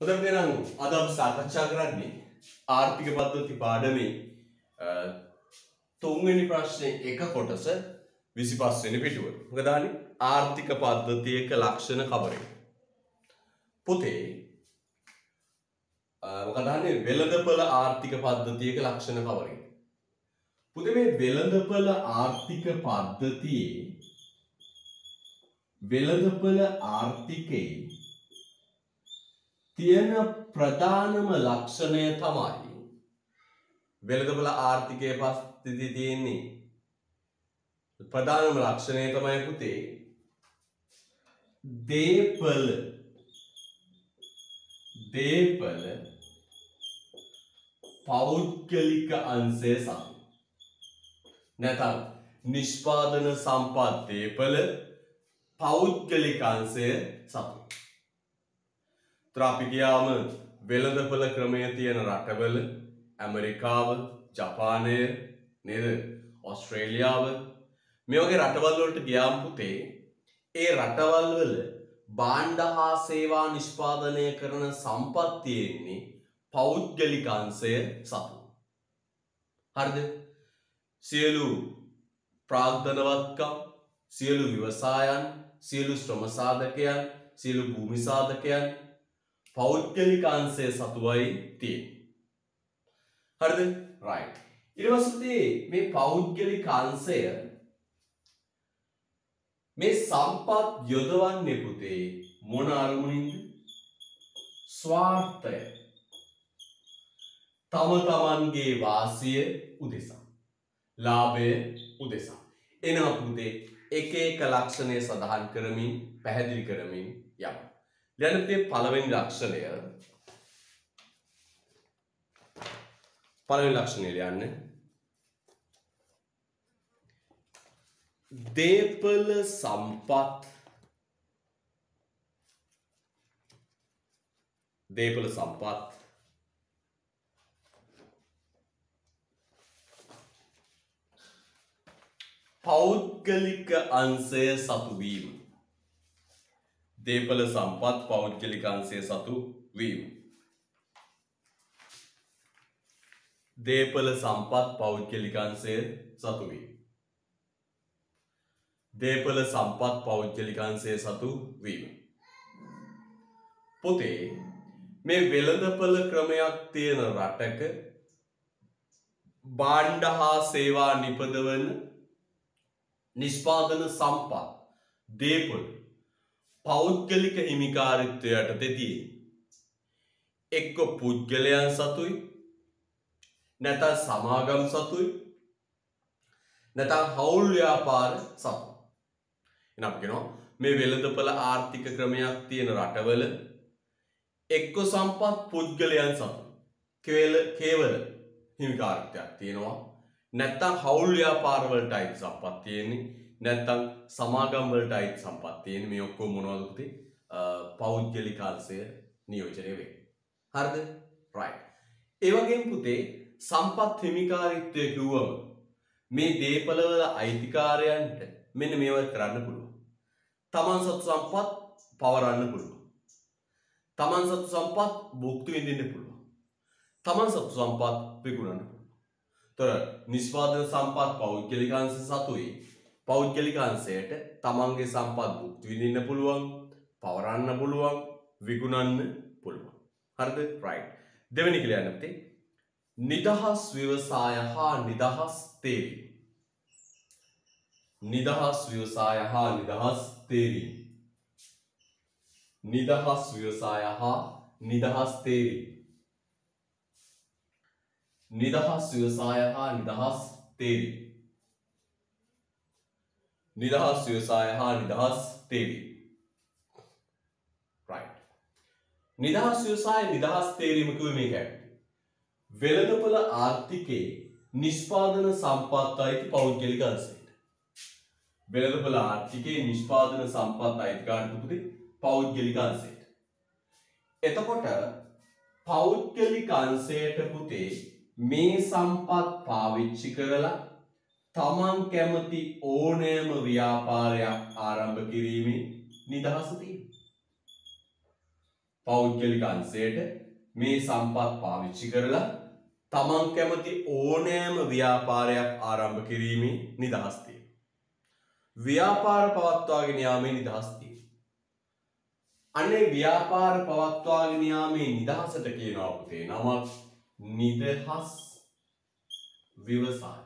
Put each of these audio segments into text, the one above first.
හොඳට එහෙනම් අද අපි සාකච්ඡා කරන්නේ ආර්ථික පද්ධති පාඩමේ තුන්වෙනි ප්‍රශ්නේ එක කොටස 25 වෙනි පිටුව. මොකද අහන්නේ ආර්ථික පද්ධතියක ලක්ෂණ කවරේද? පුතේ මොකද අහන්නේ වෙළඳපොළ ආර්ථික පද්ධතියක ලක්ෂණ කවරේද? පුතේ මේ වෙළඳපොළ ආර්ථික පද්ධතියේ වෙළඳපොළ ආර්ථිකයේ තියෙන ප්‍රධානම ලක්ෂණය තමයි වෙළඳපොළ ආර්ථිකයේ පස්තිති තියෙන්නේ ප්‍රධානම ලක්ෂණය තමයි පුතේ දේපළ පෞද්ගලික අංශය සතු නැත්නම් නිෂ්පාදන සම්පත් දේපළ පෞද්ගලික අංශය සතු. අපි ගියාම වෙළඳපොළ ක්‍රමය තියෙන රටවල ඇමරිකාව, ජපානය, නේද? ඕස්ට්‍රේලියාව මේ වගේ රටවල් වලට ගියාම පුතේ ඒ රටවල් වල භාණ්ඩ හා සේවා නිෂ්පාදනය කරන සම්පත් තියෙන්නේ පෞද්ගලික අංශය සතු. හරිද? සියලු ප්‍රාග්ධනවත්කම්, සියලු ව්‍යවසායන්, සියලු ශ්‍රම සාධකයන්, සියලු භූමි සාධකයන් පෞද්ගලික අංශය සතුවයි තියෙන්නේ. හරිද? right. ඊට පස්සේ මේ පෞද්ගලික අංශය මේ සම්පත් යොදවන්නේ පුතේ මොන අරමුණින්ද? ස්වාර්ථය. තම තමන්ගේ වාසිය උදෙසා. ලාභය උදෙසා. එනවා පුතේ එක එක ලක්ෂණය සඳහන් කරමින් පැහැදිලි කරමින් යමු. ඊළඟ පුතේ පළවෙනි ලක්ෂණය ලියන්න. දේපළ සම්පත් පෞද්ගලික අංශය සතු වීම. දේපළ සම්පත් පෞද්ගලික අංශය සතු වීම. දේපළ සම්පත් පෞද්ගලික අංශය සතු වීම. දේපළ සම්පත් පෞද්ගලික අංශය සතු වීම. පුතේ මේ වෙළඳපොළ ක්‍රමයක් තියෙන රටක භාණ්ඩ හා සේවා නිපදවන නිෂ්පාදන සම්පත් දේපොළ පෞද්ගලික හිමිකාරිත්වය යටතේ තියෙන්නේ. එක්ක පුද්ගලයන් සතුයි, නැත්නම් සමාගම් සතුයි, නැත්නම් හවුල් ව්‍යාපාර සතු. එන අපි කියනවා මේ වෙළඳපොළ ආර්ථික ක්‍රමයක් තියෙන රටවල එක්ක සම්පත් පුද්ගලයන් සතු කේවල හිමිකාරිත්වයක් තියෙනවා, නැත්නම් හවුල් ව්‍යාපාර වලට අයිති සම්පත් තියෙන්නේ, නැත්නම් සමාගම් වලට අයිති සම්පත් තියෙන්නේ. මේ ඔක්කොම මොනවද පුතේ? පෞද්ගලික අංශය නියෝජනය වෙන්නේ. හරිද? right. ඒ වගේම පුතේ සම්පත් හිමිකාරිත්වය කිව්වම මේ දේපළ වල අයිතිකාරයන්ට මෙන්න මේවා කරන්න පුළුවන්. තමන් සතු සම්පත් පවරන්න පුළුවන්. තමන් සතු සම්පත් භුක්ති විඳින්න පුළුවන්. තමන් සතු සම්පත් විකුණන්න පුළුවන්. නිෂ්පාදන සම්පත් පෞද්ගලික අංශ සතුයි. පෞද්ගලික අංශයට තමන්ගේ සම්පත් භුක්ති විඳින්න පුළුවන්, පවරන්න පුළුවන්, විකුණන්න පුළුවන්. හරිද? right. දෙවෙනි කියලා යන්න පුතේ. නිදහස් ව්‍යවසාය හා නිදහස් තේරීම. නිදහස් ව්‍යවසාය හා නිදහස් තේරීම. නිදහස් ව්‍යවසාය හා නිදහස් තේරීම. නිදහස් ව්‍යවසාය හා නිදහස් තේරීම. නිදහස් ව්‍යවසාය හා නිදහස් තේරීම. right. නිදහස් ව්‍යවසාය නිදහස් තේරීම කිව්වේ මේකයි. වෙළඳපොළ ආර්ථිකයේ නිෂ්පාදන සම්පත් අයිති පෞද්ගලික අංශයට. වෙළඳපොළ ආර්ථිකයේ නිෂ්පාදන සම්පත් අයිතිකාරට පුතේ පෞද්ගලික අංශයට. එතකොට පෞද්ගලික අංශයට පුතේ මේ සම්පත් පාවිච්චි කරලා තමන් කැමති ඕනෑම ව්‍යාපාරයක් ආරම්භ කිරීමේ නිදහස තියෙනවා. පෞද්ගලික අංශයට මේ සම්පත් පාවිච්චි කරලා තමන් කැමති ඕනෑම ව්‍යාපාරයක් ආරම්භ කිරීමේ නිදහස් තියෙනවා. ව්‍යාපාර පවත්වාගෙන යාමේ නිදහස් තියෙනවා. අනේ ව්‍යාපාර පවත්වාගෙන යාමේ නිදහසට කියනවා පුතේ නමක් නිදහස් ව්‍යවසාය.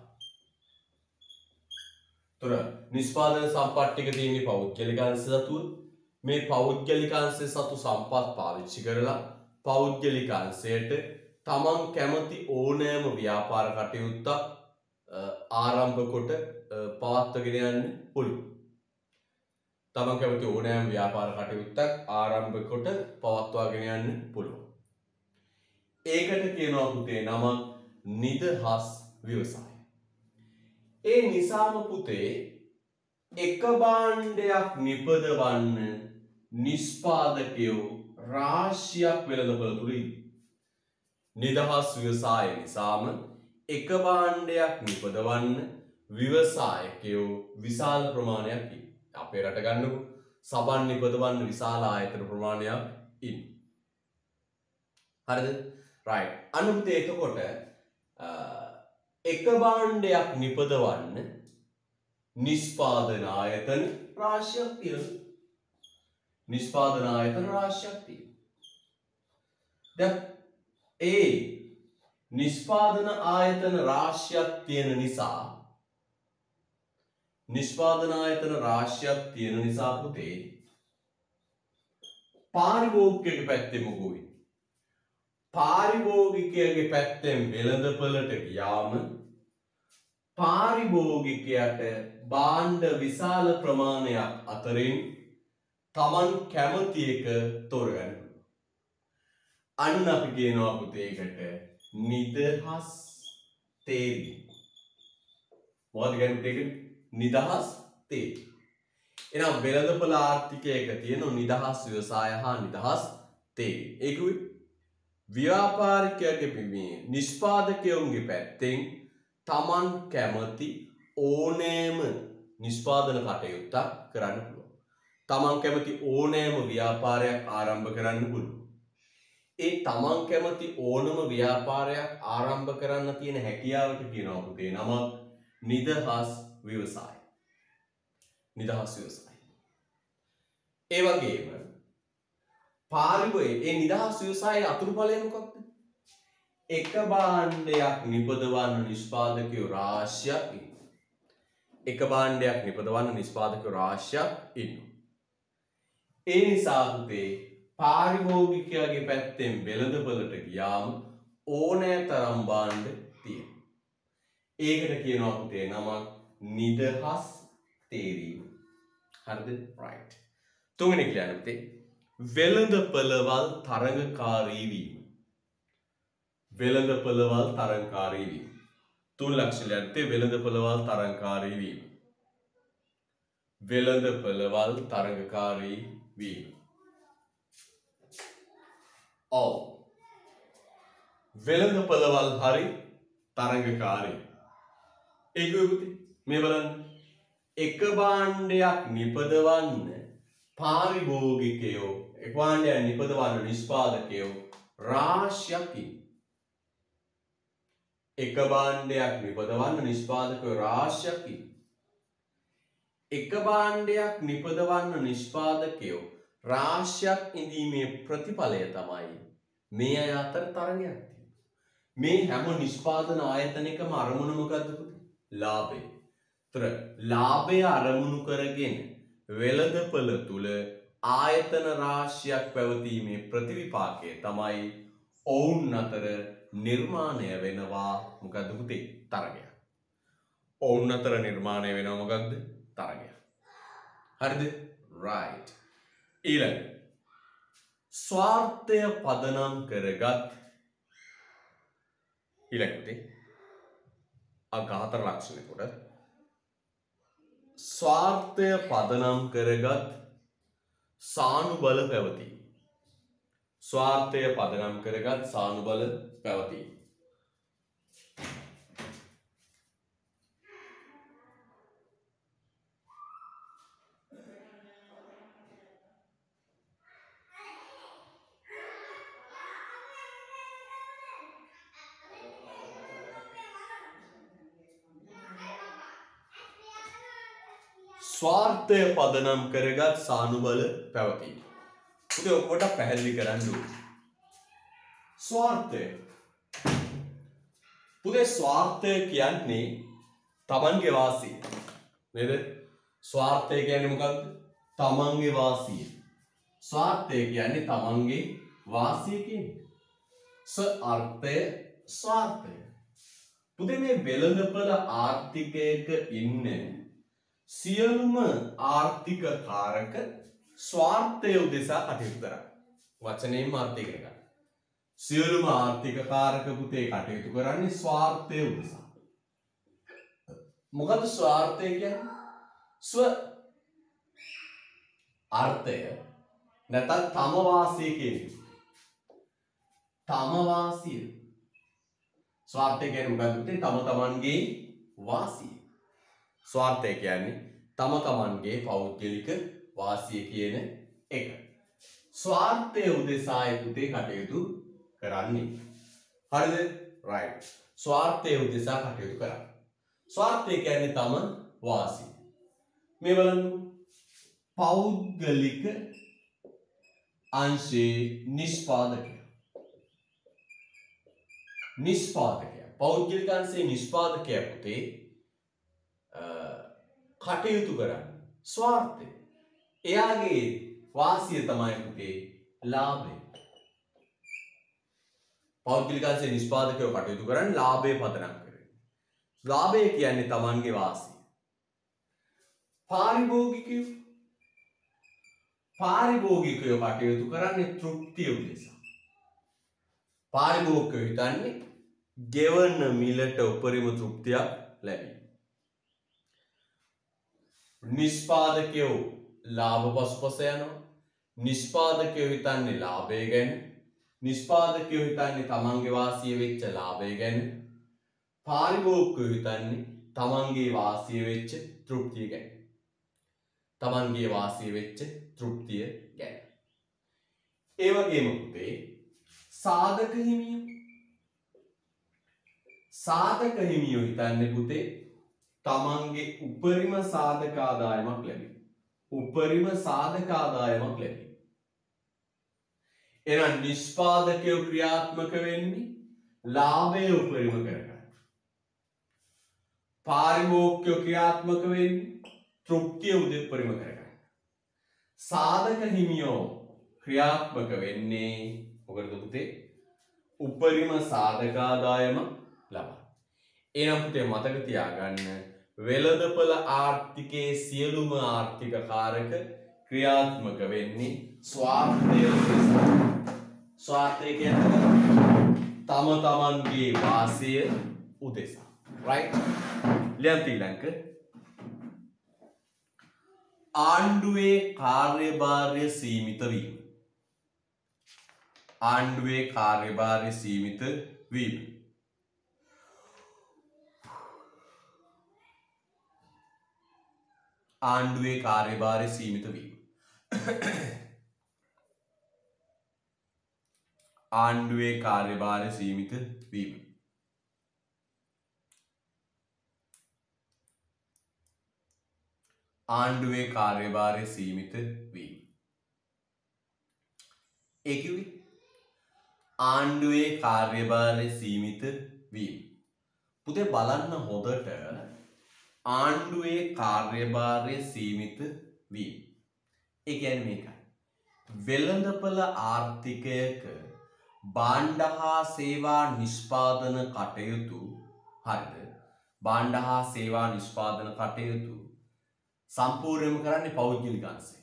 තොර නිෂ්පාදන සම්පත් ටික තියෙන්නේ පෞද්ගලික අංශ සතුව. මේ පෞද්ගලික අංශ සතු සම්පත් පාවිච්චි කරලා පෞද්ගලික අංශයට තමන් කැමති ඕනෑම ව්‍යාපාර කටයුත්තක් ආරම්භ කොට පවත්වාගෙන යන්න පුළුවන්. තමන් කැමති ඕනෑම ව්‍යාපාර කටයුත්තක් ආරම්භ කොට පවත්වාගෙන යන්න පුළුවන්. ඒකට කියනවා පුතේ නම නිදහස් ව්‍යවසාය. ඒ නිසාම පුතේ එක භාණ්ඩයක් නිපදවන්න නිෂ්පාදකයෝ රාශියක් වෙළඳපොළ තුල ඉන්නේ. නිදහස් ව්‍යවසාය නිසාම එක භාණ්ඩයක් නිපදවන්න ව්‍යවසායකයෝ විශාල ප්‍රමාණයක් ඉන්නේ. අපේ රට ගන්නකො සබන් නිපදවන්න විශාල ආයතන ප්‍රමාණයක් ඉන්නේ. හරිද? right. අනුත් එතකොට එක භාණ්ඩයක් නිපදවන්න නිෂ්පාදන ආයතන රාශියක් තියෙනවා. නිෂ්පාදන ආයතන රාශියක් තියෙනවා. දැන් ඒ නිෂ්පාදන ආයතන රාශියක් තියෙන නිසා පුතේ පාරිභෝගිකයෙකුගේ පැත්තේ මොකෝ වෙන්නේ? පාරිභෝගිකයාගේ පැත්තෙන් වෙළඳපළට ගියාම පාරිභෝගිකයාට භාණ්ඩ විශාල ප්‍රමාණයක් අතරින් තමන් කැමති එක තෝරගන්න පුළුවන්. අන්න අපි කියනවා පුතේ ඒකට නිදහස් තේරීම. මොකද කියන්නේ ඒකට? නිදහස් තේරීම. එහෙනම් වෙළඳපොළ ආර්ථිකයක තියෙන නිදහස් ව්‍යවසාය හා නිදහස් තේරීම. ඒකුයි ව්‍යාපාරිකයාගේ මේ නිෂ්පාදකයන්ගේ පැත්තෙන් තමන් කැමති ඕනෑම නිෂ්පාදන කටයුත්තක් කරන්න පුළුවන්. තමන් කැමති ඕනෑම ව්‍යාපාරයක් ආරම්භ කරන්න පුළුවන්. ඒ තමන් කැමති ඕනම ව්‍යාපාරයක් ආරම්භ කරන්න තියෙන හැකියාවට කියනවා පුතේ නම නිදහස් ව්‍යවසාය. නිදහස් ව්‍යවසාය. ඒ වගේම ඒ නිදහස් ව්‍යවසායේ අතුරුඵලය මොකක්ද? එක භාණ්ඩයක් නිපදවන්න නිෂ්පාදකයෝ රාශියක් ඉන්නවා. එක භාණ්ඩයක් නිපදවන්න නිෂ්පාදකයෝ රාශියක් ඉන්නවා. ඒ නිසා පුතේ පාරිභෝගිකයාගේ පැත්තෙන් වෙළඳපළට ගියාම ඕනෑ තරම් භාණ්ඩ තියෙනවා. ඒකට කියනවා පුතේ නමක් නිදහස් තේරීම. හරිද? right. තුන්වෙනි කියන්නේ පුතේ වෙළඳපළවල් තරඟකාරී වීම. වෙළඳපළවල් තරඟකාරී වීම. තුන් ලක්ෂණයන්ට වෙළඳපළවල් තරඟකාරී වීම. වෙළඳපළවල් තරඟකාරී වීම. ඔව්. වෙළඳපළවල් හරි තරඟකාරී. ඒකයි පුතේ මේ බලන්න. එක භාණ්ඩයක් නිපදවන්න පාරිභෝගිකයෝ එක භාණ්ඩයක් නිපදවන්න නිෂ්පාදකයෝ රාශියක් ඉන්නවා. එක භාණ්ඩයක් නිපදවන්න නිෂ්පාදකයෝ රාශියක් ඉන්නවා. එක භාණ්ඩයක් නිපදවන්න නිෂ්පාදකයෝ රාශියක් ඉඳීමේ ප්‍රතිඵලය තමයි මේ අය අතර තරගයක් තියෙනවා. මේ හැම නිෂ්පාදන ආයතනයකම අරමුණ මොකද්ද පුතේ? ලාභය. ඒතර ලාභය අරමුණු කරගෙන වෙළඳපළ තුල ආයතන රාශියක් පැවතීමේ ප්‍රතිවිපාකය තමයි ඔවුන් අතර නිර්මාණය වෙනවා මොකද්ද පුතේ? තරගයක්. ඔවුන් අතර නිර්මාණය වෙනවා මොකක්ද? තරගයක්. හරිද? right. ඊළඟ ස්වාර්ථය පදනම් කරගත් ඊළඟට අගාතර ලක්ෂණ කොට ස්වාර්ථය පදනම් කරගත් සානුබල පැවතීම. ස්වාර්ථය පදනම් කරගත් සානුබල පැවතීම. ස්වාර්ථය පදනම් කරගත් සානුබල පැවතීම. පුතේ ඔකට පැහැදිලි කරන්න ඕනේ. ස්වාර්ථය. පුතේ ස්වාර්ථය කියන්නේ තමන්ගේ වාසිය. නේද? ස්වාර්ථය කියන්නේ මොකක්ද? තමන්ගේ වාසිය. ස්වාර්ථය කියන්නේ තමන්ගේ වාසිය කියන්නේ. අර්ථය ස්වාර්ථය. පුතේ මේ වෙළඳපොළ ආර්ථිකයක ඉන්න සියලුම ආර්ථික කාරක ස්වාර්ථය උදෙසා කටයුතු කරා. වචනයෙන් අර්ථය ඉගෙන ගන්න. සියලුම ආර්ථික කාරක පුතේ කටයුතු කරන්නේ ස්වාර්ථය උදෙසා. මොකද ස්වාර්ථය කියන්නේ? ස්ව අර්ථය නැත්නම් තම වාසිය කියන්නේ. තම වාසිය. ස්වාර්ථය කියන්නේ මොකක්ද? තම තමන්ගේ වාසිය. ස්වාර්ථය කියන්නේ තම තමන්ගේ පෞද්ගලික වාසිය කියන එක. ස්වාර්ථය උදෙසායි පුතේ කටයුතු කරන්නේ. හරිද? right. ස්වාර්ථය උදෙසා කටයුතු කරන්නේ. ස්වාර්ථය කියන්නේ තම වාසිය. මේ බලන්න. පෞද්ගලික අංශේ නිෂ්පාදකය. පෞද්ගලික අංශේ නිෂ්පාදකය පුතේ කටයුතු කරන්නේ ස්වාර්ථය. එයාගේ වාසිය තමයි පුතේ ලාභය. පෞද්ගලික අංශේ නිෂ්පාදකයෝ කටයුතු කරන්නේ ලාභය පදනම් කරගෙන. ලාභය කියන්නේ තමන්ගේ වාසිය. පාරිභෝගිකයෝ කටයුතු කරන්නේ තෘප්තිය උදෙසා. පාරිභෝගිකයෝ හිතන්නේ ගෙවන මිලට උපරිම තෘප්තියක් ලැබීම. නිෂ්පාදකයෝ ලාභ පසුපස යනවා. නිෂ්පාදකයෝ හිතන්නේ ලාභය ගැන. නිෂ්පාදකයෝ හිතන්නේ තමන්ගේ වාසිය වෙච්ච ලාභය ගැන. පාරිභෝගිකයෝ හිතන්නේ තමන්ගේ වාසිය වෙච්ච තෘප්තිය ගැන. තමන්ගේ වාසිය වෙච්ච තෘප්තිය ගැන. ඒ වගේම පුතේ සාධක හිමියෝ හිතන්නේ පුතේ තමන්ගේ උපරිම සාධක ආදායමක් ලැබීම. එහෙනම් නිෂ්පාදකයෝ ක්‍රියාත්මක වෙන්නේ ලාභය උපරිම කරගන්න. පාරිභෝගිකයෝ ක්‍රියාත්මක වෙන්නේ තෘප්තිය උපරිම කරගන්න. සාධක හිමියෝ ක්‍රියාත්මක වෙන්නේ මොකටද පුතේ? උපරිම සාධක ආදායම ලබා. එහෙනම් පුතේ මතක තියාගන්න වෙළඳපොළ ආර්ථිකයේ සියලුම ආර්ථික කාරක ක්‍රියාත්මක වෙන්නේ ස්වාර්ථය උදෙසා. ස්වාර්ථය කියන්නේ තම තමන්ගේ වාසිය උදෙසා. right? ලියන්තිලංක ආණ්ඩුවේ කාර්යභාරය සීමිත වීම. ආණ්ඩුවේ කාර්යභාරය සීමිත වීම. ආණ්ඩුවේ කාර්යභාරය සීමිත වීම. ආණ්ඩුවේ කාර්යභාරය සීමිත වීම. ආණ්ඩුවේ කාර්යභාරය සීමිත වීම. ඒ කිව්වේ ආණ්ඩුවේ කාර්යභාරය සීමිත වීම. පුතේ බලන්න හොඳට ආණ්ඩුවේ කාර්යභාරය සීමිත වීම. ඒ කියන්නේ මේකයි. වෙළඳපොළ ආර්ථිකයක භාණ්ඩ හා සේවා නිෂ්පාදන කටයුතු හරිද? භාණ්ඩ හා සේවා නිෂ්පාදන කටයුතු සම්පූර්ණයෙන්ම කරන්නේ පෞද්ගලික අංශය.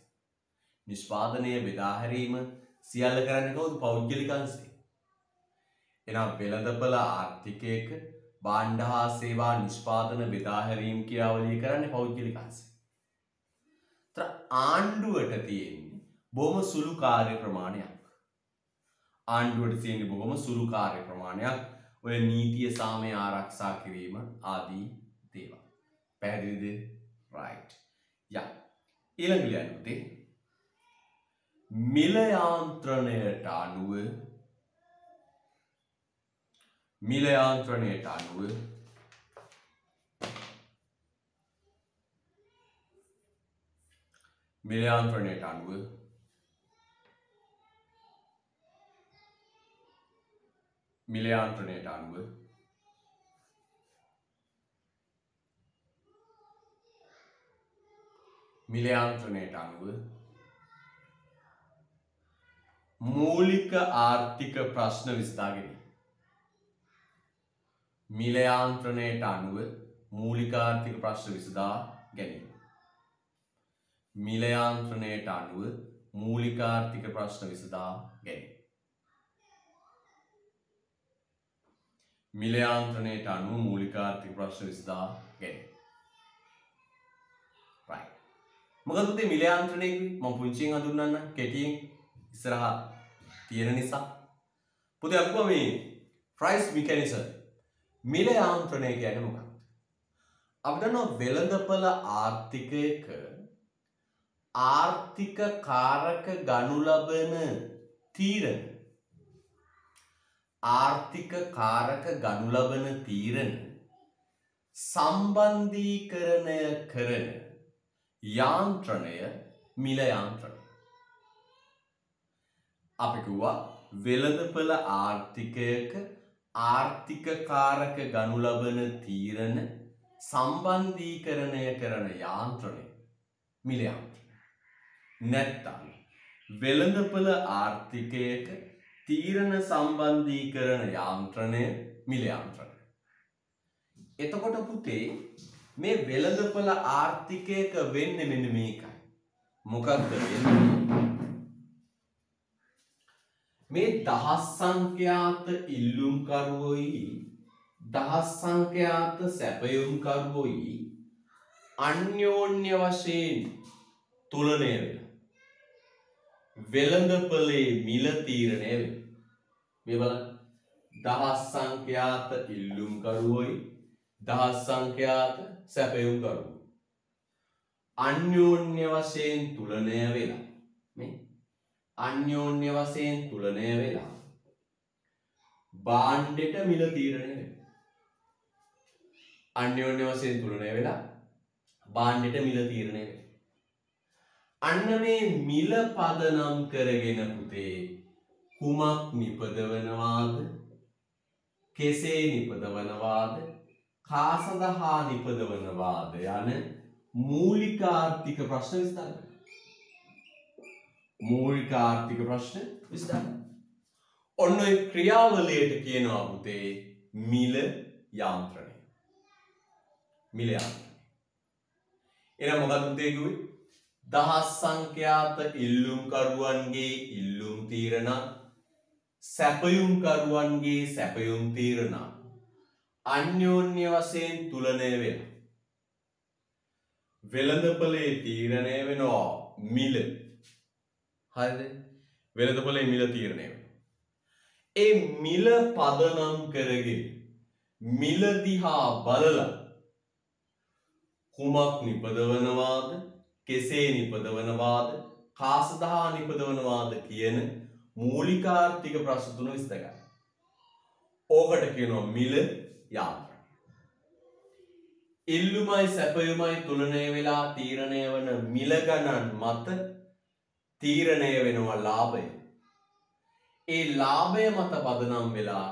නිෂ්පාදනය බෙදා හැරීම සියල්ල කරන්නේ කවුද? පෞද්ගලික අංශය. එහෙනම් වෙළඳපොළ ආර්ථිකයක භාණ්ඩ හා සේවා නිෂ්පාදන බෙදා හැරීම ක්‍රියාවලිය කරන්නේ පෞද්ගලික අංශය. තර ආණ්ඩුවට තියෙන්නේ බොහොම සුළු කාර්ය ප්‍රමාණයක්. ආණ්ඩුවට තියෙන්නේ බොහොම සුළු කාර්ය ප්‍රමාණයක්. ඔය නීතිය සාමය ආරක්ෂා කිරීම ආදී දේවල්. පැහැදිලිද? right. යා. ඊළඟ ලියන්නේ මිල යාන්ත්‍රණයට අනුව මිලයාන්ත්‍රණයට අනුව මිලයාන්ත්‍රණයට අනුව මිලයාන්ත්‍රණයට අනුව මූලික ආර්ථික ප්‍රශ්න විසඳා ගැනීම. මිලයාන්ත්‍රණයට අනුව මූලික ආර්ථික ප්‍රශ්න විසඳා ගැනීම. මිලයාන්ත්‍රණයට අනුව මූලික ආර්ථික ප්‍රශ්න විසඳා ගැනීම. මිලයාන්ත්‍රණයට අනුව මූලික ආර්ථික ප්‍රශ්න විසඳා ගැනීම. right. මොකද පුතේ මිලයාන්ත්‍රණය මම පුංචියෙන් හඳුන්වන්න කෙටියෙන් ඉස්සරහා තියෙන නිසා. පුතේ අපි මේ price mechanism මිලයාන්ත්‍රණය කියන්නේ මොකක්ද? අපිට දන්නවා වෙළඳපොළ ආර්ථිකයක ආර්ථික කාරක ගනු ලබන තීරණ ආර්ථික කාරක ගනු ලබන තීරණ සම්බන්ධීකරණය කරන යාන්ත්‍රණය මිල යාන්ත්‍රණය. අපි කිව්වා වෙළඳපොළ ආර්ථිකයක ආර්ථික කාරක ගනු ලබන තීරණ සම්බන්ධීකරණය කරන යාන්ත්‍රණය මිල යාන්ත්‍රණය. නැත්තම් වෙළඳපොළ ආර්ථිකයක තීරණ සම්බන්ධීකරණ යාන්ත්‍රණය මිල යාන්ත්‍රණය. එතකොට පුතේ මේ වෙළඳපොළ ආර්ථිකයක වෙන්නේ මෙන්න මේකයි. මොකක්ද වෙන්නේ? මේ දහස් සංඛ්‍යාත ඉල්ලුම්කරුවෝයි දහස් සංඛ්‍යාත සැපයුම්කරුවෝයි අන්‍යෝන්‍ය වශයෙන් තුලනය වෙනවා. වෙළඳපොලේ මිල තීරණය වෙනවා. මේ බලන්න දහස් සංඛ්‍යාත ඉල්ලුම්කරුවෝයි දහස් සංඛ්‍යාත සැපයුම්කරුවෝ අන්‍යෝන්‍ය වශයෙන් තුලනය වෙලා මේ අන්‍යෝන්‍ය වශයෙන් තුලනය වෙලා භාණ්ඩෙට මිල තීරණය වෙනවා. අන්‍යෝන්‍ය වශයෙන් තුලනය වෙලා භාණ්ඩෙට මිල තීරණය වෙනවා. අන්න මේ මිල පදනම් කරගෙන පුතේ කුමක් නිපදවනවාද? කෙසේ නිපදවනවාද? කා සඳහා නිපදවනවාද යන මූලික ආර්ථික ප්‍රශ්න විසඳන්න. මූලික ආර්ථික ප්‍රශ්න විසඳන්න. ඔන්න ඔය ක්‍රියාවලියට කියනවා පුතේ මිල යාන්ත්‍රණය. මිල යාන්ත්‍රණය. එහෙනම් මොකක්ද පුතේ කිව්වේ? දහස් සංඛ්‍යාත ඉල්ලුම්කරුවන්ගේ ඉල්ලුම් තීරණ සැපයුම්කරුවන්ගේ සැපයුම් තීරණ අන්‍යෝන්‍ය වශයෙන් තුලනය වෙනවා. වෙළඳපොලේ තීරණය වෙනවා මිල. හරිද? වෙළඳපොලේ මිල තීරණය වෙනවා. ඒ මිල පදනම් කරගෙන මිල දිහා බලලා කුමක් නිපදවනවාද? කෙසේ නිපදවනවාද? කා සඳහා නිපදවනවාද කියන මූලික ආර්ථික ප්‍රශ්න තුන විසඳ ගන්න. ඕකට කියනවා මිල යාන්ත්‍රණය. ඉල්ලුමයි සැපයුමයි තුලනය වෙලා තීරණය වන මිල ගණන් මත තීරණය වෙනවා ලාභය. ඒ ලාභය මත පදනම් වෙලා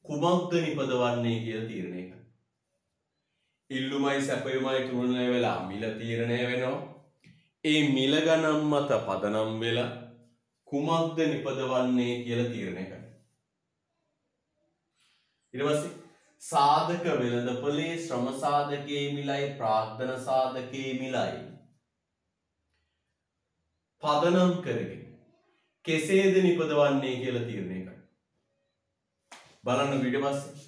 කුමක්ද නිපදවන්නේ කියලා තීරණය කරනවා. ඉල්ලුමයි සැපයුමයි තුලනය වෙලා මිල තීරණය වෙනවා. ඒ මිල ගණන් මත පදනම් වෙලා කුමක්ද නිපදවන්නේ කියලා තීරණය කරනවා. ඊට පස්සේ සාධක වෙළඳපොලේ ශ්‍රම සාධකයේ මිලයි ප්‍රාග්ධන සාධකයේ මිලයි පදනම් කරගෙන කෙසේද නිපදවන්නේ කියලා තීරණය කරනවා. බලන්න ඊට පස්සේ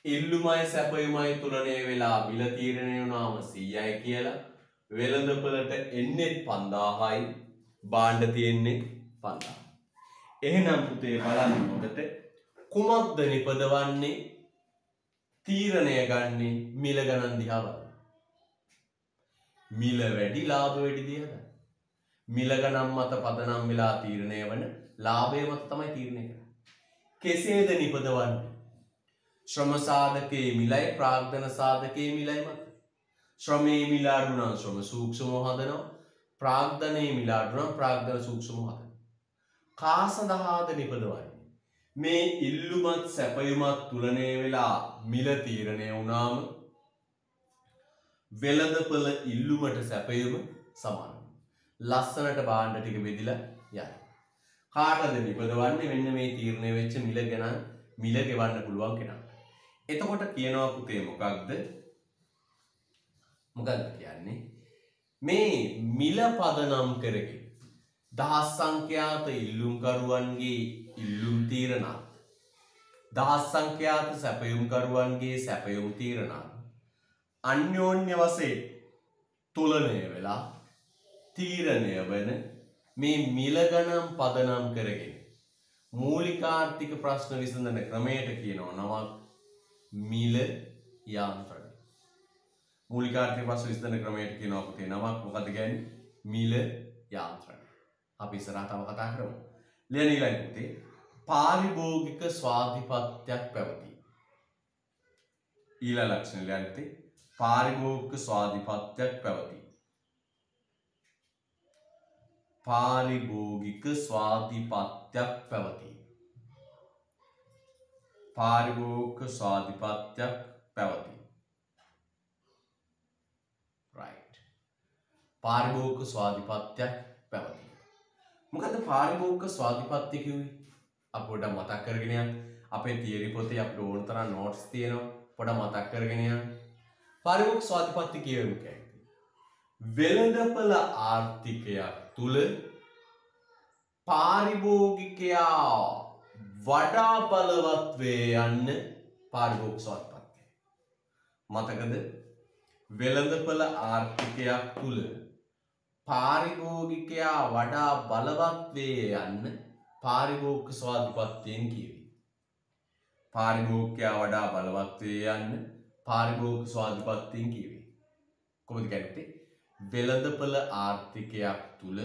ඉල්ලුමයි සැපයුමයි තුලනය වෙලා මිල තීරණය වුණාම 100යි කියලා වෙළඳපොළට එන්නේ 5000යි භාණ්ඩ තියෙන්නේ 5000. එහෙනම් පුතේ බලන්න හොඳට කුමක්ද නිපදවන්නේ? තීරණය ගන්නේ මිල ගණන් දිහා බලන්න. මිල වැඩි ලාභ වැඩි දිහා. මිල ගණන් මත පදනම් වෙලා තීරණය වන ලාභය මත තමයි තීරණය කරන්නේ. කෙසේද නිපදවන්නේ? ශ්‍රම සාධකයේ මිලයි ප්‍රාග්ධන සාධකයේ මිලයි මත. ශ්‍රමයේ මිල අඩු නම් ශ්‍රම සූක්ෂමව හදනවා. ප්‍රාග්ධනයේ මිල අඩු නම් ප්‍රාග්ධන සූක්ෂම හදන. කා සඳහාද නිපදවන්නේ? මේ ඉල්ලුමත් සැපයුමත් තුලණය වෙලා මිල තීරණය වුණාම වෙළඳපොළ ඉල්ලුමට සැපයුම සමානයි. ලස්සනට භාණ්ඩ ටික බෙදිලා යනවා. කාටද නිපදවන්නේ? මෙන්න මේ තීරණය වෙච්ච මිල ගැන මිල ගෙවන්න පුළුවන් කෙනාට. එතකොට කියනවා පුතේ මොකක්ද? මොකක්ද කියන්නේ? මේ මිල පදනම් කරගෙන දහස් සංඛ්‍යාත ඉල්ලුම්කරුවන්ගේ ඉල්ලුම් තීරණත් දහස් සංඛ්‍යාත සැපයුම්කරුවන්ගේ සැපයුම් තීරණත් අන්‍යෝන්‍ය වශයෙන් තුලණය වෙලා තීරණය වන මේ මිල ගණන් පදනම් කරගෙන මූලික ආර්ථික ප්‍රශ්න විසඳන ක්‍රමයට කියනවා නමක් මිල යාන්ත්‍රණය. මූලික ආර්ථික ප්‍රශ්න විසඳන ක්‍රමයට කියනවා පුතේ නමක් මොකද කියන්නේ? මිල යාන්ත්‍රණය. අපි ඉස්සරහට තව කතා කරමු. ලියන ඊළඟ පුතේ පාරිභෝගික ස්වාධිපත්‍යයක් පැවතී. ඊළඟ ලක්ෂණ ලියන්න පුතේ පාරිභෝගික ස්වාධිපත්‍යයක් පැවතී. පාරිභෝගික ස්වාධිපත්‍යයක් පැවතී. පාරිභෝගික ස්වාධිපත්‍යයක් පැවතී. right. පාරිභෝගික ස්වාධිපත්‍යයක් පැවතී. මොකද පාරිභෝගික ස්වාධිපත්‍ය කිව්වේ? අපි පොඩ්ඩක් මතක් කරගෙන යන්න. අපේ තියරි පොතේ අපිට ඕන තරම් නෝට්ස් තියෙනවා. පොඩ්ඩක් මතක් කරගෙන යන්න. පාරිභෝගික ස්වාධිපත්‍ය කියන්නේ මොකක්ද? වෙළඳපොළ ආර්ථිකයක් තුල පාරිභෝගිකයා වඩා බලවත් වේ යන්න පාරිභෝගික ස්වාධිපත්‍යය. මතකද? වෙළඳපොළ ආර්ථිකයක් තුල පාරිභෝගිකයා වඩා බලවත් වේ යන්න පාරිභෝගික ස්වාධිපත්‍යයෙන් කියවේ. පාරිභෝගිකයා වඩා බලවත් වේ යන්න පාරිභෝගික ස්වාධිපත්‍යයෙන් කියවේ. කොහොමද කියන්නේ? වෙළඳපොළ ආර්ථිකයක් තුල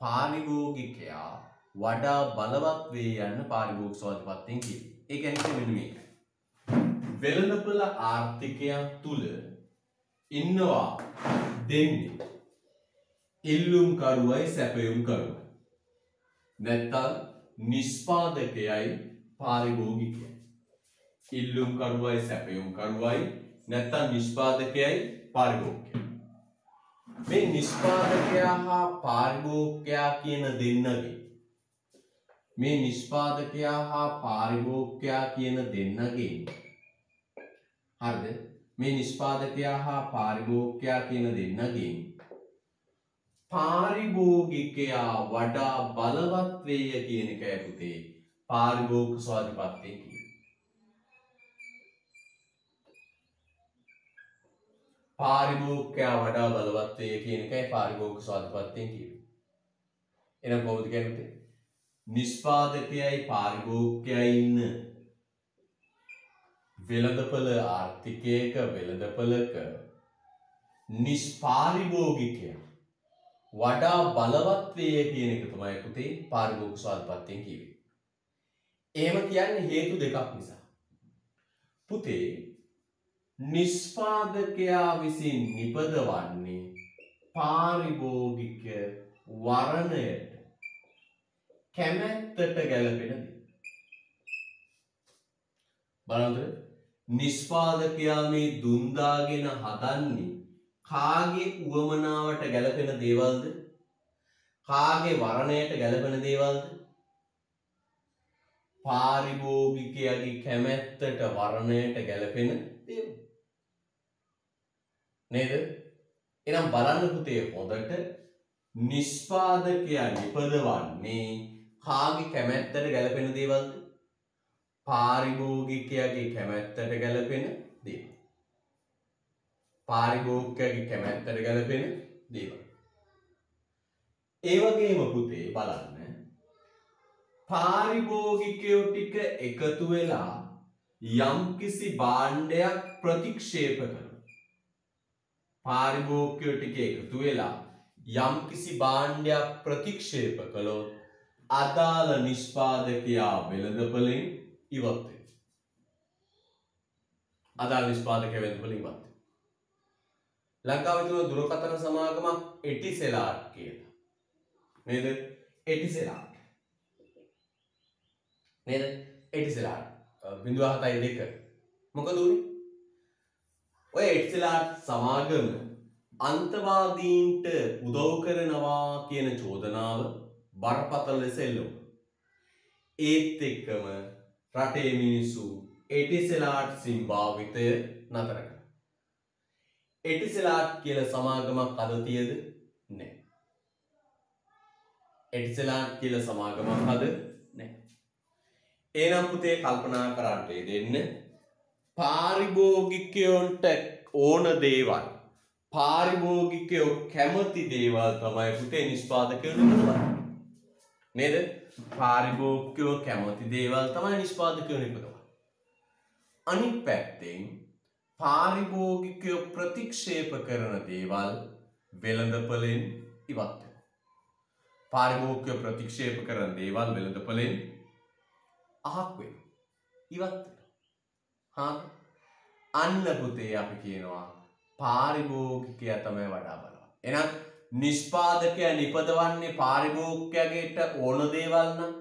පාරිභෝගිකයා වඩා බලවත් වේ යන්න පාරිභෝගික ස්වාධිපත්‍යයෙන් කියවේ. ඒ කියන්නේ මෙන්න මේක. වෙළඳපොළ ආර්ථිකයක් තුල ඉන්නවා දෙන්නේ ඉල්ලුම්කරුවයි සැපයුම්කරුවයි. නැත්තම් නිෂ්පාදකයයි පාරිභෝගිකයයි. ඉල්ලුම්කරුවයි සැපයුම්කරුවයි නැත්තම් නිෂ්පාදකයයි පාරිභෝගිකයයි. මේ නිෂ්පාදකයා හා පාරිභෝගිකයා කියන දෙන්නගේ මේ නිෂ්පාදකයා හා පාරිභෝගිකයා කියන දෙන්නගේ හරිද? මේ නිෂ්පාදකයා හා පාරිභෝගිකයා කියන දෙන්නගේ පාරිභෝගිකයා වඩා බලවත් වේය කියන එකයි පුතේ පාරිභෝගික ස්වාධිපත්‍යය කියන්නේ. පාරිභෝගිකයා වඩා බලවත් වේය කියන එකයි පාරිභෝගික ස්වාධිපත්‍යය කියන්නේ. එහෙනම් කොහොමද කියන්නේ? නිෂ්පාදකයයි පාරිභෝගිකයයි ඉන්න වෙළඳපොළ ආර්ථිකයක වෙළඳපොළක නිෂ්පාරිභෝගිකයා වඩා බලවත් වේ කියන එක තමයි පුතේ පාරිභෝගික ස්වාධිපත්‍යයෙන් කියවේ. එහෙම කියන්නේ හේතු දෙකක් නිසා. පුතේ නිෂ්පාදකයා විසින් නිපදවන්නේ පාරිභෝගික වරණයට කැමැත්තට ගැලපෙන දේ. බලන්න නිෂ්පාදකයා මේ දුන්දාගෙන හදන්නේ කාගේ උවමනාවට ගැලපෙන දේවල්ද? කාගේ වරණයට ගැලපෙන දේවල්ද? පාරිභෝගිකයාගේ කැමැත්තට වරණයට ගැලපෙන දේවල්. නේද? එහෙනම් බලන්න පුතේ හොඳට නිෂ්පාදකයා නිපදවන්නේ කාගේ කැමැත්තට ගැලපෙන දේවල්ද? පාරිභෝගිකයාගේ කැමැත්තට ගැලපෙන දේවල්. පාරිභෝගිකයාගේ කැමැත්තට ගැලපෙන දේවල්. ඒ වගේම පුතේ බලන්න පාරිභෝගිකයෝ ටික එකතු වෙලා යම්කිසි භාණ්ඩයක් ප්‍රතික්ෂේප කරනවා. පාරිභෝගිකයෝ ටික එකතු වෙලා යම්කිසි භාණ්ඩයක් ප්‍රතික්ෂේප කළොත් අදාළ නිෂ්පාදකයා වෙළඳපොළෙන් ඉවත් වෙනවා. අදාළ නිෂ්පාදකයා වෙළඳපොළෙන් ඉවත් වෙනවා. ලංකාවේ තියෙන දුරකථන සමාගමක් එටිසෙලාට් කියලා. නේද? එටිසෙලාට්. නේද? එටිසෙලාට් 0.72. මොකද උනේ? ඔය එටිසෙලාට් සමාගම අන්තවාදීන්ට උදව් කරනවා කියන චෝදනාව බරපතල ලෙස එල්ලුණා. ඒත් එක්කම රටේ මිනිස්සු එටිසෙලාට් සිම් භාවිතය නතර කළා. එටිසෙලාට් කියලා සමාගමක් අද තියද? නැහැ. එටිසෙලාට් කියලා සමාගමක් අද නැහැ. එහෙනම් පුතේ කල්පනා කරන්න දෙන්න පාරිභෝගිකයන්ට ඕන දේවල් පාරිභෝගිකයෝ කැමති දේවල් තමයි පුතේ නිෂ්පාදකයෝ නිපදවන්නේ. නේද? පාරිභෝගිකයෝ කැමති දේවල් තමයි නිෂ්පාදකයෝ නිපදවන්නේ. අනිත් පැත්තෙන් පාරිභෝගිකයෝ ප්‍රතික්ෂේප කරන දේවල් වෙළඳපොලෙන් ඉවත් වෙනවා. පාරිභෝගිකයෝ ප්‍රතික්ෂේප කරන දේවල් වෙළඳපොලෙන් අහක් වෙනවා. ඉවත් වෙනවා. අන්න පුතේ අපි කියනවා පාරිභෝගිකයා තමයි වඩා බලවත්. එහෙනම් නිෂ්පාදකයා නිපදවන්නේ පාරිභෝගිකයාට ඕන දේවල් නම්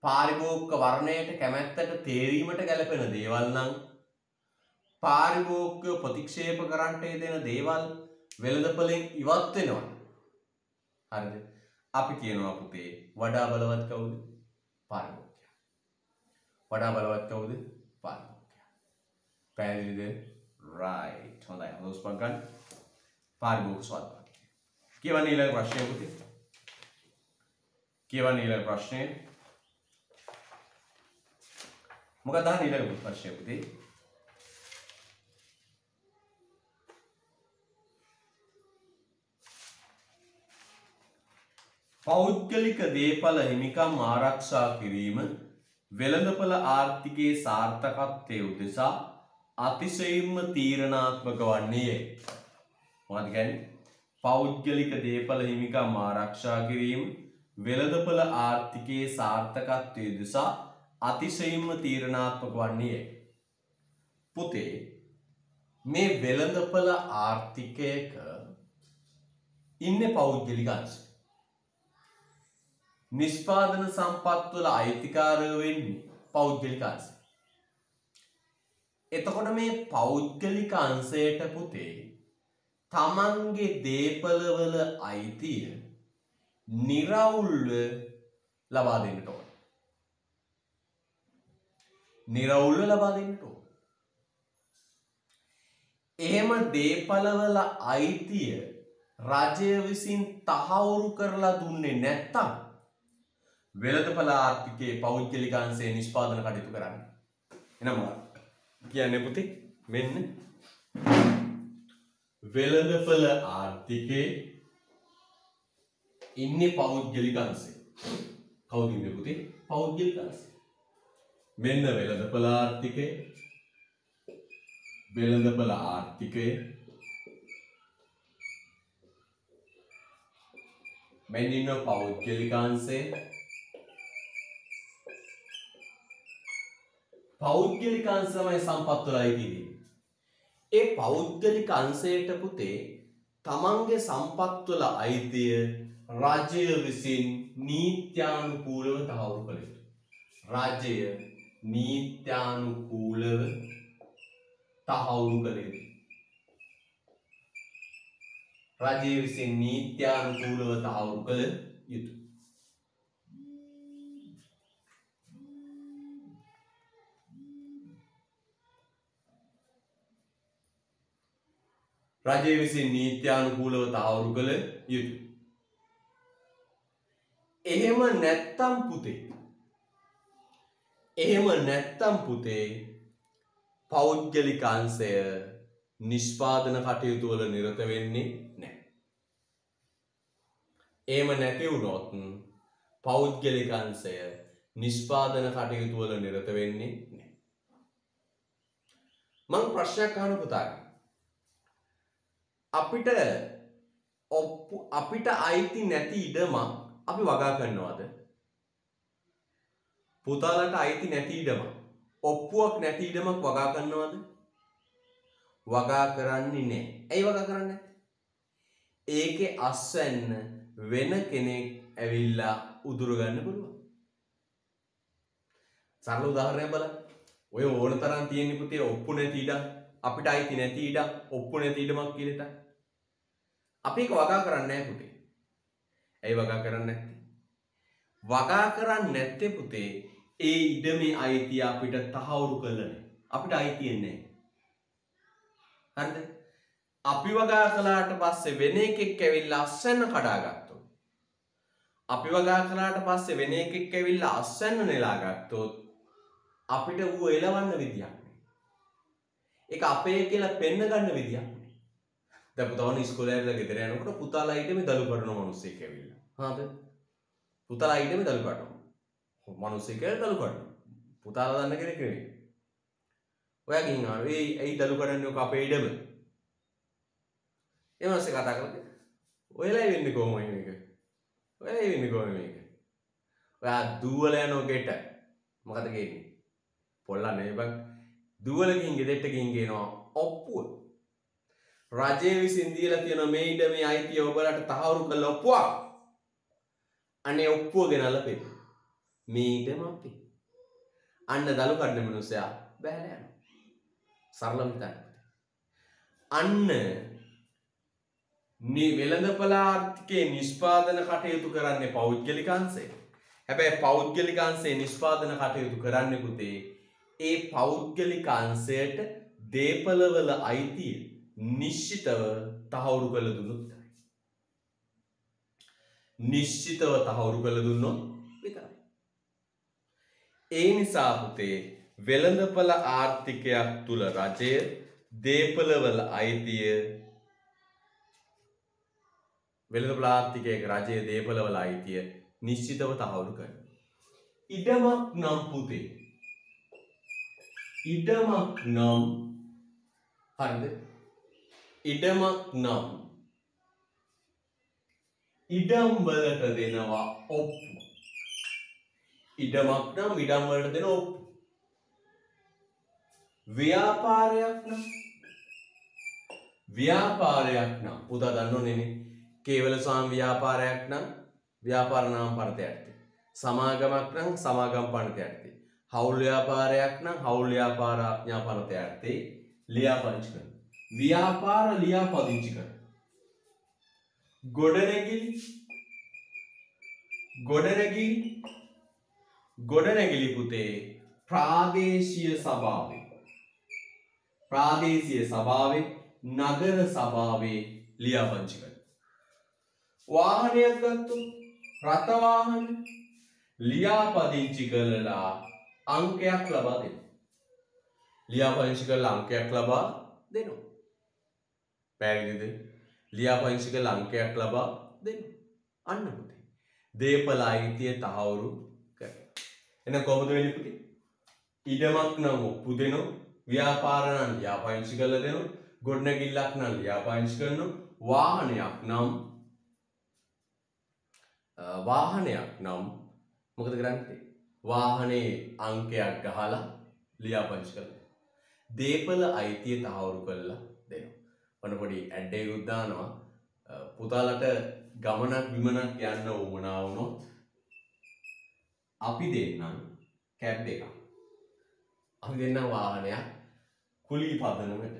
පාරිභෝගික වර්ණයට කැමැත්තට තේරීමට ගැලපෙන දේවල් නම් පාරිභෝගිකයෝ ප්‍රතික්ෂේප කරන්නට දෙන දේවල් වෙළඳපොලෙන් ඉවත් වෙනවා. හරිද? අපි කියනවා පුතේ වඩා බලවත් කවුද? පාරිභෝගිකයා. වඩා බලවත් කවුද? පාරිභෝගිකයා. පැහැදිලිද? right. හොඳයි. හොස්පන් ගන්න. පාරිභෝගික ස්වාධීනතාවය. කියවන්න ඊළඟ ප්‍රශ්නය පුතේ. කියවන්න ඊළඟ ප්‍රශ්නය. මොකක්ද අහන්නේ ඊළඟ ප්‍රශ්නය පුතේ? පෞද්ගලික දේපල හිමිකම් ආරක්ෂා කිරීම වෙළඳපොළ ආර්ථිකයේ සාර්ථකත්වය උදෙසා අතිශයින්ම තීරණාත්මක වන්නේ. මොකද කියන්නේ? පෞද්ගලික දේපල හිමිකම් ආරක්ෂා කිරීම වෙළඳපොළ ආර්ථිකයේ සාර්ථකත්වය උදෙසා අතිශයින්ම තීරණාත්මක වන්නේ. පුතේ මේ වෙළඳපොළ ආර්ථිකයක ඉන්නේ පෞද්ගලික අංශ. නිෂ්පාදන සම්පත් වල අයිතිකාරයෝ වෙන්නේ පෞද්ගලික අංශ. එතකොට මේ පෞද්ගලික අංශයට පුතේ තමන්ගේ දේපල වල අයිතිය නිරවුල්ව ලබා දෙන්නට ඕන. නිරවුල්ව ලබා දෙන්නට ඕන. එහෙම දේපල වල අයිතිය රජය විසින් තහවුරු කරලා දුන්නේ නැත්තම් වෙළඳපොළ ආර්ථිකයේ පෞද්ගලික අංශයේ නිෂ්පාදන කටයුතු කරන්නේ. එහෙනම් කියන්නේ පුතේ මෙන්න වෙළඳපොළ ආර්ථිකයේ ඉන්නේ පෞද්ගලික අංශය. කවුද ඉන්නේ පුතේ? පෞද්ගලික අංශය. මෙන්න වෙළඳපොළ ආර්ථිකයේ මෙන්න ඉන්න පෞද්ගලික අංශය. පෞද්ගලික අංශ තමයි සම්පත් වල අයිති දෙන්නේ. ඒ පෞද්ගලික අංශයට පුතේ තමන්ගේ සම්පත් වල අයිතිය රාජ්‍ය විසින් නීත්‍යානුකූලව තහවුරු කළ යුතුයි. රාජ්‍ය නීත්‍යානුකූලව තහවුරු කළ යුතුයි. රාජ්‍ය විසින් නීත්‍යානුකූලව තහවුරු කළ යුතුයි. රජය විසින් නීත්‍යානුකූලව තහවුරු කළ යුතුයි. එහෙම නැත්තම් පුතේ පෞද්ගලික අංශය නිෂ්පාදන කටයුතු වල නිරත වෙන්නේ නැහැ. එහෙම නැති වුණොත් පෞද්ගලික අංශය නිෂ්පාදන කටයුතු වල නිරත වෙන්නේ නැහැ. මම ප්‍රශ්නයක් අහන්න පුතාට. අපිට අයිති නැති ඉඩමක් අපි වගා කරනවද? පුතාලට අයිති නැති ඉඩමක්, ඔප්පුවක් නැති ඉඩමක් වගා කරනවද? වගා කරන්නේ නැහැ. ඇයි වගා කරන්නේ නැත්තේ? ඒකේ අස්වැන්න වෙන කෙනෙක් ඇවිල්ලා උදුර ගන්න පුළුවන්. සරල උදාහරණයක් බලන්න. ඔය ඕන තරම් තියෙන පුතේ ඔප්පු නැති ඉඩක් අපිට අයිති නැති ඉඩක් ඔප්පු නැති ඉඩමක් කියලා හිතන්න. අපි ඒක වගා කරන්නේ නැහැ පුතේ. ඇයි වගා කරන්නේ නැත්තේ? වගා කරන්නේ නැත්තේ පුතේ ඒ ඉඩමේ අයිතිය අපිට තහවුරු කළා නේ. අපිට අයිතිය නැහැ. හරිද? අපි වගා කළාට පස්සේ වෙන එකෙක් ඇවිල්ලා අස්වැන්න කඩාගත්තොත් අපි වගා කළාට පස්සේ වෙන එකෙක් ඇවිල්ලා අස්වැන්න නෙලා ගත්තොත් අපිට ඌ එලවන්න විදියක් නෑ. ඒක අපේ කියලා පෙන්න ගන්න විදියක් නෑ. දැන් පුතාවන ඉස්කෝලේ ඇවිල්ලා ගෙදර යනකොට පුතාලා ඊටමේ දලු කරන මිනිස්සෙක් ඇවිල්ලා. හරිද? පුතාලා ඊටමේ දලු කරනවා. මිනිස්සෙක් කියලා දලු කරනවා. පුතාලා දන්න කෙනෙක් නෙවෙයි. ඔයා ගිහින් ආවේ ඇයි දලු කරන්නේ ඔක අපේ ඉඩම? ඒ මිනිස්සේ කතා කරලා ඔයලා වෙන්නේ කොහොමද මේක? ඔයලා වෙන්නේ කොහොමද මේක? ඔයා දුවල යනවා ගෙට. මොකද කියන්නේ? පොල්ලා නෙවෙයි බං. දුවල ගිහින් ගෙදෙට්ට ගිහින් කියනවා ඔප්පුව. රජය විසින් දීලා තියෙන මේ ඉඩමේ අයිතිය ඔබලට තහවුරු කරලා ඔප්පුවා. අනේ ඔප්පුව ගෙනල්ලා පෙන්න. මේ ඉඩම අපි. අන්න දලු කඩන මිනිස්සයා බැහැලා යනවා. සරලව හිතන්න. අන්න වෙළඳපළ ආර්ථිකයේ නිෂ්පාදන කටයුතු කරන්නේ පෞද්ගලික අංශය. හැබැයි පෞද්ගලික අංශයේ නිෂ්පාදන කටයුතු කරන්නේ පුතේ ඒ පෞද්ගලික අංශයට දේපළවල අයිතිය නිශ්චිතව තහවුරු කළ දුන්නොත් විතරයි. නිශ්චිතව තහවුරු කළ දුන්නොත් විතරයි. ඒ නිසා පුතේ වෙළඳපළ ආර්ථිකයක් තුල රජය දේපළවල අයිතිය වෙළඳපළ ආර්ථිකයක රජයේ දේපළවල අයිතිය නිශ්චිතව තහවුරු කරනවා. ඉඩමක් නම් පුතේ ඉඩමක් නම් හරිද? ඉඩමක් නම් ඉඩම් වලට දෙනවා ඔප්පු. ඉඩමක් නම් ඉඩම් වලට දෙන ඔප්පු. ව්‍යාපාරයක් නම් පුතා දන්නෝනේ නේ. කේවල ස්වාම ව්‍යාපාරයක් නම් ව්‍යාපාර නාම පරතයටදී. සමාගමක් නම් සමාගම් පරතයටදී. හවුල් ව්‍යාපාරයක් නම් හවුල් ව්‍යාපාර ආඥා පරතයටදී ලියාපදිංචි කරනවා. ව්‍යාපාර ලියාපදිංචි කරනවා. ගොඩනැගිලි පුතේ ප්‍රාදේශීය සභාවේ නගර සභාවේ ලියාපදිංචි කරනවා. වාහනයක් ගත්තොත් රථ වාහන ලියාපදිංචි කරලා අංකයක් ලබා දෙනවා. ලියාපදිංචි කරලා අංකයක් ලබා දෙනවා. පැහැදිලිද? ලියාපදිංචි කරලා අංකයක් ලබා දෙනවා. අන්න පුතේ. දේපළ අයිතිය තහවුරු කරනවා. එහෙනම් කොහොමද වෙන්නේ පුතේ? ඉඩමක් නම් ඔප්පු දෙනවා. ව්‍යාපාර නම් ලියාපදිංචි කරලා දෙනවා. ගොඩනැගිල්ලක් නම් ලියාපදිංචි කරනවා. වාහනයක් නම් මොකද කරන්නේ? වාහනේ අංකයක් ගහලා ලියාපදිංචි කරලා දේපළ අයිතිය තහවුරු කරලා දෙනවා. ඔන්න පොඩි ඇඩ් එකක් දානවා. පුතාලට ගමනක් බිමනක් යන්න උවමනා වුණොත් අපි දෙන්නම් කැබ් එකක්. අපි දෙන්නම් වාහනයක් කුලී පදනමට.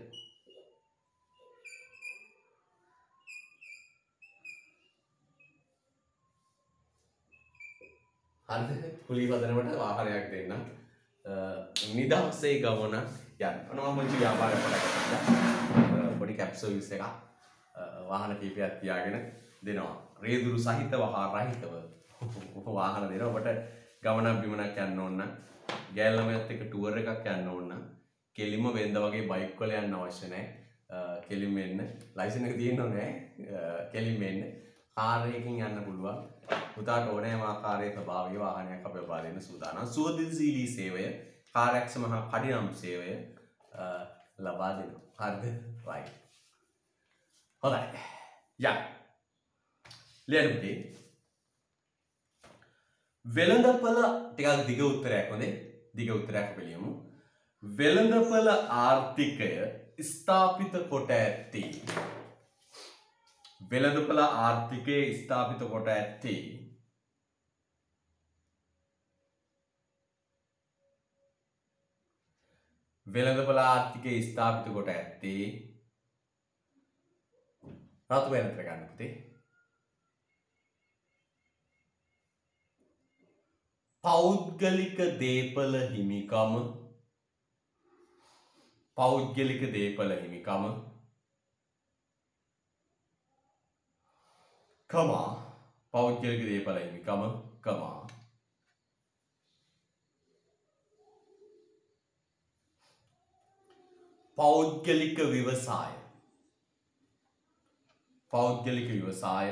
හරිද? කුලී පදනමට වාහනයක් දෙන්න නිදහසේ ගමන යන්න. මම මුංචි ව්‍යාපාරයක් කරගත්තා. පොඩි කැබ් සර්විස් එකක් වාහන කීපයක් තියාගෙන දෙනවා. රේදුරු සහිතව හා රහිතව වාහන දෙනවා. ඔබට ගමනක් බිමනක් යන්න ඕන නම් ගෑල්ලමයත් එක්ක ටුවර් එකක් යන්න ඕන නම් කෙලින්ම වෙන්ද වගේ බයික් වල යන්න අවශ්‍ය නැහැ. කෙලින්ම එන්න. ලයිසන් එක තියෙන්න ඕනේ නැහැ. කෙලින්ම එන්න. කාර් එකකින් යන්න පුළුවන්. පුතාට ඕනෑම ආකාරයක ස්වභාවීය වාහනයක් අපි ඔබා දෙන්න සූදානම්. සුවදිසීලී සේවය, කාර්යක්ෂම හා කඩිනම් සේවය ලබා දෙනවා. හරිද? right. හොඳයි. යා. ලියන්න පුතේ. වෙළඳපළ ටිකක් දිග උත්තරයක් හොඳේ. දිග උත්තරයක් අපි ලියමු. වෙළඳපළ ආර්ථිකය ස්ථාපිත කොට ඇත්තේ වෙළඳපොළ ආර්ථිකයේ ස්ථාපිත කොට ඇත්තේ වෙළඳපොළ ආර්ථිකයේ ස්ථාපිත කොට ඇත්තේ රතු වෙනතර ගන්න පුතේ පෞද්ගලික දේපල හිමිකම පෞද්ගලික දේපල හිමිකම කමා පෞද්ගලික දේපල හිමිකම කමා පෞද්ගලික ව්‍යවසාය පෞද්ගලික ව්‍යවසාය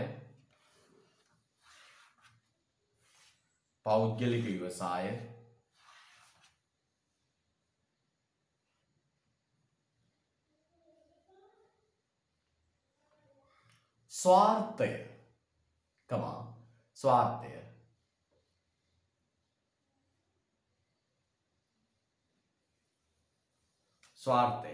පෞද්ගලික ව්‍යවසාය ස්වාර්ථය කමා ස්වාර්ථය ස්වාර්ථය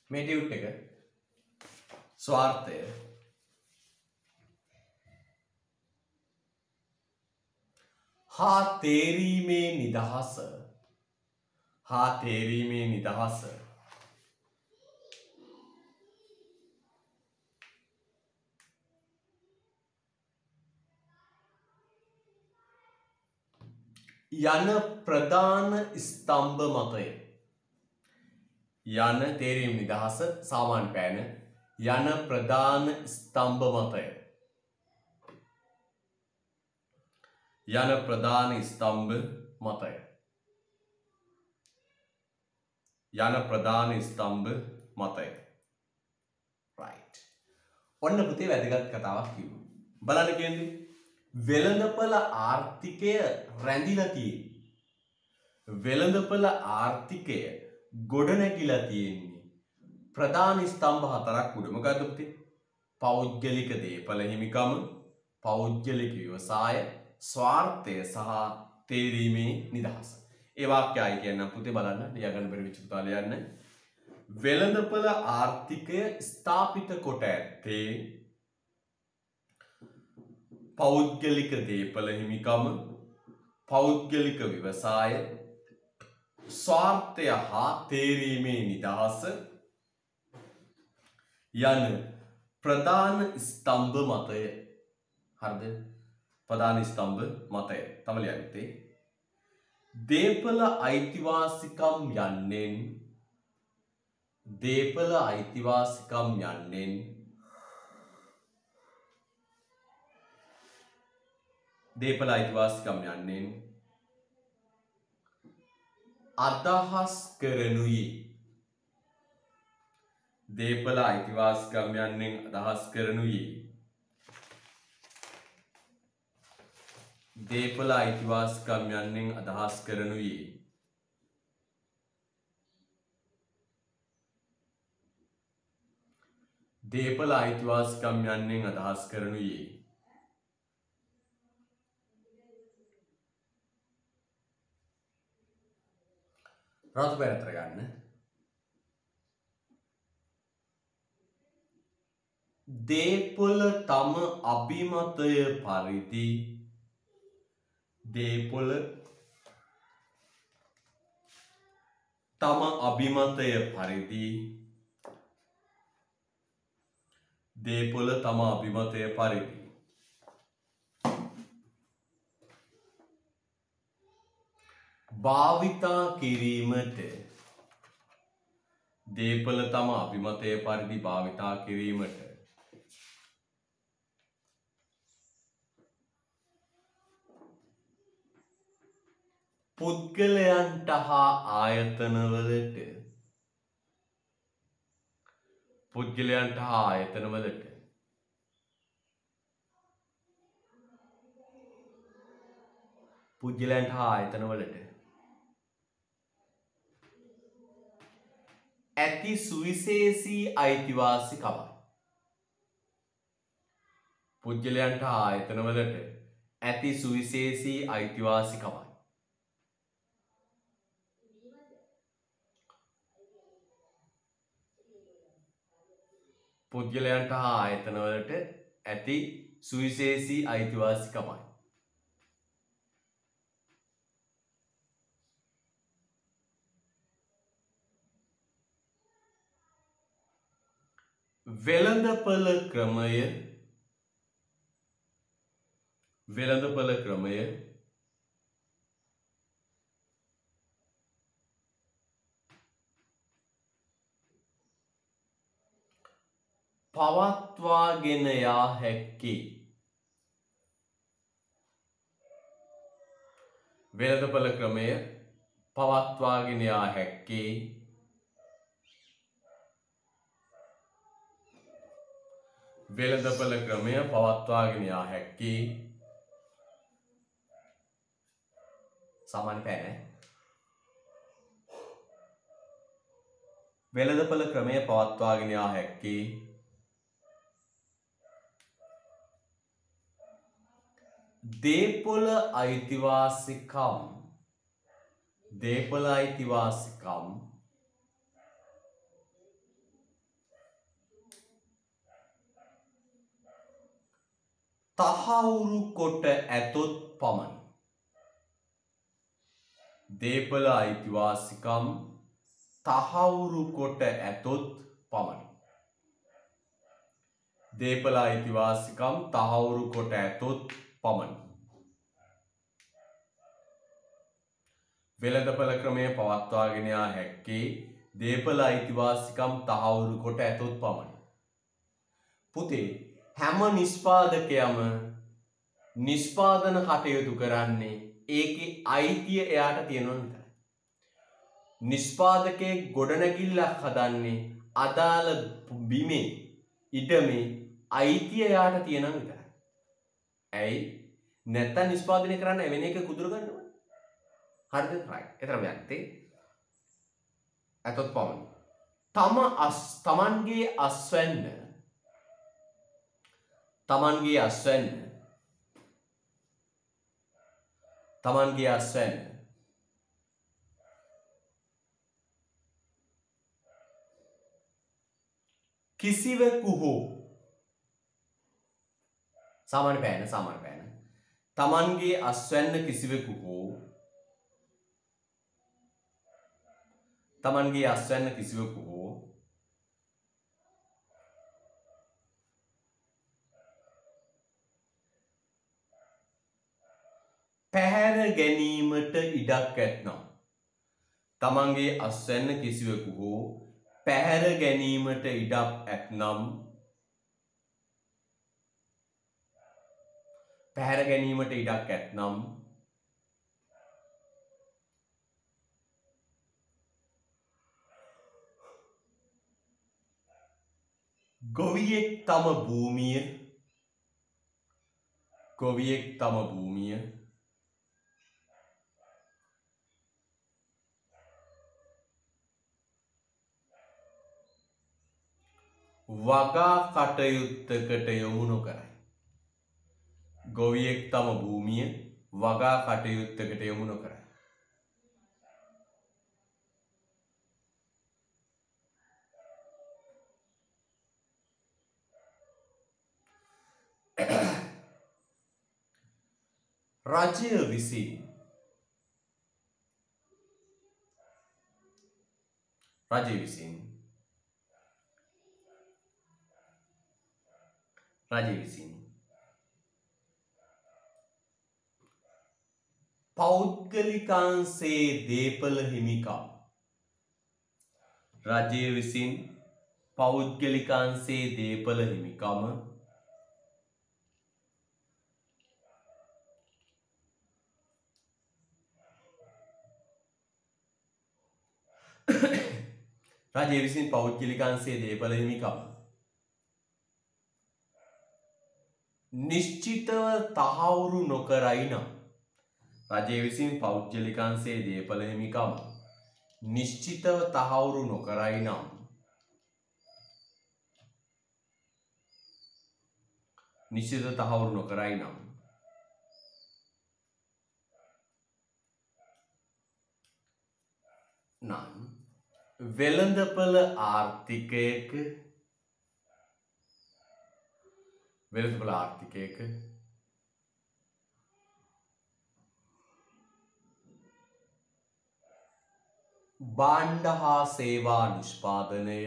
මේ ටියුට් එක ස්වාර්ථය හා තේරීමේ නිදහස හා තේරීමේ නිදහස යන ප්‍රධාන ස්තම්භ මතය යන තේරීම නිදහස සාමාන්‍ය පෑන යන ප්‍රධාන ස්තම්භ මතය යන ප්‍රධාන ස්තම්භ මතය යන ප්‍රධාන ස්තම්භ මතය right ඔන්න පුතේ වැදගත් කතාවක් කිව්වා බලන්න කියන්නේ වෙළඳපොළ ආර්ථිකය රැඳිලා තියෙන්නේ වෙළඳපොළ ආර්ථිකය ගොඩනැගිලා තියෙන්නේ ප්‍රධාන ස්තම්භ හතරක් උඩ මොකද්ද පුතේ පෞද්ගලික දේපල හිමිකම පෞද්ගලික ව්‍යවසාය ස්වාර්ථය සහ තේරීමේ නිදහස ඒ වාක්‍යය කියන්නම් පුතේ බලන්න ලියාගන්න බැරි වෙච්ච පුතා ලියන්න වෙළඳපොළ ආර්ථිකය ස්ථාපිත කොට ඇත්තේ පෞද්ගලික දේපල හිමිකම පෞද්ගලික ව්‍යවසාය ස්වාර්ථය හා තේරීමේ නිදහස යන ප්‍රධාන ස්තම්භ මතය හරිද ප්‍රධාන ස්තම්භ මතය තම ලියන්නේ දේපල අයිතිවාසිකම් යන්නෙන් දේපල අයිතිවාසිකම් යන්නෙන් දේපල අයිතිවාසිකම් යන්නෙන් අදහස් කරනුයේ දේපල අයිතිවාසිකම් යන්නෙන් අදහස් කරනුයේ දේපල අයිතිවාසිකම් යන්නෙන් අදහස් කරනුයේ දේපල අයිතිවාසිකම් යන්නෙන් අදහස් කරනුයේ රතු පැනතර ගන්න දේපොළ තම අභිමතය පරිදි දේපොළ තම අභිමතය පරිදි දේපොළ තම අභිමතය පරිදි භාවිතා කිරීමට දේපොළ තම අභිමතය පරිදි භාවිතා කිරීමට පුද්ගලයන්ට හා ආයතනවලට පුද්ගලයන්ට හා ආයතනවලට පුද්ගලයන්ට හා ආයතනවලට ඇති සුවිශේෂී අයිතිවාසිකම පුද්ගලයන්ට හා ආයතනවලට ඇති සුවිශේෂී අයිතිවාසිකමයි පුද්ගලයන්ට හා ආයතනවලට ඇති සුවිශේෂී අයිතිවාසිකමයි. වෙළඳපළ ක්‍රමය පවත්වාගෙන යා හැක්කේ වෙළඳපළ ක්‍රමය පවත්වාගෙන යා හැක්කේ වෙළඳපළ ක්‍රමය පවත්වාගෙන යා හැක්කේ සාමාන්‍ය පෑන වෙළඳපළ ක්‍රමය පවත්වාගෙන යා හැක්කේ දේපොළ අයිතිවාසිකම් තහවුරු කොට ඇතොත් පමණි. දේපොළ අයිතිවාසිකම් තහවුරු කොට ඇතොත් පමණි. දේපොළ අයිතිවාසිකම් තහවුරු කොට ඇතොත් පමණි. වෙළඳපළ ක්‍රමය පවත්වාගෙන යා හැක්කේ දේපොළ අයිතිවාසිකම් තහවුරු කොට ඇතොත් පමණි. පුතේ හැම නිෂ්පාදකයම නිෂ්පාදන කටයුතු කරන්නේ ඒකේ අයිතිය එයාට තියෙනවා විතරයි. නිෂ්පාදකයෙක් ගොඩනැගිල්ලක් හදන්නේ අදාළ බිමේ ඉඩමේ අයිතිය එයාට තියෙනවා විතරයි. ඇයි? නැත්තම් නිෂ්පාදනය කරන්න වෙන එක කුදුර ගන්නවා. හරිද? right. ඒතර වැත්තේ අතොත් පමණි. තමන්ගේ අස්වැන්න කිසිවෙකු හෝ සාමාන්‍ය පෑන තමන්ගේ අස්වැන්න කිසිවෙකු හෝ පැහැර ගැනීමට ඉඩක් ඇත්නම් තමන්ගේ අස්වැන්න කිසිවෙකු හෝ පැහැර ගැනීමට ඉඩක් ඇත්නම් ගොවියෙක් තම භූමිය වගා කටයුත්තකට යොමු නොකරයි. ගොවියෙක් තම භූමිය වගා කටයුත්තකට යොමු නොකරයි. රජය විසින් පෞද්ගලිකාංශයේ දේපළ හිමිකම් නිශ්චිතව තහවුරු නොකරයි නම් වෙළඳපළ ආර්ථිකයක වෙළඳපොළ ආර්ථිකයක භාණ්ඩ හා සේවා නිෂ්පාදනය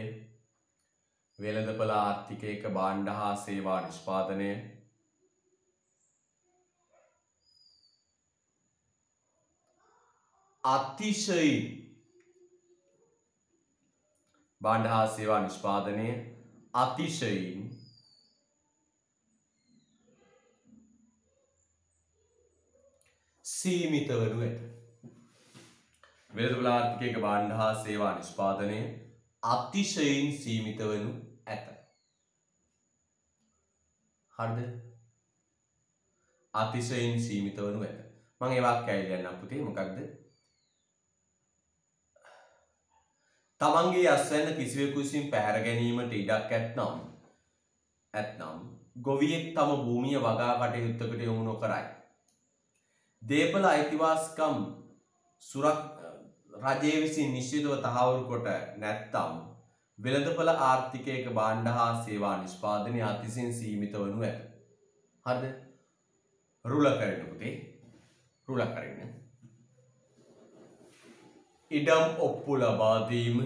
වෙළඳපොළ ආර්ථිකයක භාණ්ඩ හා සේවා නිෂ්පාදනය අතිශයින් භාණ්ඩ හා සේවා නිෂ්පාදනය අතිශයින් සීමිත වනු ඇත. වෙළඳපොළ ආර්ථිකයක භාණ්ඩ හා සේවා නිෂ්පාදනය අතිශයින් සීමිත වනු ඇත. හරිද? අතිශයින් සීමිත වනු ඇත. මම ඒ වාක්‍යය ලියන්නම් පුතේ. මොකක්ද? තමන්ගේ අස්වැන්න කිසිවෙකු විසින් පැහැර ගැනීමට ඉඩක් ඇත්නම් ගොවියෙක් තම භූමිය වගා කටයුත්තකට යොමු නොකරයි. දේපළ අයිතිවාසිකම් රජය විසින් නිශ්චිතව තහවුරු කොට නැත්නම් වෙළඳපොළ ආර්ථිකයක භාණ්ඩ හා සේවා නිෂ්පාදනය අතිශයින් සීමිත වනු ඇත. හරිද? රුල කරන්න පුතේ. රුල කරන්න. ඉඩම් ඔප්පු ලබා දීම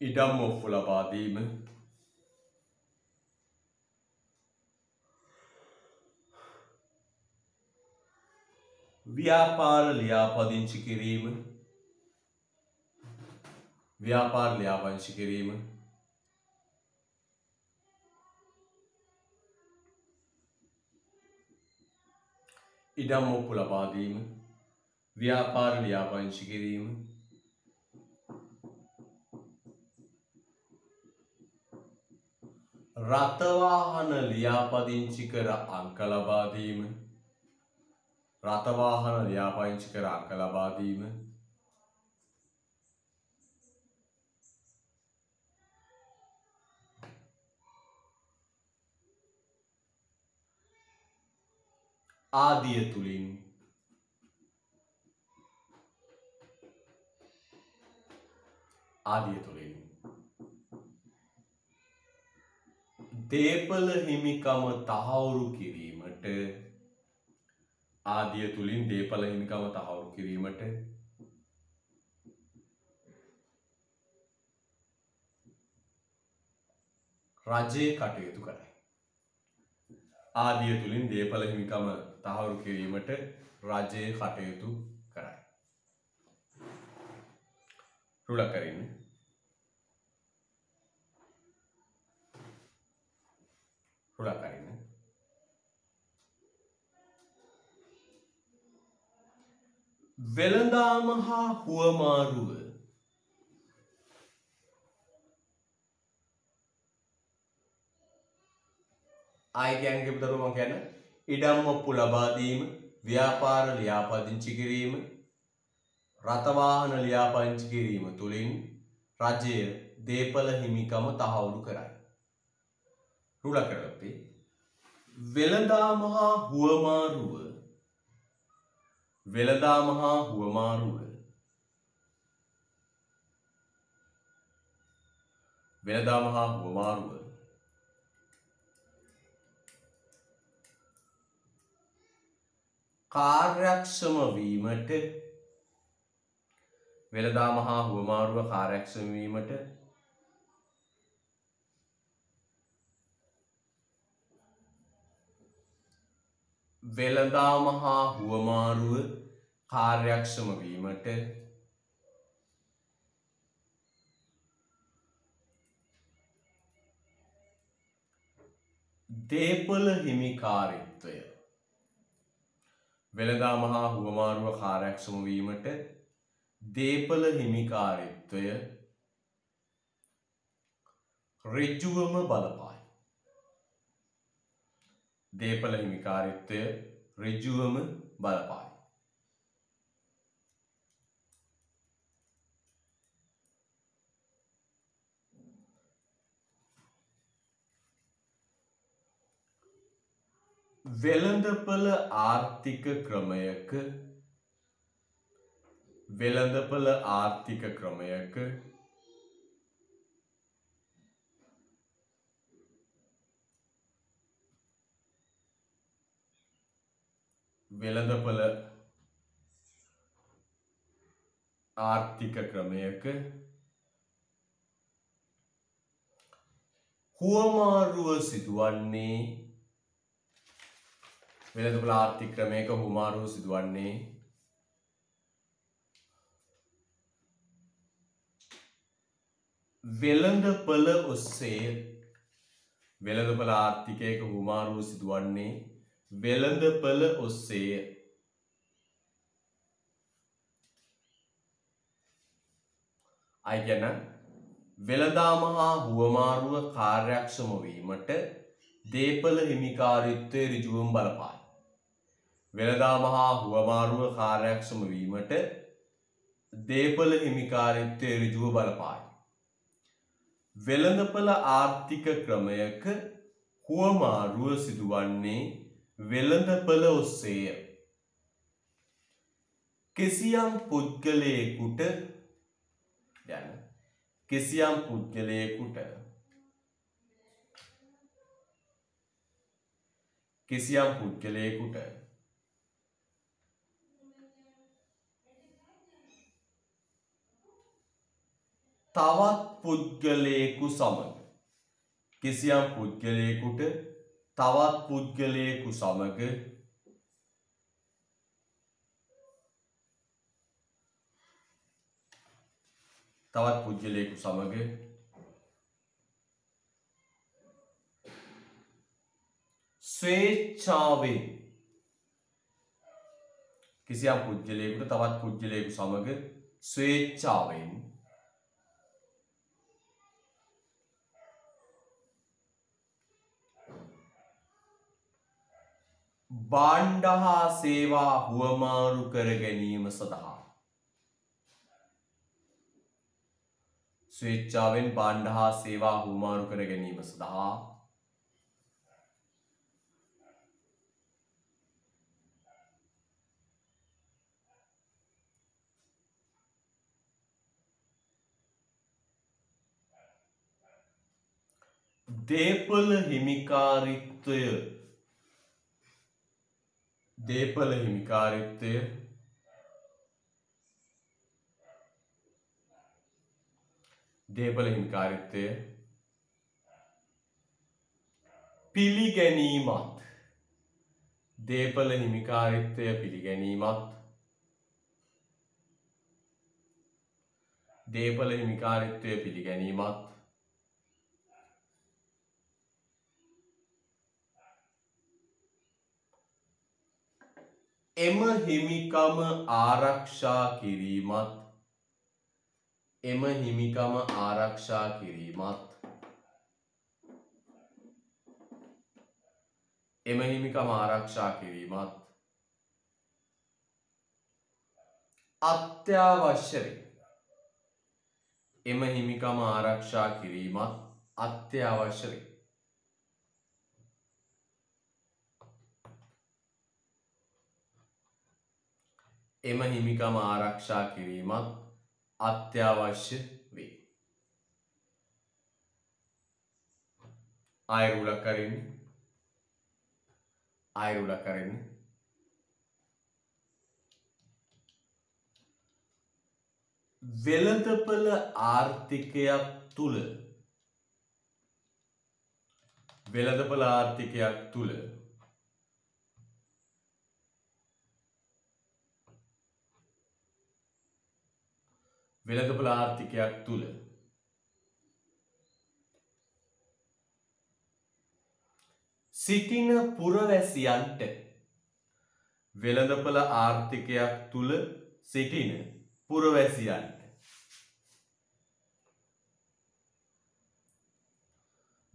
ඉඩම් ඔප්පු ලබා දීම ව්‍යාපාර ලියාපදිංචි කිරීම ඉඩම් ඔප්පු ලබා දීම ව්‍යාපාර ලියාපදිංචි කිරීම රථවාහන ලියාපදිංචි කර අංක ලබා දීම ආදිය තුලින් දේපළ හිමිකම තහවුරු කිරීමට රජය කටයුතු කරයි. ආදිය තුලින් දේපළ හිමිකම තහවුරු කිරීමට රජය කටයුතු කරයි. රුල කරින්න. වෙළඳාම හා හුවමාරුව ආයතනයක දරුවෝ මම කියන්නේ ඉඩම් ඔප්පු ලබා දීම, ව්‍යාපාර ලියාපදිංචි කිරීම, රථවාහන ලියාපදිංචි කිරීම තුලින් රජය දේපළ හිමිකම තහවුරු කරයි. රුල කරලා වෙළඳාම හා හුවමාරුව කාර්යක්ෂම වීමට දේපළ හිමිකාරීත්වය වෙළඳාම හා හුවමාරුව කාර්යක්ෂම වීමට දේපළ හිමිකාරීත්වය ඍජුවම බලපායි. දේපළ හිමිකාරීත්වය ඍජුවම බලපායි. වෙළඳපොළ ආර්ථික ක්‍රමයක වෙළඳපොළ ආර්ථික ක්‍රමයක හුවමාරුව සිදුවන්නේ වෙළඳපොළ ආර්ථික ක්‍රමයක හුවමාරුව සිදුවන්නේ වෙළඳපොළ ඔස්සේ වෙළඳපොළ ආර්ථිකයක හුවමාරුව සිදුවන්නේ වෙළඳපොළ ඔස්සේ අය කියන වෙළඳාම හා හුවමාරුව කාර්යක්ෂම වීමට දේපොළ හිමිකාරීත්වය ඍජුවම බලපායි. වෙළඳාම හා හුවමාරුව කාර්යක්ෂම වීමට දේපොළ හිමිකාරීත්වය ඍජුව බලපායි. වෙළඳපොළ ආර්ථික ක්‍රමයක හුවමාරුව සිදුවන්නේ වෙළඳපොළ ඔස්සේය. කිසියම් පුද්ගලයෙකුට තවත් පුද්ගලයෙකු සමග ස්වේච්ඡාවෙන් භාණ්ඩ හා සේවා හුවමාරු කර ගැනීම සඳහා දේපොළ හිමිකාරීත්වය පිළිගැනීමත් එම හිමිකම ආරක්ෂා කිරීමත් අත්‍යවශ්‍යයි. එම හිමිකම ආරක්ෂා කිරීමත් අත්‍යවශ්‍ය වේ. ආයරුලක් කරන්නේ වෙළඳපොළ ආර්ථිකයක් තුල සිටින පුරවැසියන්ට වෙළඳපොළ ආර්ථිකයක් තුල සිටින පුරවැසියන්ට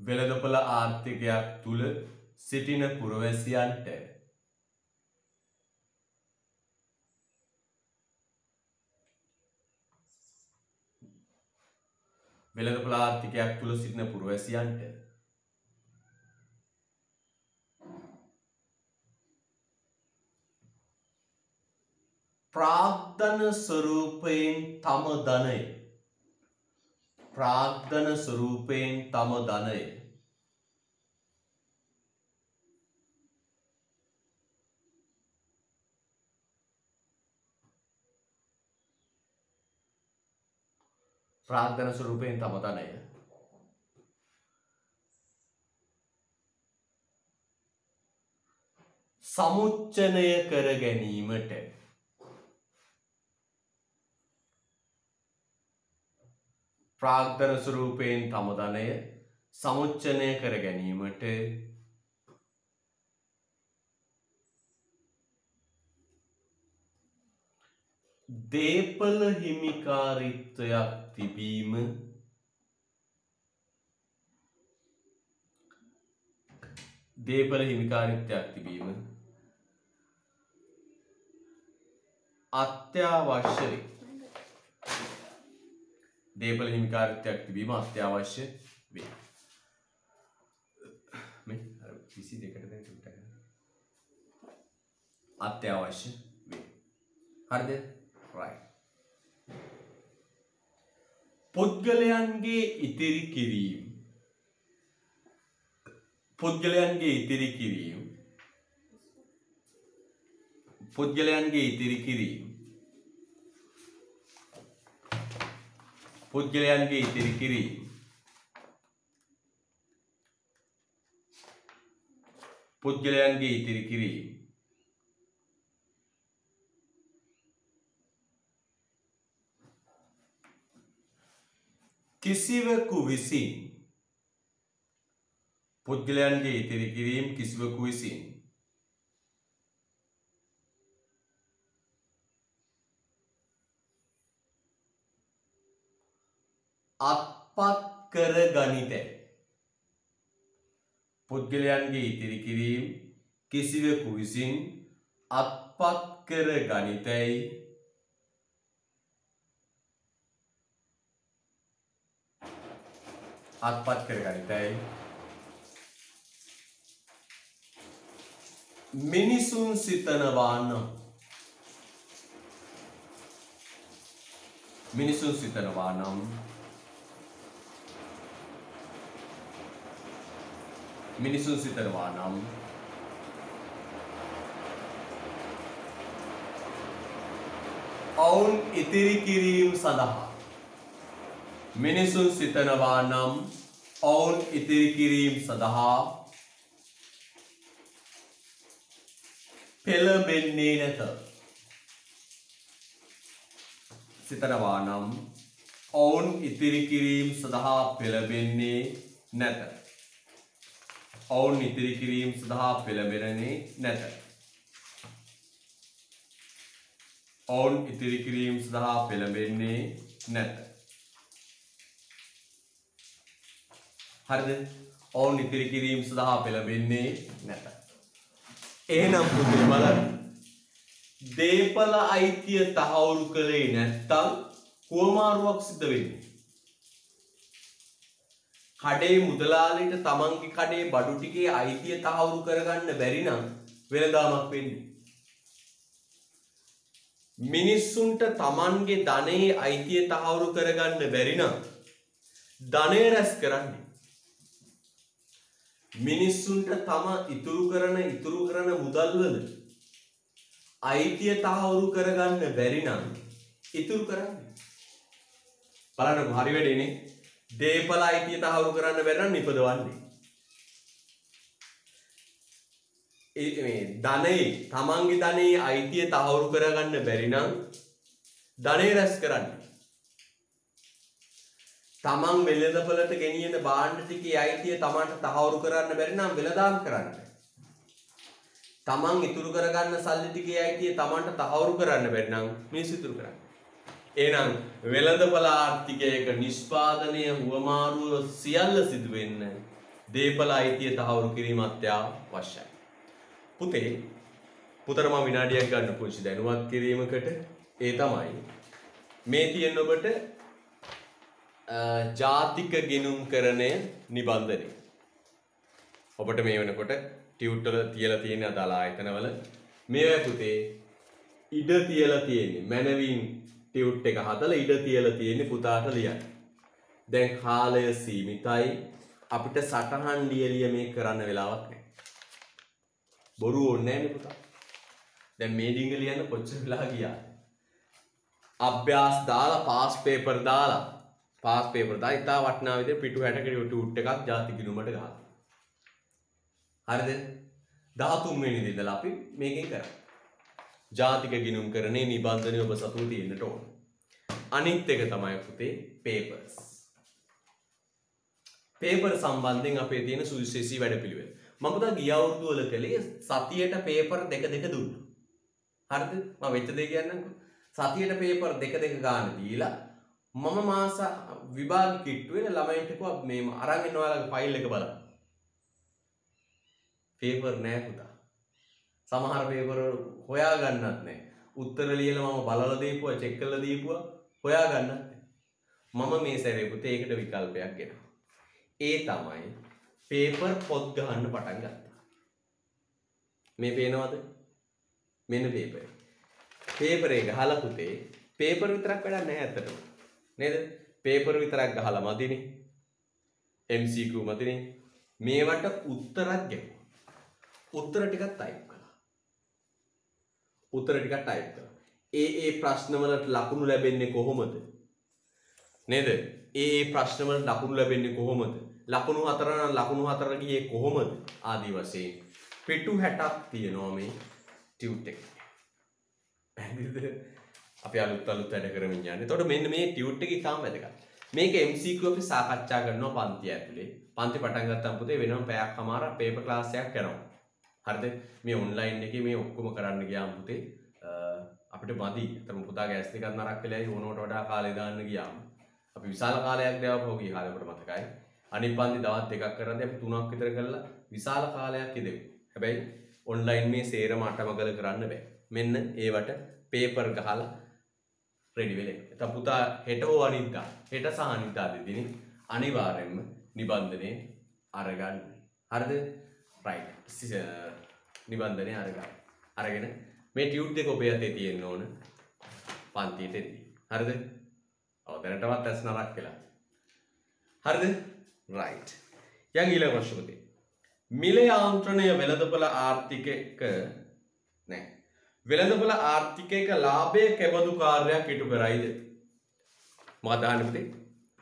වෙළඳපොළ ආර්ථිකයක් තුල සිටින පුරවැසියන්ට වෙළඳපොළ ආර්ථිකයක් තුල සිටින පුරවැසියන්ට ප්‍රාග්ධන ස්වරූපයෙන් තම ධනය ප්‍රාග්ධන ස්වරූපයෙන් තම ධනය සමුච්චනය කර ගැනීමට ප්‍රාග්ධන ස්වරූපයෙන් තම ධනය සමුච්චනය කර ගැනීමට දේපල හිමිකාරීත්වයක් තිබීම අත්‍යවශ්‍ය වේ. දේපල හිමිකාරීත්වයක් තිබීම අත්‍යවශ්‍ය වේ. මේ අර 22ට දැන් ටිකක් අත්‍යවශ්‍ය වේ. හරිද? right. පුද්ගලයන්ගේ ඉතිරි කිරීම පුද්ගලයන්ගේ ඉතිරි කිරීම පුද්ගලයන්ගේ ඉතිරි කිරීම පුද්ගලයන්ගේ ඉතිරි කිරීම පුද්ගලයන්ගේ ඉතිරි කිරීම කිසිවෙකු විසින් පුද්ගලයන්ගේ ඉතිරි කිරීම කිසිවෙකු විසින් අත්පත් කර ගනිතැයි. පුද්ගලයන්ගේ ඉතිරි කිරීම කිසිවෙකු විසින් අත්පත් කර ගනිතැයි අත්පත් කර ගනිතැයි මිනිසුන් සිතනවා නම් මිනිසුන් සිතනවා නම් මිනිසුන් සිතනවා නම් ඔවුන් ඉතිරි කිරීම සඳහා මිනිසුන් සිතනවා නම් ඔවුන් ඉතිරි කිරීම සඳහා පෙළඹෙන්නේ නැත. සිතනවා නම් ඔවුන් ඉතිරි කිරීම සඳහා පෙළඹෙන්නේ නැත. ඔවුන් ඉතිරි කිරීම සඳහා පෙළඹෙන්නේ නැත. ඔවුන් ඉතිරි කිරීම සඳහා පෙළඹෙන්නේ නැත. හරිද? ඔවුන් ඉතිරි කිරීම සඳහා පෙළඹෙන්නේ නැත. එහෙනම් පුතේ බලන්න. දේපල අයිතිය තහවුරු කළේ නැත්තම් කුවමාරුවක් සිද්ධ වෙන්නේ. කඩේ මුදලාලිට තමන්ගේ කඩේ බඩු ටිකේ අයිතිය තහවුරු කරගන්න බැරි නම් වෙළඳාමක් වෙන්නේ. මිනිස්සුන්ට තමන්ගේ ධනයේ අයිතිය තහවුරු කරගන්න බැරි නම් ධනය රැස් කරන්නේ. මිනිස්සුන්ට තම ඉතුරු කරන මුදල් වල අයිතිය තහවුරු කරගන්න බැරි නම් ඉතුරු කරන්නේ. බලන්න හරි වැඩේනේ. දේපල අයිතිය තහවුරු කරන්න බැරි නම් නිපදවන්නේ. මේ ධනෙ තමන්ගේ ධනෙයි අයිතිය තහවුරු කරගන්න බැරි නම් ධනෙ රැස් කරන්නේ. තමන් වෙළඳපළට ගෙනියන භාණ්ඩ ටිකේ අයිතිය තමන්ට තහවුරු කරන්න බැරි නම් වෙළඳාම් කරන්න. තමන් ඉතුරු කරගන්න සල්ලි ටිකේ අයිතිය තමන්ට තහවුරු කරන්න බැරි නම් මිනිස්සු ඉතුරු කරන්නේ. එහෙනම් වෙළඳපළ ආර්ථිකයක නිෂ්පාදනය හුවමාරුව සියල්ල සිදු වෙන්න දේපල අයිතිය තහවුරු කිරීම අත්‍යවශ්‍යයි. පුතට මම විනාඩියක් ගන්න පුංචි දැනුවත් කිරීමකට. ඒ තමයි මේ තියෙන ඔබට ජාතික ගිණුම්කරණය නිබන්ධනය. ඔබට මේ වෙනකොට ටියුට් වල තියලා තියෙන අදාළ ආයතනවල මේවා පුතේ ඉඩ තියලා තියෙන්නේ. මැනවින් ටියුට් එක හදලා ඉඩ තියලා තියෙන්නේ පුතාට ලියන්න. දැන් කාලය සීමිතයි. අපිට සටහන් ලියලිය මේ කරන්න වෙලාවක් නැහැ. බොරු ඕනේ නැන්නේ පුතා. දැන් මේ ඩිංග ලියන්න කොච්චර වෙලා ගියාද? අභ්‍යාස දාලා පාස් පේපර් දාලා පාස් පේපර් දා ඉතා වටිනා විදිහට පිටු 60ක ටියුට් එකක් ජාතික ගිණුමට ගහලා. හරිද? 13 වෙනි දින ඉඳලා අපි මේකෙන් කරා. ජාතික ගිණුම් කරන්නේ නිබන්ධනය ඔබ සතුව තියෙන්නට ඕන. අනිත් එක තමයි පුතේ papers. paper සම්බන්ධයෙන් අපේ තියෙන සුවිශේෂී වැඩපිළිවෙල. මම පුතා ගිය අවුරුදු වල කළේ සතියට paper දෙක දුන්නා. හරිද? මම වෙච්ච දේ කියන්නම්කෝ. සතියට paper දෙක ගන්න දීලා මම මාස විභාග කිට්ටුවේ ළමයින්ට කිව්වා මේ අරන් එන්න ඔයාලගේ ෆයිල් එක බලන්න. paper නෑ පුතා. සමහර paper හොයා ගන්නත් නෑ. උත්තර ලියලා මම බලලා දීපුවා, චෙක් කරලා දීපුවා, හොයා ගන්නත් නෑ. මම මේ සැරේ පුතේ ඒකට විකල්පයක් ගෙනවා. ඒ තමයි paper පොත් ගහන්න පටන් ගත්තා. මේ පේනවද? මෙන්න paper. paper එක ගහලා පුතේ paper විතරක් වැඩක් නෑ ඇත්තටම. නේද? paper විතරක් ගහලා මදිනේ. MCQ මදිනේ. මේවට උත්තරත් ගෙවුවා. උත්තර ටිකක් ටයිප් කළා. උත්තර ටිකක් ටයිප් කළා. ඒ ප්‍රශ්න වලට ලකුණු ලැබෙන්නේ කොහොමද? නේද? ඒ ප්‍රශ්න වලට ලකුණු ලැබෙන්නේ කොහොමද? ලකුණු 4 නම් ලකුණු 4 ගියේ කොහොමද? ආදි වශයෙන් පිටු 60ක් තියෙනවා මේ ටියුට් එකේ. පැහැදිලිද? අපි අලුත් වැඩ කරමින් යන්නේ. එතකොට මෙන්න මේ ටියුට් එක ඉතාම වැදගත්. මේක MCQ අපි සාකච්ඡා කරනවා පන්ති ඇතුලේ. පන්ති පටන් ගත්තාම පුතේ වෙනම පැයක් කමාරක් පේපර් ක්ලාස් එකක් කරනවා. හරිද? මේ ඔන්ලයින් එකේ මේ ඔක්කොම කරන්න ගියාම පුතේ අපිට මදි. අතම පුතාගේ ඇස් දෙකක් නරක් වෙලා ඉතින් ඕනකට වඩා කාලේ දාන්න ගියාම අපි විශාල කාලයක් දාවපුවා ගිය කාලේ අපිට මතකයි. අනිත් පන්ති දවස් දෙකක් කරද්දී අපි 3ක් විතර කරලා විශාල කාලයක් ඉදෙව්වා. හැබැයි ඔන්ලයින් මේ සේරම අටමගල කරන්න බෑ. මෙන්න ඒවට පේපර් ගහලා රෙඩි වෙලා. එතකොට පුතා හෙට හෝ අනිද්දා හෙට සහ අනිද්දා දෙදිනේ අනිවාර්යෙන්ම නිබන්ධනේ අරගන්න. හරිද? රයිට්. නිබන්ධනේ අරගන්න. අරගෙන මේ ටියුට් එක ඔබේ අතේ තියෙන්න ඕන පන්තියට එද්දී. හරිද? ඔව් දැනටවත් ඇස් නරක් වෙලා. හරිද? රයිට්. යන් ඊළඟ ප්‍රශ්න පුතේ. මිල යාන්ත්‍රණය වෙළඳපොළ ආර්ථිකයක නෑ. වෙළඳපොළ ආර්ථිකයක ලාභය කෙබඳු කාර්යයක් ඉටු කරයිද? මොකක්ද අහන්නේ පුතේ?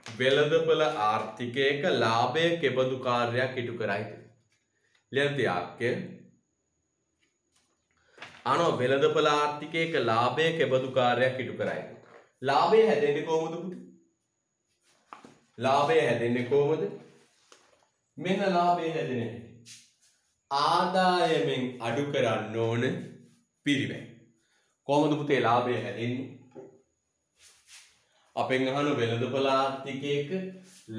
වෙළඳපොළ ආර්ථිකයක ලාභය කෙබඳු කාර්යයක් ඉටු කරයිද? ලියන්න තියාක්කේ. අනෝ වෙළඳපොළ ආර්ථිකයක ලාභය කෙබඳු කාර්යයක් ඉටු කරයිද? ලාභය හැදෙන්නේ කොහොමද පුතේ? ලාභය හැදෙන්නේ කොහොමද? මෙන්න ලාභය හැදෙන්නේ. ආදායමෙන් අඩු කරන්න ඕන පිරිවැය. කොහොමද පුතේ ලාභය හැදෙන්නේ? අපෙන් අහන වෙළඳපොළ ආර්ථිකයක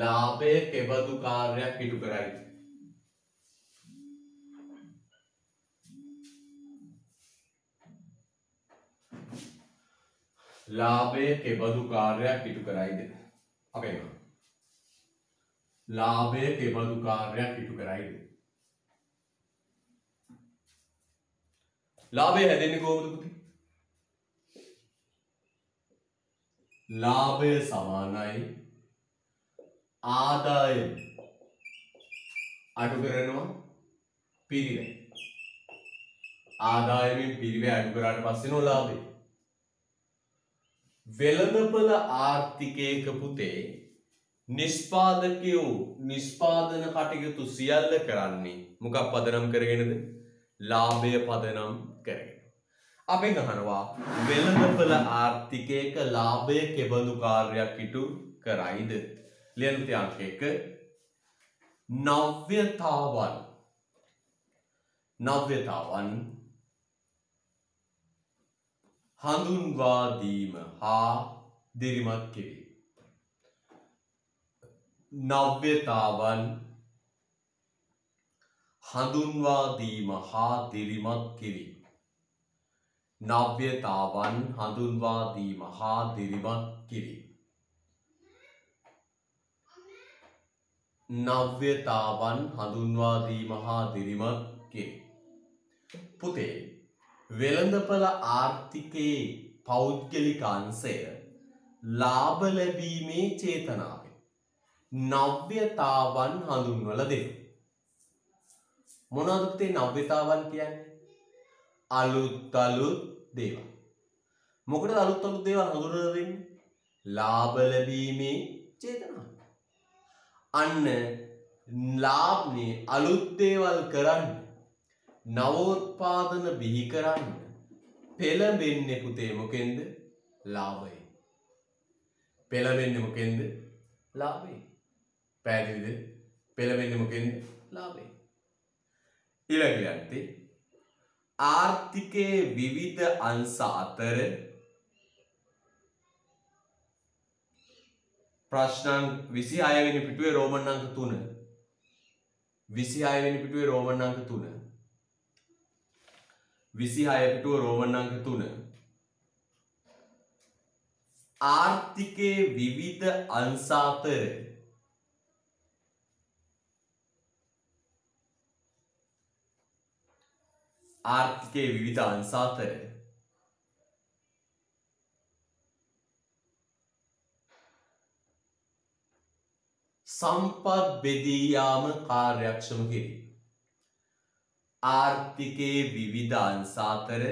ලාභය කෙබඳු කාර්යයක් ඉටු කරයිද? ලාභය කෙබඳු කාර්යයක් ඉටු කරයිද? අපෙන් අහන ලාභය කෙබඳු කාර්යයක් ඉටු කරයිද? ලාභය හැදෙන්නේ කොහොමද පුතේ? ලාභය සමානයි ආදායම අඩු කරනවා පිරිවැය. ආදායමෙන් පිරිවැය අඩු කරාට පස්සේ නෝ ලාභය. වෙළඳපොළ ආර්ථිකයක පුතේ නිෂ්පාදකයෝ නිෂ්පාදන කටයුතු සියල්ල කරන්නේ මොකක් පදනම් කරගෙනද? ලාභය පදනම් කරගෙන. අපි අහනවා වෙළඳපොළ ආර්ථිකයක ලාභය කෙබඳු කාර්යයක් ඉටු කරයිද? ලියන්න තියන්න එක නව්‍යතාවන් හඳුන්වා දීම හා දිරිමත් කිරීම. නව්‍යතාවන් හඳුන්වා දීම හා දිරිමත් කිරීම. නව්‍යතාවන් හඳුන්වා දීම හා දිරිමත් කිරීම. නව්‍යතාවන් හඳුන්වා දීම හා දිරිමත් කිරීම. පුතේ වෙළඳපොළ ආර්ථිකයේ පෞද්ගලික අංශය ලාභ ලැබීමේ චේතනාවෙන් නව්‍යතාවන් හඳුන්වලා දෙනවා. මොනවද පුතේ නව්‍යතාවන් කියන්නේ? අලුත් දේවල්. මොකටද අලුත් දේවල් හඳුන්වලා දෙන්නේ? ලාභ ලැබීමේ චේතනාව. අන්න ලාභනේ අලුත් දේවල් කරන්න නවෝත්පාදන බිහි කරන්න පෙළඹෙන්නේ පුතේ මොකෙන්ද? ලාභයෙන්. පෙළඹෙන්නේ මොකෙන්ද? ලාභයෙන්. පැහැදිලිද? පෙළඹෙන්නේ මොකෙන්ද? ලාභයෙන්. ඊළඟට ආර්ථිකයේ විවිධ අංශ අතර ප්‍රශ්න 26 වෙනි පිටුවේ රෝමන් අංක 3 26 වෙනි පිටුවේ රෝමන් අංක 3 26 පිටුව රෝමන් අංක 3 ආර්ථිකයේ විවිධ අංශ අතර ආර්ථිකයේ විවිධ අංශ අතර සම්පත් බෙදී යාම කාර්යක්ෂම කිරීම. ආර්ථිකයේ විවිධ අංශ අතර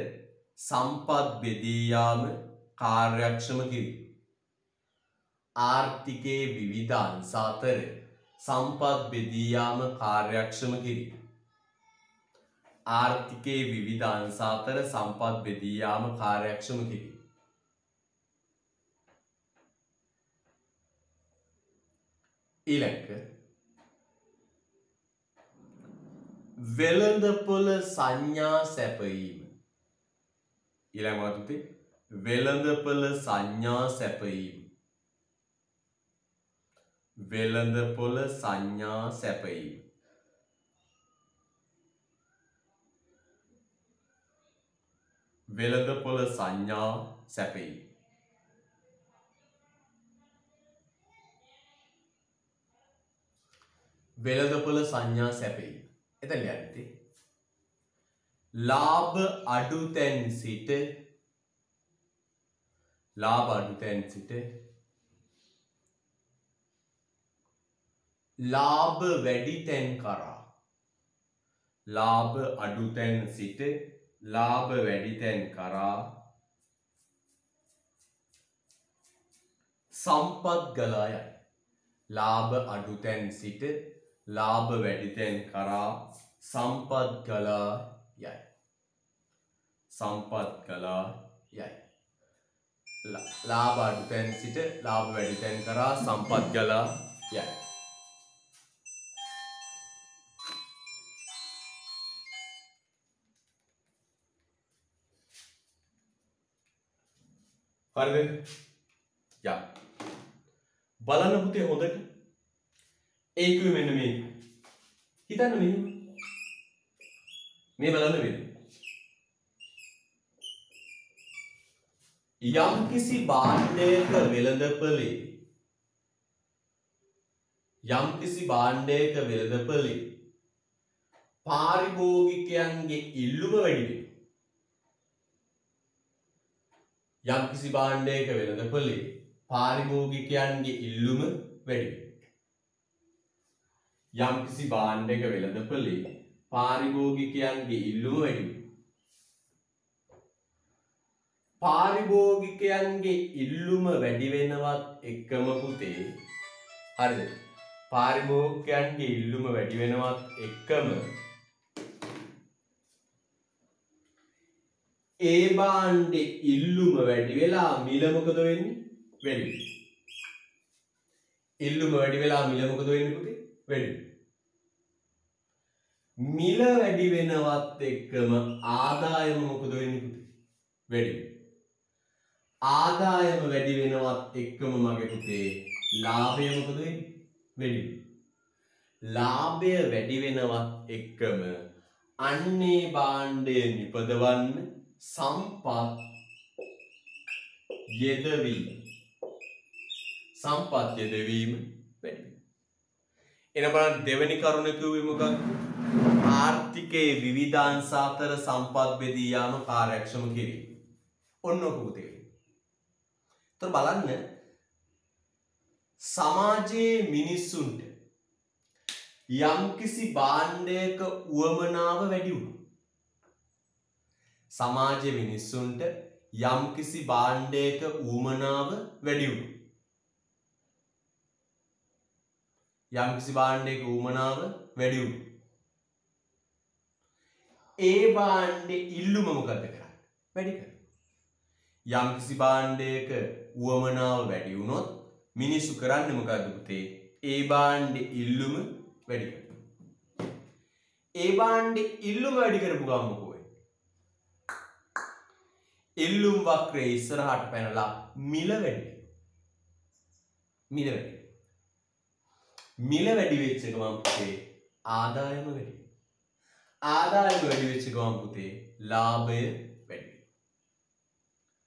සම්පත් බෙදී යාම කාර්යක්ෂම කිරීම. ආර්ථිකයේ විවිධ අංශ අතර සම්පත් බෙදී යාම කාර්යක්ෂම කිරීම. ආර්ථිකයේ විවිධ අංශ අතර සම්පත් බෙදී යාම කාර්යක්ෂම කිරීම. ඊළඟ වෙළඳපොළ සංඥා සැපයීම. ඊළඟ වතුතේ වෙළඳපොළ සංඥා සැපයීම. වෙළඳපොළ සංඥා සැපයීම. වෙළඳපොළ සංඥා සැපයීම. වෙළඳපොළ සංඥා සැපයීම. එතන යන්නේ ලාභ අඩු තැන් සිට ලාභ අඩු තැන් සිට ලාභ වැඩි තැන් කරා ලාභ අඩු තැන් සිට ලාභ වැඩි තැන් කරා සම්පත් ගලා යයි. ලාභ අඩු තැන් සිට ලාභ වැඩි තැන් කරා සම්පත් ගලා යයි. සම්පත් ගලා යයි. ලාභ අඩු තැන් සිට ලාභ වැඩි තැන් කරා සම්පත් ගලා යයි. හරිද? යා. බලන්න පුතේ හොඳට. ඒකුවේ මෙන්න මේ. හිතන්න මෙහෙම. මේ බලන්න වෙන. යම්කිසි භාණ්ඩයක වෙළඳපොලේ පාරිභෝගිකයන්ගේ ඉල්ලුම වැඩි වෙනවා. යම්කිසි භාණ්ඩයක වෙළඳපොලේ පාරිභෝගිකයන්ගේ ඉල්ලුම වැඩි වෙනවා. යම්කිසි භාණ්ඩයක වෙළඳපොලේ පාරිභෝගිකයන්ගේ ඉල්ලුම වැඩි වෙනවා. පාරිභෝගිකයන්ගේ ඉල්ලුම වැඩි වෙනවත් එක්කම පුතේ හරිද? පාරිභෝගිකයන්ගේ ඉල්ලුම වැඩි වෙනවත් එක්කම ඒ භාණ්ඩේ ඉල්ලුම වැඩි වෙලා මිල මොකද වෙන්නේ? වැඩි වෙනවා. ඉල්ලුම වැඩි වෙලා මිල මොකද වෙන්නේ පුතේ? වැඩි වෙනවා. මිල වැඩි වෙනවත් එක්කම ආදායම මොකද වෙන්නේ පුතේ? වැඩි වෙනවා. ආදායම වැඩි වෙනවත් එක්කම මගේ පුතේ ලාභය මොකද වෙන්නේ? වැඩි වෙනවා. ලාභය වැඩි වෙනවත් එක්කම අන්නේ භාණ්ඩය නිපදවන්න සම්පත් යෙදවීම වැඩි වෙනවා. එන බලන්න දෙවෙනි කරුණ කිව්වේ මොකක්ද? ආර්ථිකයේ විවිධාංශ අතර සම්පත් බෙදී යාම කාර්යක්ෂම කිරීම. ඔන්න ඔක පුතේ. ඒතර බලන්න සමාජයේ මිනිස්සුන්ට යම්කිසි භාණ්ඩයක උවමනාව වැඩි වුණා. සමාජයේ මිනිස්සුන්ට යම්කිසි භාණ්ඩයක උවමනාව වැඩි වුණා. යම්කිසි භාණ්ඩයක උවමනාව වැඩි වුණා. ඒ භාණ්ඩේ ඉල්ලුම මොකද කරන්නේ? වැඩි කරනවා. යම්කිසි භාණ්ඩයක උවමනාව වැඩි වුණොත් මිනිස්සු කරන්නේ මොකද්ද පුතේ? ඒ භාණ්ඩේ ඉල්ලුම වැඩි කරනවා. ඒ භාණ්ඩේ ඉල්ලුම වැඩි කරපු ගමන් මොකෝ වෙන්නේ? ඉල්ලුම් වක්‍රයේ ඉස්සරහට පැනලා මිල වැඩි වෙනවා. මිල වැඩි. මිල වැඩි වෙච්ච ගමන් පුතේ ආදායම වැඩි වෙනවා. ආදායම වැඩි වෙච්ච ගමන් පුතේ ලාභය වැඩි වෙනවා.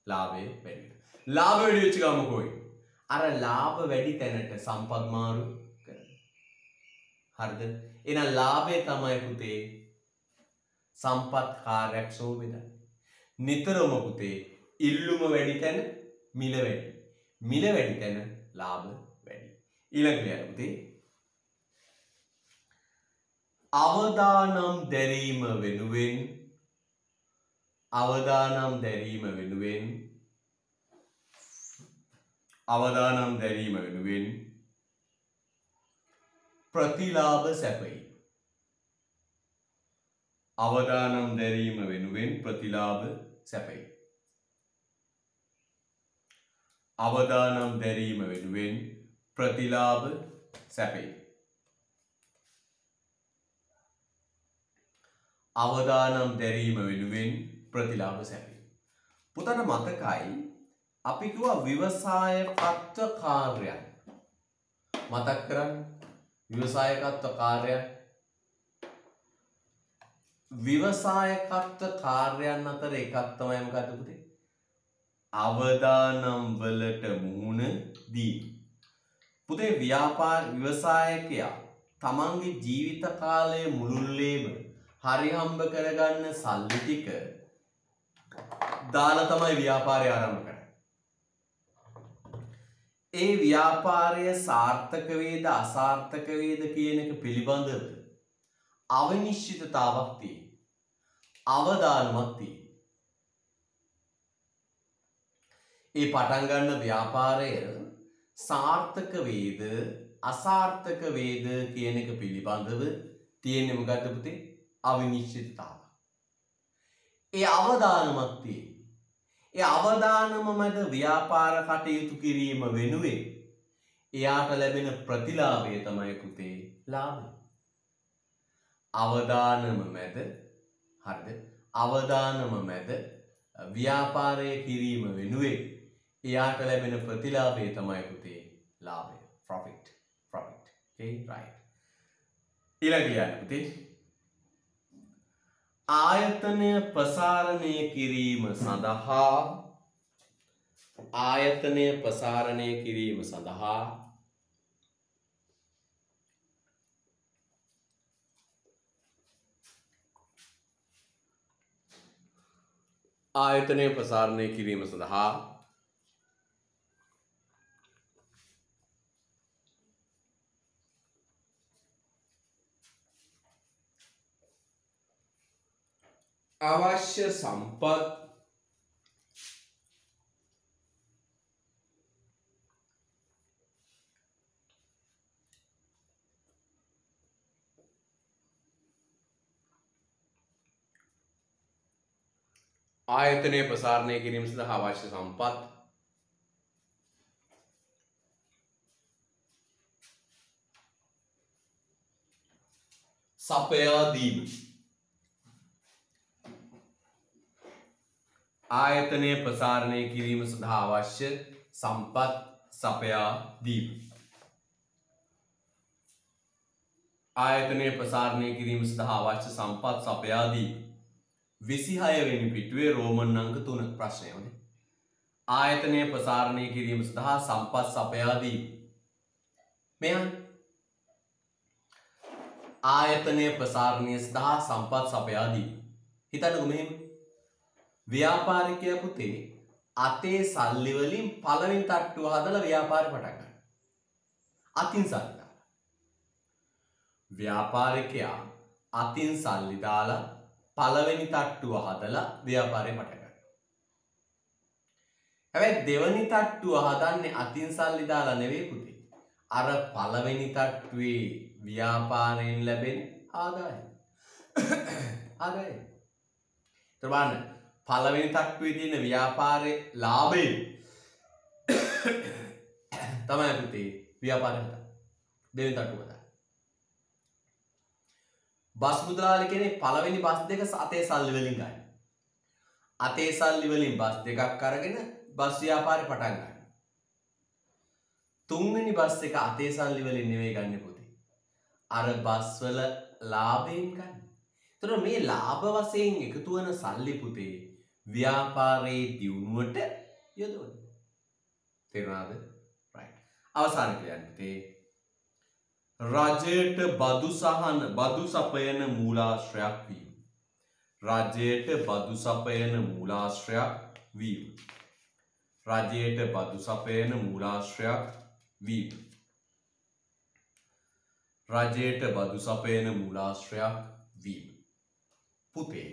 ලාභය වැඩි වෙනවා. ලාභ වැඩි වෙච්ච ගමන් මොකෝ වෙන්නේ? අර ලාභ වැඩි තැනට සම්පත් මාරු කරනවා. හරිද? එහෙනම් ලාභය තමයි පුතේ සම්පත් කාර්යක්ෂම බෙදන්නේ. නිතරම පුතේ ඉල්ලුම වැඩි තැන මිල වැඩි. මිල වැඩි තැන ලාභ වැඩි. ඊළඟට යන්න පුතේ අවදානම් දැරීම වෙනුවෙන් අවදානම් දැරීම වෙනුවෙන් ප්‍රතිලාභ සැපයි. අවදානම් දැරීම වෙනුවෙන් ප්‍රතිලාභ සැපයි. අවදානම් දැරීම වෙනුවෙන් ප්‍රතිලාභ සැපයි. අවදානම් දැරීම වෙනුවෙන් ප්‍රතිලාභ සැපයි. පුතට මතකයි අපි කිව්වා ව්‍යවසායකත්ව කාර්යයන්. මතක් කරන්න. ව්‍යවසායකත්ව කාර්යයන්. ව්‍යවසායකත්ව කාර්යයන් අතර එකක් තමයි මොකද්ද පුතේ? අවදානම් වලට මුහුණ දීම. පුතේ ව්‍යවසායකයා තමන්ගේ ජීවිත කාලය මුළුල්ලේම හරි හම්බ කරගන්න සල්ලි ටික දාලා තමයි ව්‍යාපාරය ආරම්භ කරන්නේ. ඒ ව්‍යාපාරය සාර්ථක වේද අසාර්ථක වේද කියන එක පිළිබඳව අවිනිශ්චිතතාවක් තියෙනවා. අවදානමක් තියෙනවා. ඒ පටන් ගන්න ව්‍යාපාරය සාර්ථක වේද අසාර්ථක වේද කියන එක පිළිබඳව තියෙන්නේ මොකද්ද පුතේ? අවිනිශ්චිතතාව. ඒ අවදානමක් තියෙනවා. ඒ අවදානම මැද ව්‍යාපාර කටයුතු කිරීම වෙනුවෙන් එයාට ලැබෙන ප්‍රතිලාභය තමයි පුතේ ලාභය. අවදානම මැද හරිද? අවදානම මැද ව්‍යාපාරය කිරීම වෙනුවෙන් එයාට ලැබෙන ප්‍රතිලාභය තමයි පුතේ ලාභය. profit. Okay, right. ඊළඟ යන්න පුතේ ආයතනය ප්‍රසාරණය කිරීම සඳහා ආයතනය ප්‍රසාරණය කිරීම සඳහා ආයතනය ප්‍රසාරණය කිරීම සඳහා අවශ්‍ය සම්පත් ආයතනය ප්‍රසාරණය කිරීම සඳහා අවශ්‍ය සම්පත් සපයා දීම. ආයතනය ප්‍රසාරණය කිරීම සඳහා අවශ්‍ය සම්පත් සපයා දීම. ආයතනය ප්‍රසාරණය කිරීම සඳහා අවශ්‍ය සම්පත් සපයා දීම. 26 වෙනි පිටුවේ රෝමන් අංක 3 ප්‍රශ්නය වනේ. ආයතනය ප්‍රසාරණය කිරීම සඳහා සම්පත් සපයා දීම. මෙයන් ආයතනය ප්‍රසාරණය සඳහා සම්පත් සපයා දීම. හිතන්නකෝ මෙහෙම. ව්‍යාපාරිකයා පුතේ අතේ සල්ලි වලින් පළවෙනි තට්ටුව හදලා ව්‍යාපාරේ පටන් ගන්නවා. අතින් සල්ලි දාලා. ව්‍යාපාරිකයා අතින් සල්ලි දාලා පළවෙනි තට්ටුව හදලා ව්‍යාපාරේ පටන් ගන්නවා. හැබැයි දෙවෙනි තට්ටුව හදන්නේ අතින් සල්ලි දාලා නෙවෙයි පුතේ. අර පළවෙනි තට්ටුවේ ව්‍යාපාරයෙන් ලැබෙන ආදායය. ආදායය. ඒතර බලන්න පළවෙනි තට්ටුවේ තියෙන ව්‍යාපාරයේ ලාභය තමයි පුතේ ව්‍යාපාරය හදා. දෙවෙනි තට්ටුව හදා. බස් මුදලාලි කෙනෙක් පළවෙනි බස් දෙක අතේ සල්ලි වලින් ගන්න. අතේ සල්ලි වලින් බස් දෙකක් අරගෙන බස් ව්‍යාපාරේ පටන් ගන්න. තුන්වෙනි බස් එක අතේ සල්ලි වලින් නෙවෙයි ගන්න පුතේ. අර බස් වල ලාභයෙන් ගන්න. ඒතර මේ ලාභ වශයෙන් එකතු වෙන සල්ලි පුතේ ව්‍යාපාරයේ දියුණුවට යොදවන. තේරුණාද? right. අවසාන ක්‍රියාව පුතේ රජයට බදු සපයන මූලාශ්‍රයක් වීම. රජයට බදු සපයන මූලාශ්‍රයක් වීම. රජයට බදු සපයන මූලාශ්‍රයක් වීම. රජයට බදු සපයන මූලාශ්‍රයක් වීම. පුතේ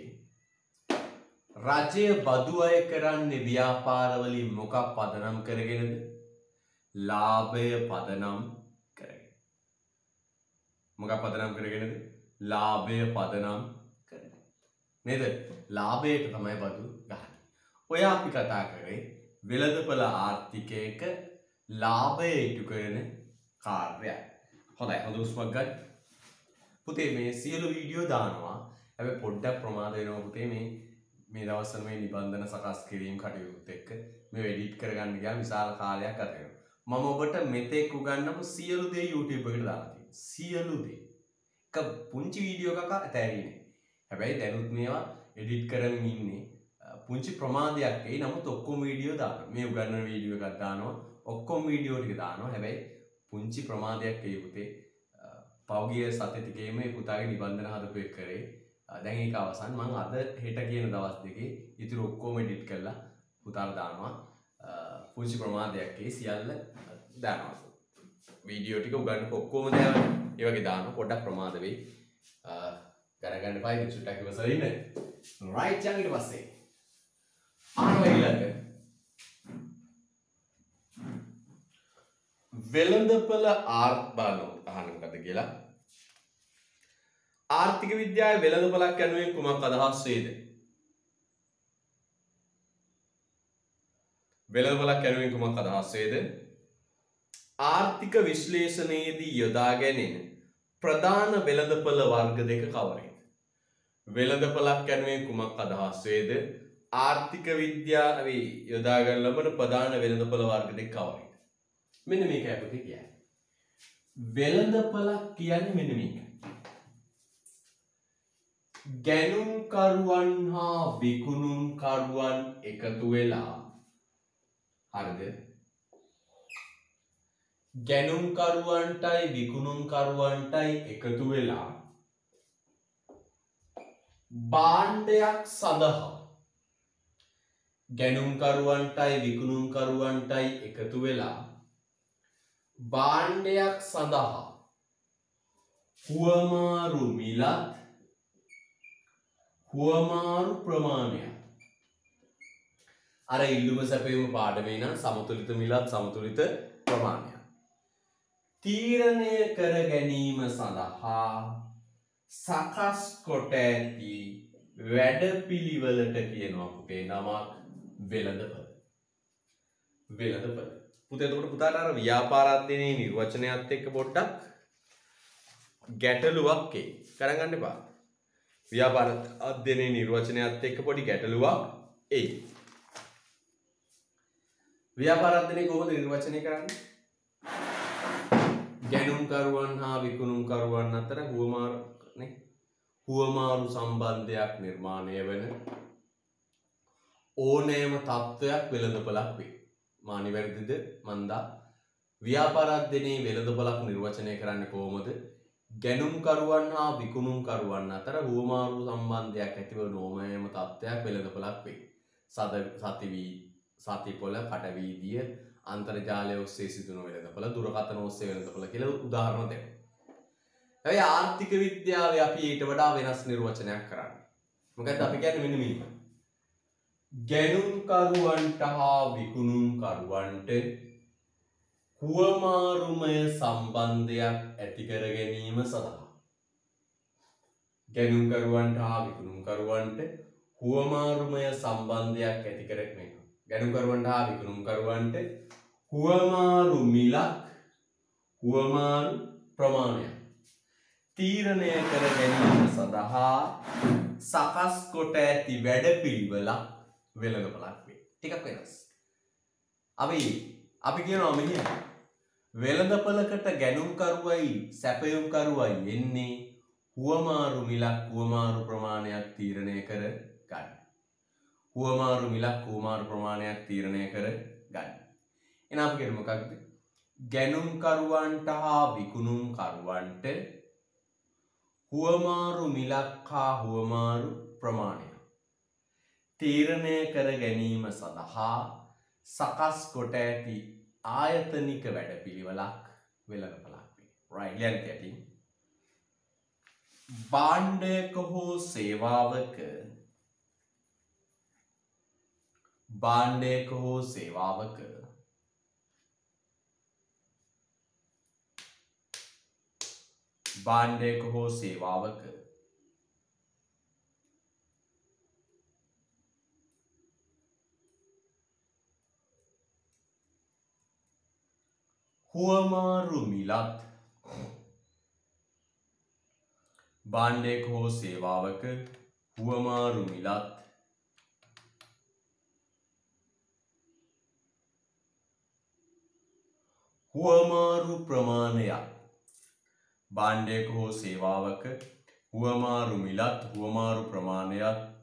රජය බදු අය කරන්නේ ව්‍යාපාරවලින් මොකක් පදනම් කරගෙනද? ලාභය පදනම් කරගෙන. මොකක් පදනම් කරගෙනද? ලාභය පදනම් කරගෙන. නේද? ලාභයට තමයි බදු ගහන්නේ. ඔය අපි කතා කරේ වෙළඳපොළ ආර්ථිකයක ලාභය ඉටු කරන කාර්යයක්. හොඳයි හොඳ හුස්මක් ගන්න. පුතේ මේ සියලු වීඩියෝ දානවා. හැබැයි පොඩ්ඩක් ප්‍රමාද වෙනවා පුතේ මේ දවස්වල මේ නිබන්ධන සකස් කිරීම කටයුතු එක්ක මේ එඩිට් කරගන්න ගියාම විශාල කාලයක් ගත වෙනවා. මම ඔබට මෙතෙක් උගන්වපු සියලු දේ YouTube එකට දාලා තියෙනවා. සියලු දේ. එක පුංචි වීඩියෝ එකක් අතෑරියේ නෑ. හැබැයි දැනුත් මේවා එඩිට් කරමින් ඉන්නේ. පුංචි ප්‍රමාදයක් එයි. නමුත් ඔක්කොම වීඩියෝ දානවා. මේ උගන්වන වීඩියෝ එකක් දානවා. ඔක්කොම වීඩියෝ ටික දානවා. හැබැයි පුංචි ප්‍රමාදයක් එයි පුතේ. පෞගිය සති ටිකේ මේ පුතාගේ නිබන්ධන හදපු එක කරේ. දැන් ඒක අවසන්. මම අද හෙට කියන දවස් දෙකේ ඉතුරු ඔක්කොම එඩිට් කරලා පුතාලා දානවා. පුංචි ප්‍රමාදයක් එයි සියල්ල දානවා. වීඩියෝ ටික උගන්වපු ඔක්කොම දේවල් ඒ වගේ දානවා. පොඩ්ඩක් ප්‍රමාද වෙයි. ගණන් පයි චුට්ටක් ඉවසලා ඉන්න. රයිට් යන් ඊට පස්සේ ආනවා ඊළඟ වෙළඳපොළ බලන්න අහන්න මොකද කියලා. ආර්ථික විද්‍යාවේ වෙළඳපොළක් යනුවෙන් කුමක් අදහස් වේද? වෙළඳපොළක් යනුවෙන් කුමක් අදහස් වේද? ආර්ථික විශ්ලේෂණයේදී යොදා ගැනෙන ප්‍රධාන වෙළඳපොළ වර්ග දෙක කවරේද? වෙළඳපොළක් යනුවෙන් කුමක් අදහස් වේද? ආර්ථික විද්‍යාවේ යොදා ගන්න ලබන ප්‍රධාන වෙළඳපොළ වර්ග දෙක කවරේද? මෙන්න මේකයි පුතේ කියන්නේ. වෙළඳපොළක් කියන්නේ මෙන්න මේක. ගැනුම්කරුවන් හා විකුණුම්කරුවන් එකතු වෙලා හරිද? ගැනුම්කරුවන්ටයි විකුණුම්කරුවන්ටයි එකතු වෙලා භාණ්ඩයක් සඳහා ගැනුම්කරුවන්ටයි විකුණුම්කරුවන්ටයි එකතු වෙලා භාණ්ඩයක් සඳහා හුවමාරු මිලත් හුවමාරු ප්‍රමාණයක් අර ඉල්ලුම සැපයීම පාඩමේ නම් සමතුලිත මිලත් සමතුලිත ප්‍රමාණයක් තීරණය කර ගැනීම සඳහා සකස් කොට ඇති වැඩපිළිවෙලට කියනවා පුතේ නමක් වෙළඳපොළ. වෙළඳපොළ. පුතේ එතකොට පුතාට අර ව්‍යාපාර අධ්‍යයනයේ නිර්වචනයත් එක්ක පොඩ්ඩක් ගැටලුවක් එයි. ගණන් ගන්න එපා. ව්‍යාපාර අධ්‍යයනයේ නිර්වචනයත් එක්ක පොඩි ගැටලුවක් එයි. ව්‍යාපාර අධ්‍යයනය කොහොමද නිර්වචනය කරන්නේ? ගැනුම්කරුවන් හා විකුණුම්කරුවන් අතර හුවමාරු සම්බන්ධයක් නිර්මාණය වන ඕනෑම තත්ත්වයක් වෙළඳපොළක් වේ. මා නිවැරදිද මන්දා? ව්‍යාපාර අධ්‍යයනයේ වෙළඳපොළක් නිර්වචනය කරන්නේ කොහොමද? ගැනුම්කරුවන් හා විකුණුම්කරුවන් අතර හුවමාරු සම්බන්ධයක් ඇතිවන ඕනෑම තත්ත්වයක් වෙළඳපොළක් වේ. සතිපොළ, කටවීදිය, අන්තර්ජාලය ඔස්සේ සිදුවන වෙළඳපොළ, දුරකථන ඔස්සේ වෙළඳපොළ කියලා උදාහරණ දෙන්න. හැබැයි ආර්ථික විද්‍යාවේ අපි ඊට වඩා වෙනස් නිර්වචනයක් කරන්නේ. මොකද අපි කියන්නේ මෙන්න මේක. ගැනුම්කරුවන්ට හා විකුණුම්කරුවන්ට හුවමාරුමය සම්බන්ධයක් ඇති කර ගැනීම සඳහා ගැනුම්කරුවන්ට හා විකුණුම්කරුවන්ට හුවමාරුමය සම්බන්ධයක් ඇති කර ගැනීම. ගැනුම්කරුවන්ට හා විකුණුම්කරුවන්ට හුවමාරු මිලක් හුවමාරු ප්‍රමාණයක් තීරණය කර ගැනීම සඳහා සකස් කොට ඇති වැඩපිළිවෙලක් වෙළඳපොළක් වේ. ටිකක් වෙනස්. අපි කියනවා මෙහෙම. වෙළඳපොළකට ගැනුම්කරුවයි සැපයුම්කරුවයි එන්නේ හුවමාරු මිලක් හුවමාරු ප්‍රමාණයක් තීරණය කර ගන්න. හුවමාරු මිලක් හුවමාරු ප්‍රමාණයක් තීරණය කර ගන්න. එහෙනම් අපි කියන්නේ මොකක්ද? ගැනුම්කරුවන්ට හා විකුණුම්කරුවන්ට හුවමාරු මිලක් හා හුවමාරු ප්‍රමාණයක් තීරණය කර ගැනීම සඳහා සකස් කොට ඇති ආයතනික වැඩපිළිවෙලක් වෙළඳපොළක් වේ. right ලියන්න යටින් භාණ්ඩයක හෝ සේවාවක භාණ්ඩයක හෝ සේවාවක භාණ්ඩයක හෝ සේවාවක හුවමාරු මිලත් භාණ්ඩයක හෝ සේවාවක හුවමාරු මිලත් හුවමාරු ප්‍රමාණයක් භාණ්ඩයක හෝ සේවාවක හුවමාරු මිලත් හුවමාරු ප්‍රමාණයක්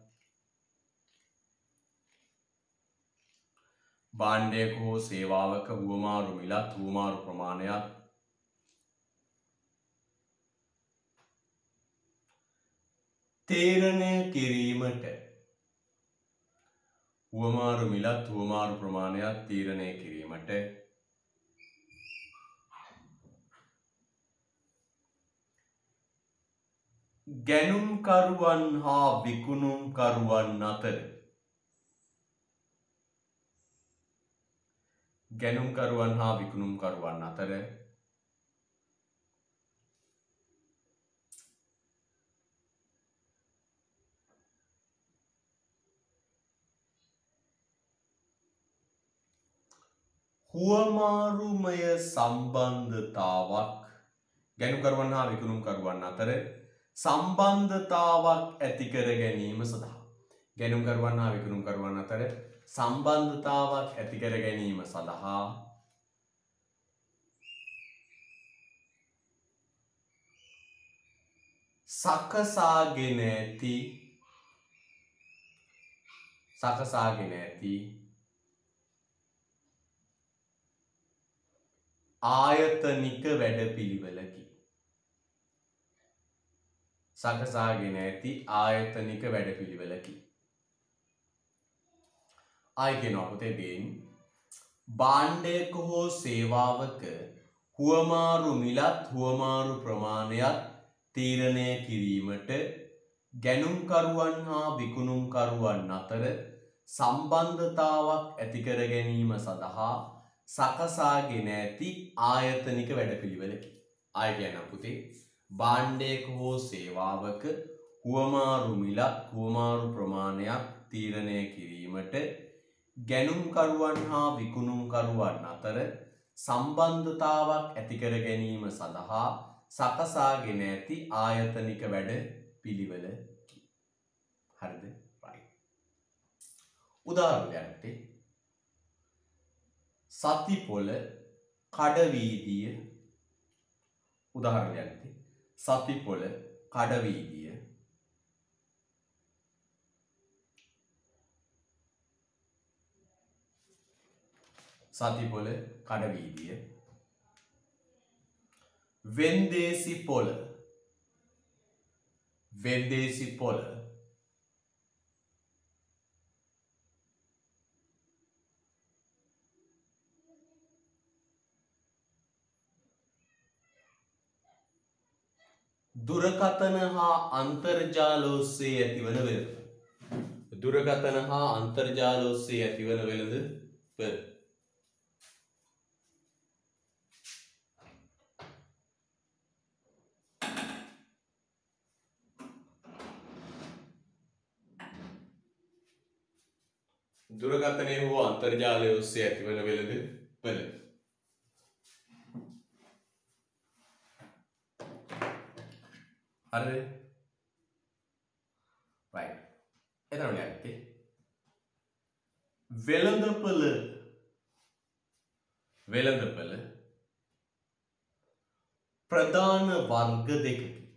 භාණ්ඩයක හෝ සේවාවක හුවමාරු මිලත් හුවමාරු ප්‍රමාණයක් තීරණය කිරීමට හුවමාරු මිලත් හුවමාරු ප්‍රමාණයක් තීරණය කිරීමට ගැනුම්කරුවන් හා විකුණුම්කරුවන් අතර ගැනුම්කරුවන් හා විකුණුම්කරුවන් අතර හුවමාරුමය සම්බන්ධතාවක් ගැනුම්කරුවන් හා විකුණුම්කරුවන් අතර සම්බන්ධතාවක් ඇති කර ගැනීම සඳහා ගැනුම්කරුවන් හා විකුණුම්කරුවන් අතර සම්බන්ධතාවක් ඇති කර ගැනීම සඳහා සකසාගෙන ඇති ආයතනික වැඩපිළිවෙලකි. සකසාගෙන ඇති ආයතනික වැඩපිළිවෙලකි. ආයි කියනවා පුතේ දෙයින් භාණ්ඩයක හෝ සේවාවක හුවමාරු මිලත් හුවමාරු ප්‍රමාණයක් තීරණය කිරීමට ගැනුම්කරුවන් හා විකුණුම්කරුවන් අතර සම්බන්ධතාවක් ඇති කර ගැනීම සඳහා සකසාගෙන ඇති ආයතනික වැඩපිළිවෙලකි. ආයි කියනවා පුතේ භාණ්ඩයක හෝ සේවාවක හුවමාරු මිලක් හුවමාරු ප්‍රමාණයක් තීරණය කිරීමට ගැනුම්කරුවන් හා විකුණුම්කරුවන් අතර සම්බන්ධතාවක් ඇති කර ගැනීම සඳහා සකසාගෙන ඇති ආයතනික වැඩ පිළිවෙලකි. හරිද? right. උදාහරණයක් සතිපොළ කඩවීදිය උදාහරණයක් සතිපොළ කඩවීදිය සතිපොළ කඩවීදිය වෙන්දේසි පොළ දුරකථන හා අන්තර්ජාල ඔස්සේ ඇතිවන වෙළඳ. දුරකථන හා අන්තර්ජාල ඔස්සේ ඇතිවන වෙළඳ. දුරකථනය හෝ අන්තර්ජාලය ඔස්සේ ඇතිවන වෙළඳ පළ. හරිද? right. එතන යන්නේ වෙළඳපළ ප්‍රධාන වර්ග දෙකකි.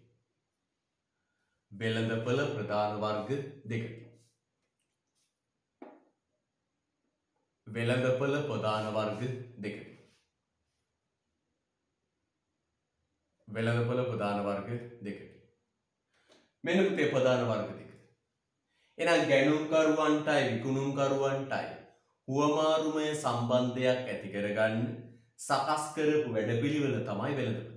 වෙළඳපළ ප්‍රධාන වර්ග දෙකකි. වෙළඳපළ ප්‍රධාන වර්ග දෙකකි. වෙළඳපළ ප්‍රධාන වර්ග දෙකකි. මෙන්න පුතේ ප්‍රධාන වර්ග දෙක. එහෙනම් ගැනුම්කරුවන්ටයි විකුණුම්කරුවන්ටයි හුවමාරුමය සම්බන්ධයක් ඇති කරගන්න සකස් කරපු වැඩපිළිවෙල තමයි වෙළඳපළ.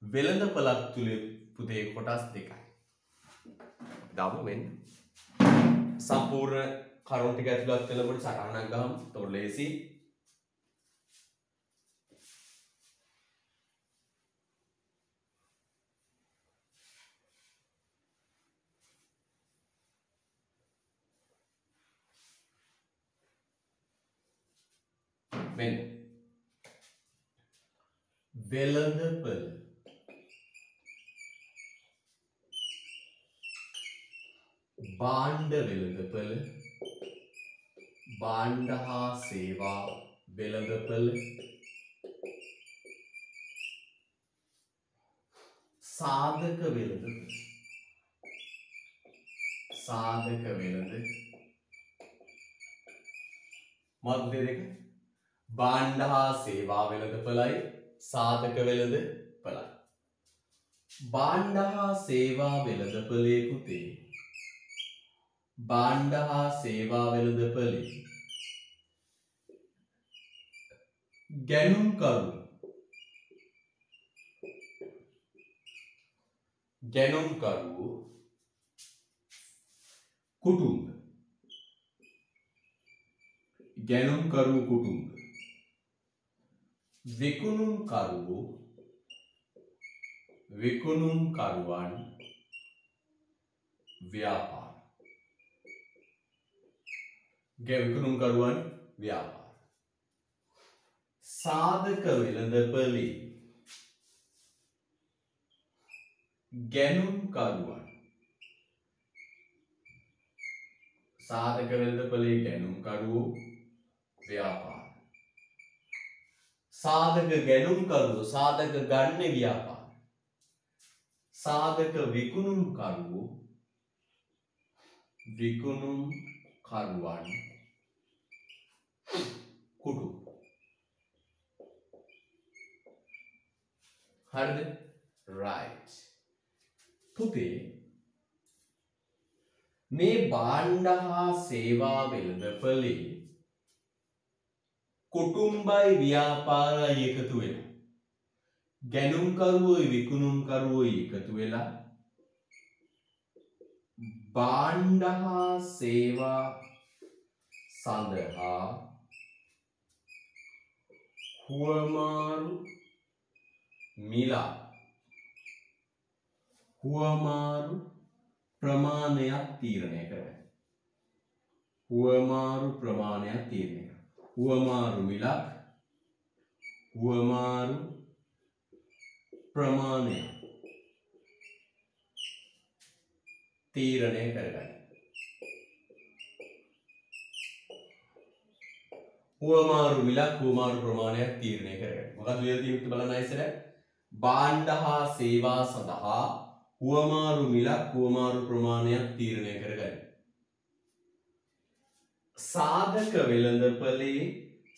වෙළඳපළක් තුල පුතේ කොටස් දෙකයි. දාමු මෙන්න සම්පූර්ණ කරුණු ටික ඇතුළත් වෙනකොට සටහනක් ගහමු. එතකොට ලේසි. මෙන්න වෙළඳපළ භාණ්ඩ වෙළඳපළ භාණ්ඩ හා සේවා වෙළඳපළ සාධක වෙළඳපළ මොකක්ද දෙක? භාණ්ඩ හා සේවා වෙළඳපළයි සාධක වෙළඳපළයි. භාණ්ඩ හා සේවා වෙළඳපළේ පුතේ භාණ්ඩ හා සේවා වෙළඳපළේ ගැනුම්කරු කුටුම්බ විකුණුම්කරුවන් ව්‍යාපාර සාධක වෙළඳපළේ ගැනුම්කරුවන් ව්‍යාපාර සාධක ගැනුම්කරුවෝ සාධක ගන්න ව්‍යාපාර සාධක විකුණුම්කරුවෝ විකුණුම්කරුවන් කුටු. හරිද? right. පුතේ මේ භාණ්ඩ හා සේවා වෙළඳපළේ කුටුම්බයි ව්‍යාපාරයි එකතු වෙලා ගැනුම්කරුවෝයි විකුණුම්කරුවෝයි එකතු වෙලා භාණ්ඩ හා සේවා සඳහා හුවමාරු ප්‍රමාණයක් තීරණය කරයි. හුවමාරු මිලක් හුවමාරු ප්‍රමාණයක් තීරණය කරගන්න. හුවමාරු මිලක් හුවමාරු ප්‍රමාණයක් තීරණය කරගන්න. මොකක්ද ලියලා තියෙන්නේ බලන්න ඉස්සර. භාණ්ඩ හා සේවා සඳහා හුවමාරු මිලක් හුවමාරු ප්‍රමාණයක් තීරණය කරගන්න. සාධක වෙළඳපළේ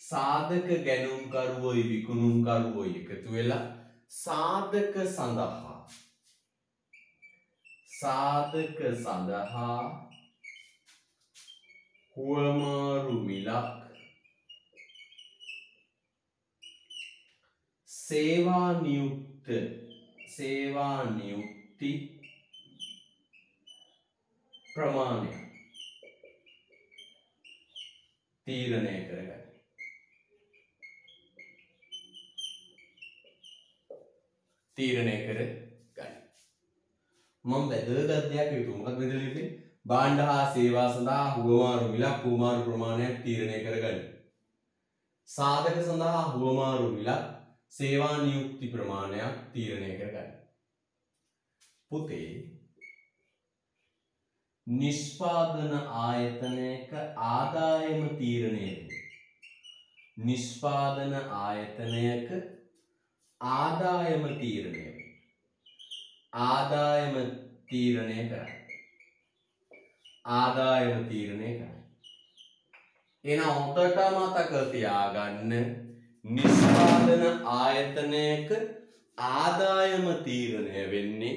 සාධක ගැනුම්කරුවෝයි විකුණුම්කරුවෝයි එකතු වෙලා සාධක සඳහා හුවමාරු මිලක් සේවා නියුක්ති ප්‍රමාණය තීරණය කරගන්න. මම වැදගත් දෙයක් හිතුවා. මොකක්ද මෙතන ලියන්නේ? භාණ්ඩ හා සේවා සඳහා හුවමාරු මිලක් හුවමාරු ප්‍රමාණයක් තීරණය කරගන්න. සාධක සඳහා හුවමාරු මිලක් සේවා නියුක්ති ප්‍රමාණයක් තීරණය කරගන්න. පුතේ නිෂ්පාදන ආයතනයක ආදායම තීරණය වෙනවා. නිෂ්පාදන ආයතනයක ආදායම තීරණය වෙනවා. ආදායම තීරණය කරයි. ආදායම තීරණය කරයි. එහෙනම් හොඳට මතක තියාගන්න නිෂ්පාදන ආයතනයක ආදායම තීරණය වෙන්නේ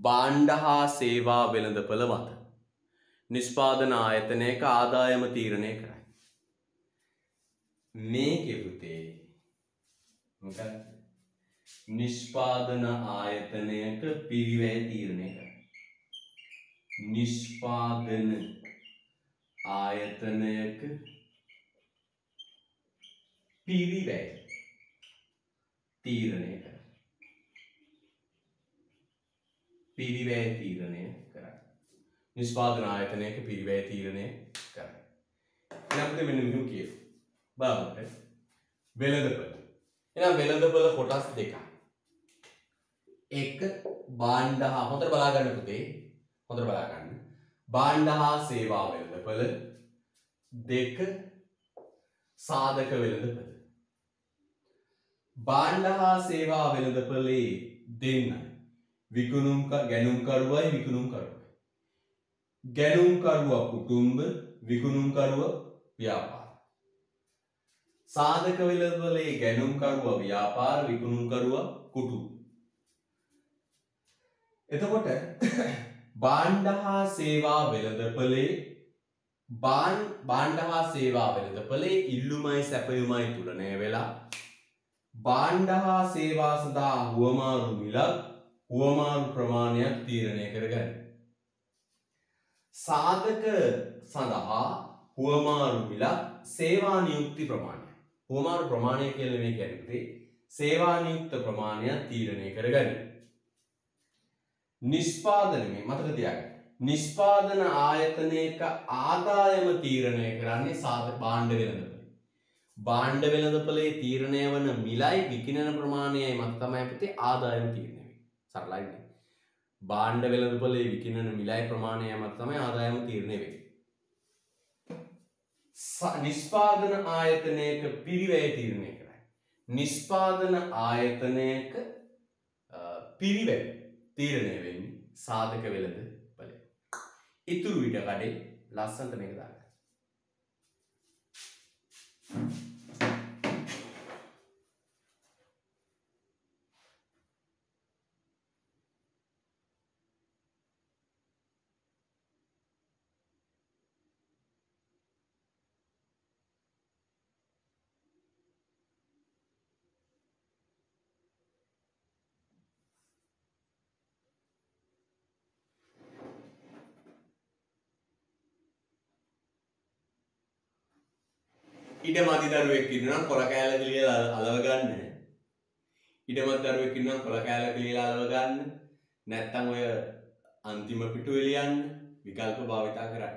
භාණ්ඩ හා සේවා වෙළඳපොළ මත. නිෂ්පාදන ආයතනයක ආදායම තීරණය කරයි. මේකේ පුතේ මොකක්ද? නිෂ්පාදන ආයතනයක පිරිවැය තීරණය කරයි. නිෂ්පාදන ආයතනයක පිරිවැය තීරණය කරයි. පිරිවැය තීරණය කරයි. නිෂ්පාදන ආයතනයක පිරිවැය තීරණය කරයි. එහෙනම් මෙන්න මෙහෙම කියමු. බලන්න. වෙළඳපොළ. එහෙනම් වෙළඳපොළ කොටස් දෙකක්. එක භාණ්ඩ හා හොඳට බලා ගන්න පුතේ. හොඳට බලා ගන්න. භාණ්ඩ හා සේවා වෙළඳපොළ. දෙක සාධක වෙළඳපොළ. භාණ්ඩ හා සේවා වෙළඳපොළේ දෙන්න ගැනුම්කරුවයි විකුණුම්කරුවයි. ගැනුම්කරුවා කුටුම්බ, විකුණුම්කරුවා ව්‍යාපාර. සාධක වෙළඳපොළේ ගැනුම්කරුවා ව්‍යාපාර, විකුණුම්කරුවා කුටුම්බ. එතකොට භාණ්ඩ හා සේවා වෙළඳපොළේ භාණ්ඩ හා සේවා වෙළඳපොළේ ඉල්ලුමයි සැපයුමයි තුලනය වෙලා භාණ්ඩ හා සේවා සඳහා හුවමාරු මිලක් හුවමාරු ප්‍රමාණයක් තීරණය කරගන්න. සාධක සඳහා හුවමාරු මිලක් සේවා නියුක්ති ප්‍රමාණය. හුවමාරු ප්‍රමාණය කියලා මේ කියන්නේ සේවා නියුක්ත ප්‍රමාණයක් තීරණය කරගන්න. නිෂ්පාදනයේ මතක තියාගන්න. නිෂ්පාදන ආයතනයක ආදායම තීරණය කරන්නේ භාණ්ඩ වෙළඳපොළ. භාණ්ඩ වෙළඳපොළේ තීරණය වන මිලයි විකිණන ප්‍රමාණයයි මත තමයි පුතේ ආදායම තීරණය වෙන්නේ. සරලයි නේ. භාණ්ඩ වෙළඳපොළේ විකිණන මිලයි ප්‍රමාණයයි මත තමයි ආදායම තීරණය වෙන්නේ. නිෂ්පාදන ආයතනයක පිරිවැය තීරණය කරයි. නිෂ්පාදන ආයතනයක පිරිවැය තීරණය වෙන්නේ සාධක වෙළඳපොළ. ඉතුරු ඊට කඩේ ලස්සනට මේක දාගන්න. ඉඩමදි දරුවෙක් ඉන්නවා කොළ කෑල්ල කියලා අලව ගන්න. ඉඩමත් දරුවෙක් ඉන්නවා කොළ කෑල්ල කියලා අලව ගන්න. නැත්තම් ඔය අන්තිම පිටුවේ ලියන්න විකල්ප භාවිතා කරන්න.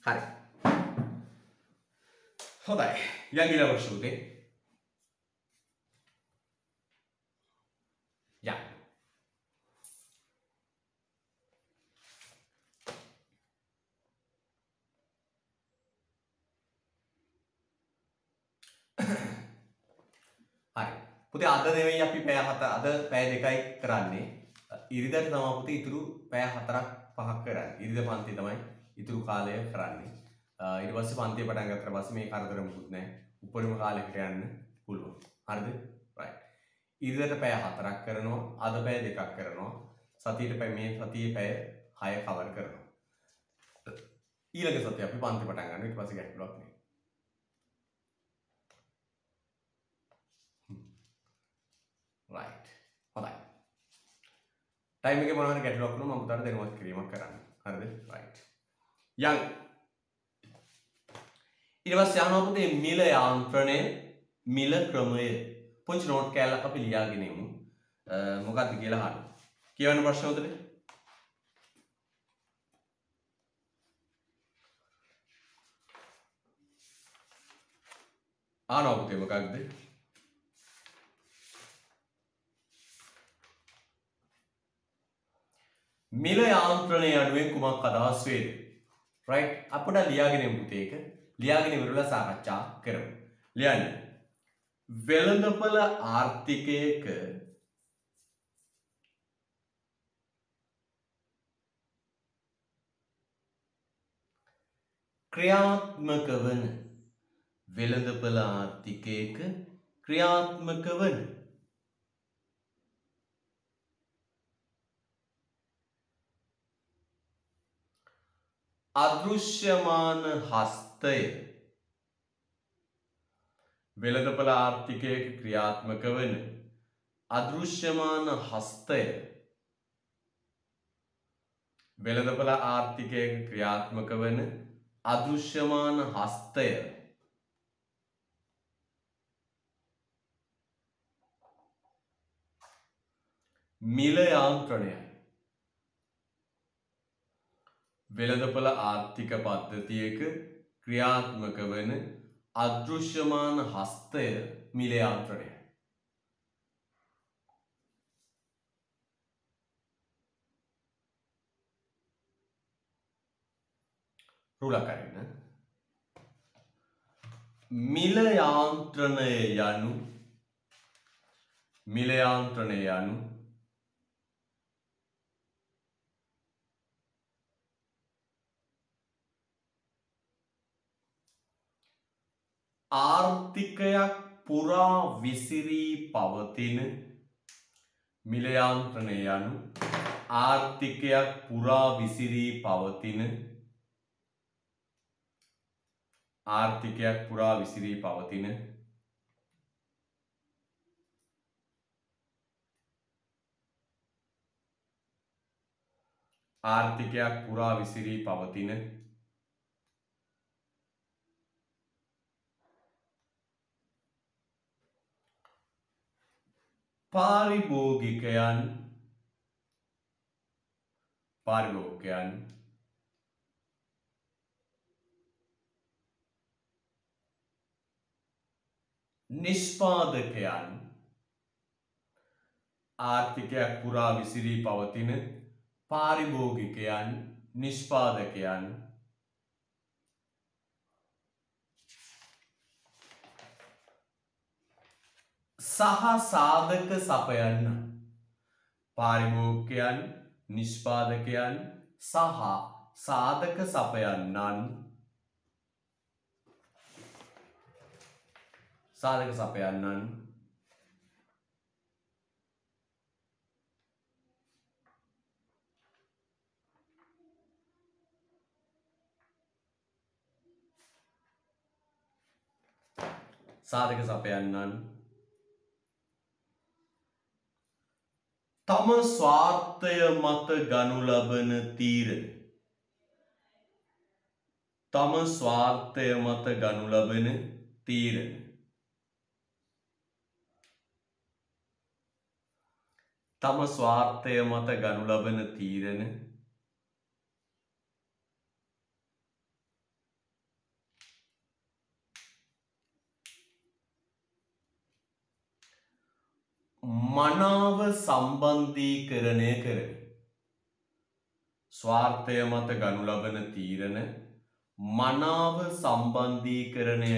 හරි. හොඳයි. යන් ඊළඟ ප්‍රශ්න උතේ. යන්. හරි. පුතේ අද නෙවෙයි අපි පැය 7 අද පැය 2යි කරන්නේ. ඉරිදට තමයි පුතේ ඉතුරු පැය 4ක් 5ක් කරන්නේ. ඉරිද පන්ති තමයි ඉතුරු කාලය කරන්නේ. ඊට පස්සේ පන්තිය පටන් ගත්තට පස්සේ මේ කරදර මුකුත් නැහැ. උපරිම කාලයකට යන්න පුළුවන්. හරිද? right. ඉරිදට පැය 4ක් කරනවා. අද පැය 2ක් කරනවා. සතියේ පැය 6 කවර් කරනවා. ඊළඟ සතිය අපි පන්ති පටන් ගන්නවා. ඊට පස්සේ ගැටලුවක් නෑ. right. හොඳයි. ටයිම් එකේ මොනවා හරි ගැටලුවක් වුණොත් මම පුතාට දැනුවත් කිරීමක් කරන්න. හරිද? right. යන් ඊට පස්සේ යනවා පුතේ මිල යාන්ත්‍රණය මිල ක්‍රමය. පුංචි නෝට් කෑල්ලක් අපි ලියාගෙන ඉමු. මොකක්ද කියලා අහන්න. කියවන්න ප්‍රශ්න උදේ. ආනෝ පුතේ මොකක්ද? මිල යාන්ත්‍රණය යනුවෙන් කුමක් අදහස් වේද? right. අපිට ලියාගෙන ඉමු පුතේ ඒක. ලියාගෙන ඉවරලා සාකච්ඡා කරමු. ලියන්න. වෙළඳපොළ ආර්ථිකයක ක්‍රියාත්මක වන වෙළඳපොළ ආර්ථිකයක ක්‍රියාත්මක වන අදෘශ්‍යමාන හස්තය වෙළඳපොළ ආර්ථිකයක ක්‍රියාත්මක වන අදෘශ්‍යමාන හස්තය වෙළඳපොළ ආර්ථිකයක ක්‍රියාත්මක වන අදෘශ්‍යමාන හස්තය මිල යාන්ත්‍රණයයි. වෙළඳපොළ ආර්ථික පද්ධතියක ක්‍රියාත්මක වන අදෘශ්‍යමාන හස්තය මිල යාන්ත්‍රණයයි. රුලක් අරින්න. මිල යාන්ත්‍රණය යනු ආර්ථිකයක් පුරා විසිරී පවතින මිල යාන්ත්‍රණය යනු ආර්ථිකයක් පුරා විසිරී පවතින පාරිභෝගිකයන් නිෂ්පාදකයන් ආර්ථිකයක් පුරා විසිරී පවතින පාරිභෝගිකයන් නිෂ්පාදකයන් සහ සාධක සපයන්න. පාරිභෝගිකයන් නිෂ්පාදකයන් සහ සාධක සපයන්නන් තම ස්වාර්ථය මත ගනු ලබන තීරණ. තම ස්වාර්ථය මත ගනු ලබන තීරණ. තම ස්වාර්ථය මත ගනු ලබන තීරණ මනාව සම්බන්ධීකරණය කරමි. ස්වාර්ථය මත ගනු ලබන තීරණ මනාව සම්බන්ධීකරණය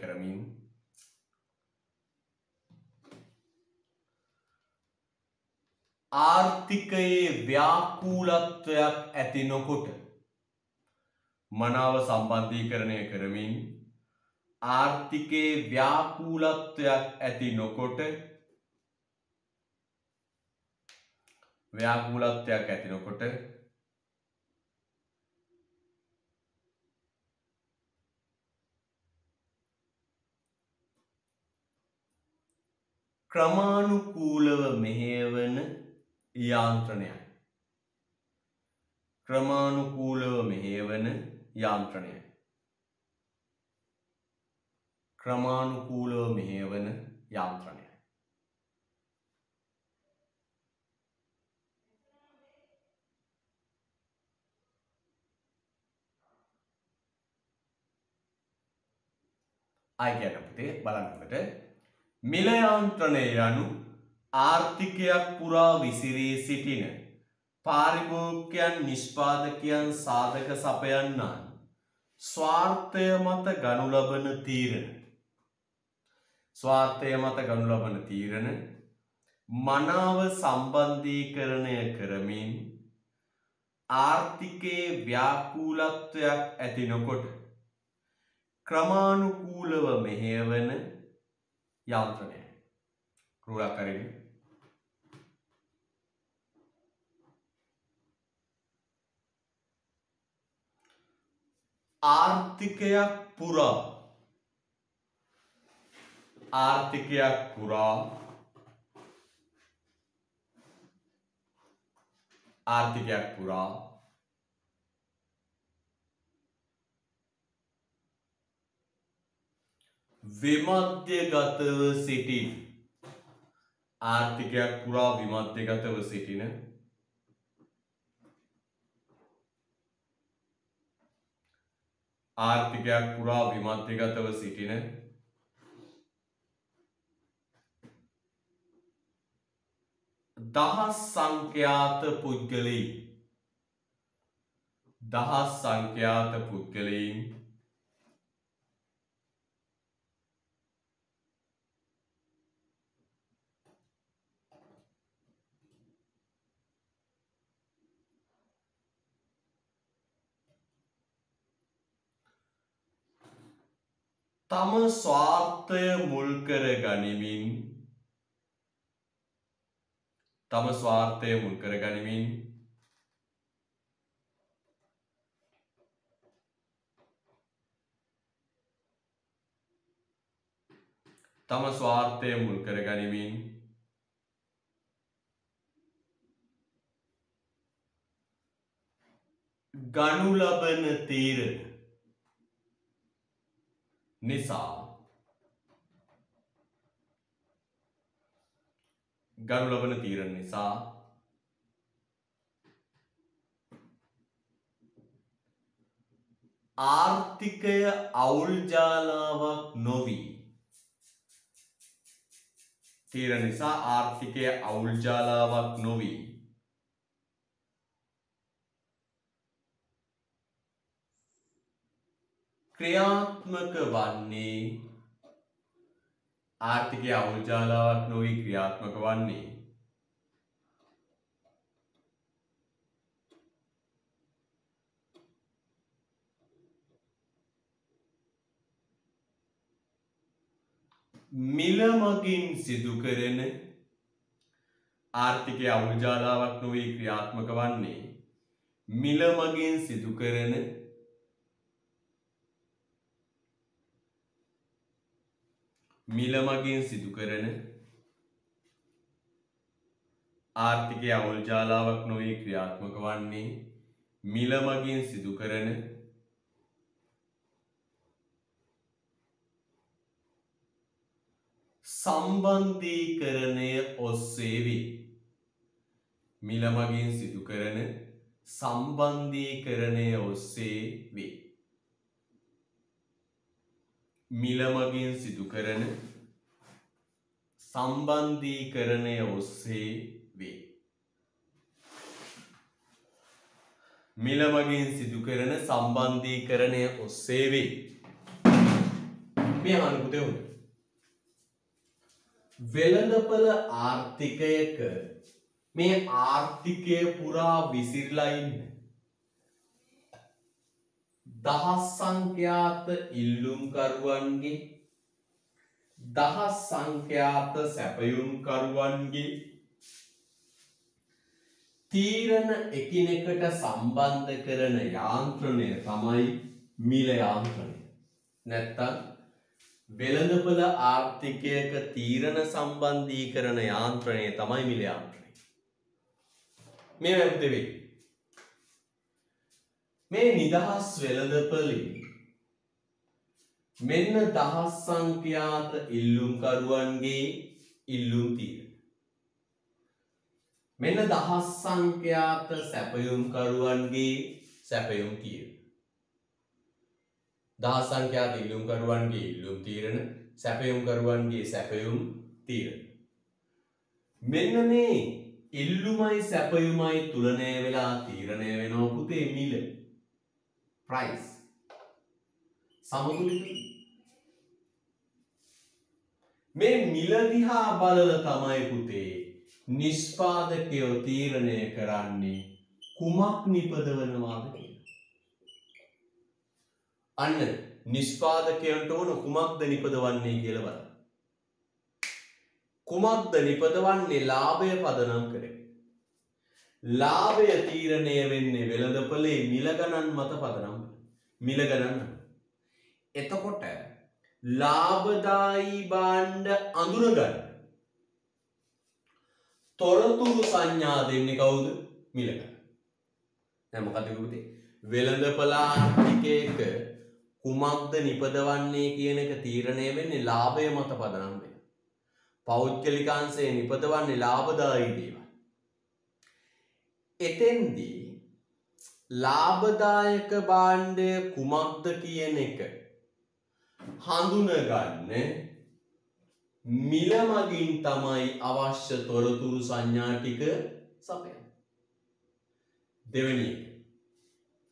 කරමින් ආර්ථිකයේ ව්‍යාකූලත්වයක් ඇති නොකොට මනාව සම්බන්ධීකරණය කරමින් ආර්ථිකයේ ව්‍යාකූලත්වයක් ඇති නොකොට ක්‍රමානුකූලව මෙහෙයවන යාන්ත්‍රණයයි. ක්‍රමානුකූලව මෙහෙයවන යාන්ත්‍රණයයි. ක්‍රමානුකූලව මෙහෙයවන යාන්ත්‍රණයයි. ආයතන පුතේ බලන්නකොට මිල යාන්ත්‍රණය යනු ආර්ථිකයක් පුරා විසිරී සිටින පාරිභෝගිකයන් නිෂ්පාදකයන් සාධක සපයන්නන් ස්වාර්ථය මත ගනු ලබන තීරණ මනාව සම්බන්ධීකරණය කරමින් ආර්ථිකයේ ව්‍යාකූලත්වයක් ඇති නොකොට ක්‍රමානුකූලව මෙහෙයවන යාන්ත්‍රණයයි. රුලක් අරින්න. ආර්ථිකයක් පුරා විමධ්‍යගතව සිටින දහස් සංඛ්‍යාත පුද්ගලයින් තම ස්වාර්ථය මුල් කර ගනිමින් ගනු ලබන තීරණ නිසා ආර්ථිකය අවුල් ජාලාවක් නොවී ක්‍රියාත්මක වන්නේ මිල මගින් සිදු කරන සම්බන්ධීකරණය ඔස්සේවි. මිල මගින් සිදු කරන සම්බන්ධීකරණය ඔස්සේ වේ. මිල මගින් සිදු කරන සම්බන්ධීකරණය ඔස්සේ වේ. මිල මගින් සිදු කරන සම්බන්ධීකරණය ඔස්සේ වේ. මේ අනුකූලය උනේ. වෙළඳපළ ආර්ථිකයක මේ ආර්ථිකය පුරා විසිරලා ඉන්න දහස් සංඛ්‍යාත ඉල්ලුම්කරුවන්ගේ දහස් සංඛ්‍යාත සැපයුම්කරුවන්ගේ තීරණ එකිනෙකට සම්බන්ධ කරන යාන්ත්‍රණය තමයි මිල යාන්ත්‍රණය. නැත්තම් වෙළඳපළ ආර්ථිකයක තීරණ සම්බන්ධීකරණ යාන්ත්‍රණය තමයි මිල යාන්ත්‍රණය. මේ වැරදෙවි. මේ නිදහස් වෙළඳපළේ මෙන්න දහස් සංඛ්‍යාත ඉල්ලුම්කරුවන්ගේ ඉල්ලුම් තීරණ. මෙන්න දහස් සංඛ්‍යාත සැපයුම්කරුවන්ගේ සැපයුම් තීරණ. දහස් සංඛ්‍යාත ඉල්ලුම්කරුවන්ගේ ඉල්ලුම් තීරණ, සැපයුම්කරුවන්ගේ සැපයුම් තීරණ. මෙන්න මේ ඉල්ලුමයි සැපයුමයි තුලනය වෙලා තීරණය වෙනවා පුතේ මිල. price. සමතුලිත. මේ මිල දිහා බලලා තමයි පුතේ නිෂ්පාදකයෝ තීරණය කරන්නේ කුමක් නිපදවනවාද කියලා. අන්න නිෂ්පාදකයන්ට ඕන කුමක්ද නිපදවන්නේ කියලා බලන්න. කුමක්ද නිපදවන්නේ? ලාභය පදනම් කරගෙන. ලාභය තීරණය වෙන්නේ වෙළඳපොලේ මිල ගණන් මත පදනම්. මිල ගණන්. එතකොට ලාභදායී භාණ්ඩ අඳුරගන්න තොරතුරු සංඥා දෙන්නේ කවුද? මිල ගණන්. දැන් මොකද කිව්වේ? වෙළඳපොළ ආර්ථිකයක කුමක්ද නිපදවන්නේ කියන එක තීරණය වෙන්නේ ලාභය මත පදනම් වෙන. පෞද්ගලිකාංශය නිපදවන්නේ ලාභදායී දේවල්. එතෙන්දී ලාභදායක භාණ්ඩය කුමක්ද කියන එක හඳුනගන්න මිල මගින් තමයි අවශ්‍ය තොරතුරු සංඥා ටික සපයන්නේ. දෙවෙනි එක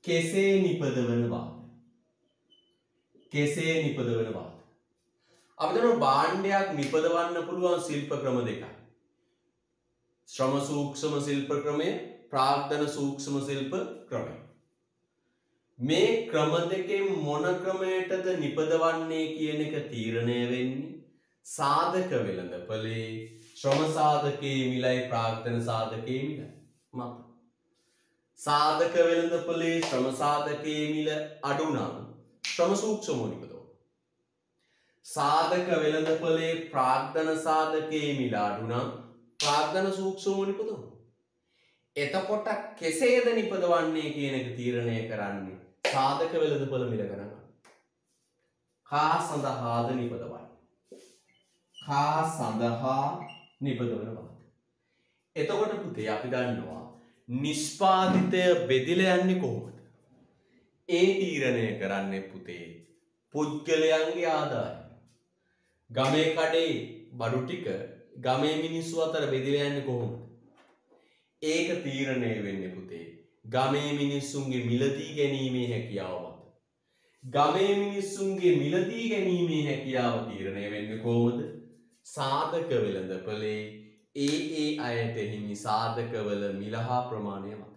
කෙසේ නිපදවනවා? කෙසේ නිපදවනවා? අපිට භාණ්ඩයක් නිපදවන්න පුළුවන් ශිල්ප ක්‍රම දෙකක්. ශ්‍රම සූක්ෂම ශිල්ප ක්‍රමය, ප්‍රාග්ධන සූක්ෂම ශිල්ප ක්‍රමය. මේ ක්‍රම දෙකෙන් මොන ක්‍රමයටද නිපදවන්නේ කියන එක තීරණය වෙන්නේ සාධක වෙළඳපොලේ ශ්‍රම සාධකයේ මිලයි ප්‍රාග්ධන සාධකයේ මිලයි මත. සාධක වෙළඳපොලේ ශ්‍රම සාධකයේ මිල අඩු නම් ශ්‍රම සූක්ෂම නිපදවනවා. සාධක වෙළඳපොලේ ප්‍රාග්ධන සාධකයේ මිල අඩු නම් ප්‍රාග්ධන සූක්ෂම නිපදවනවා. එතකොට කෙසේද නිපදවන්නේ කියන එක තීරණය කරන්නේ සාධක වෙළඳපොළ මිල ගණන. කා සඳහාද නිපදවන්නේ? කා සඳහා නිපදවනවා. එතකොට පුතේ අපි දන්නවා නිෂ්පාදිතය බෙදිලා යන්නේ කොහොමද? ඒ තීරණය කරන්නේ පුතේ පුද්ගලයන්ගේ ආදායම. ගමේ කඩේ බඩු ටික ගමේ මිනිස්සු අතර බෙදිලා යන්නේ කොහොමද? ඒක තීරණය වෙන්නේ පුතේ ගමේ මිනිස්සුන්ගේ මිලදී ගැනීමේ හැකියාව මත. ගමේ මිනිස්සුන්ගේ මිලදී ගැනීමේ හැකියාව තීරණය වෙන්නේ කොහොමද? සාධක වෙළඳපොලේ ඒ අයට හිමි සාධකවල මිල හා ප්‍රමාණය මත.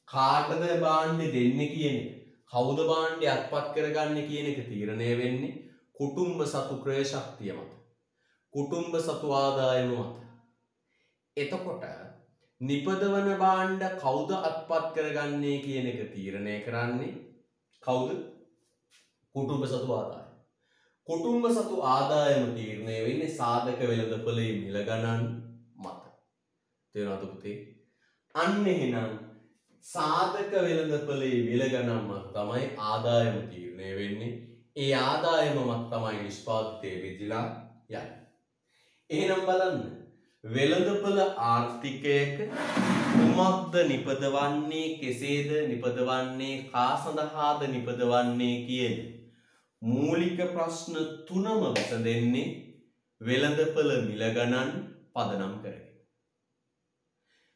කාටද භාණ්ඩ දෙන්නේ කියන එක, කවුද භාණ්ඩය අත්පත් කරගන්නේ කියන එක තීරණය වෙන්නේ කුටුම්බ සතු ක්‍රය ශක්තිය මත. කුටුම්බ සතු ආදායම මත. එතකොට නිපදවන භාණ්ඩ කවුද අත්පත් කරගන්නේ කියන එක තීරණය කරන්නේ කවුද? කුටුම්බ සතු ආදායම. කුටුම්බ සතු ආදායම තීරණය වෙන්නේ සාධක වෙළඳපොලේ මිල ගණන් මත. තේරෙනවද පුතේ? අන්න එහෙනම් සාධක වෙළඳපොලේ මිල ගණන් මත තමයි ආදායම තීරණය වෙන්නේ. ඒ ආදායම මත තමයි නිෂ්පාදිතය බෙදිලා යන්නේ. එහෙනම් බලන්න වෙළඳපොළ ආර්ථිකයක කුමක්ද නිපදවන්නේ, කෙසේද නිපදවන්නේ, කා සඳහාද නිපදවන්නේ කියන මූලික ප්‍රශ්න තුනම විසඳෙන්නේ වෙළඳපොළ මිල ගණන් පදනම් කරගෙන.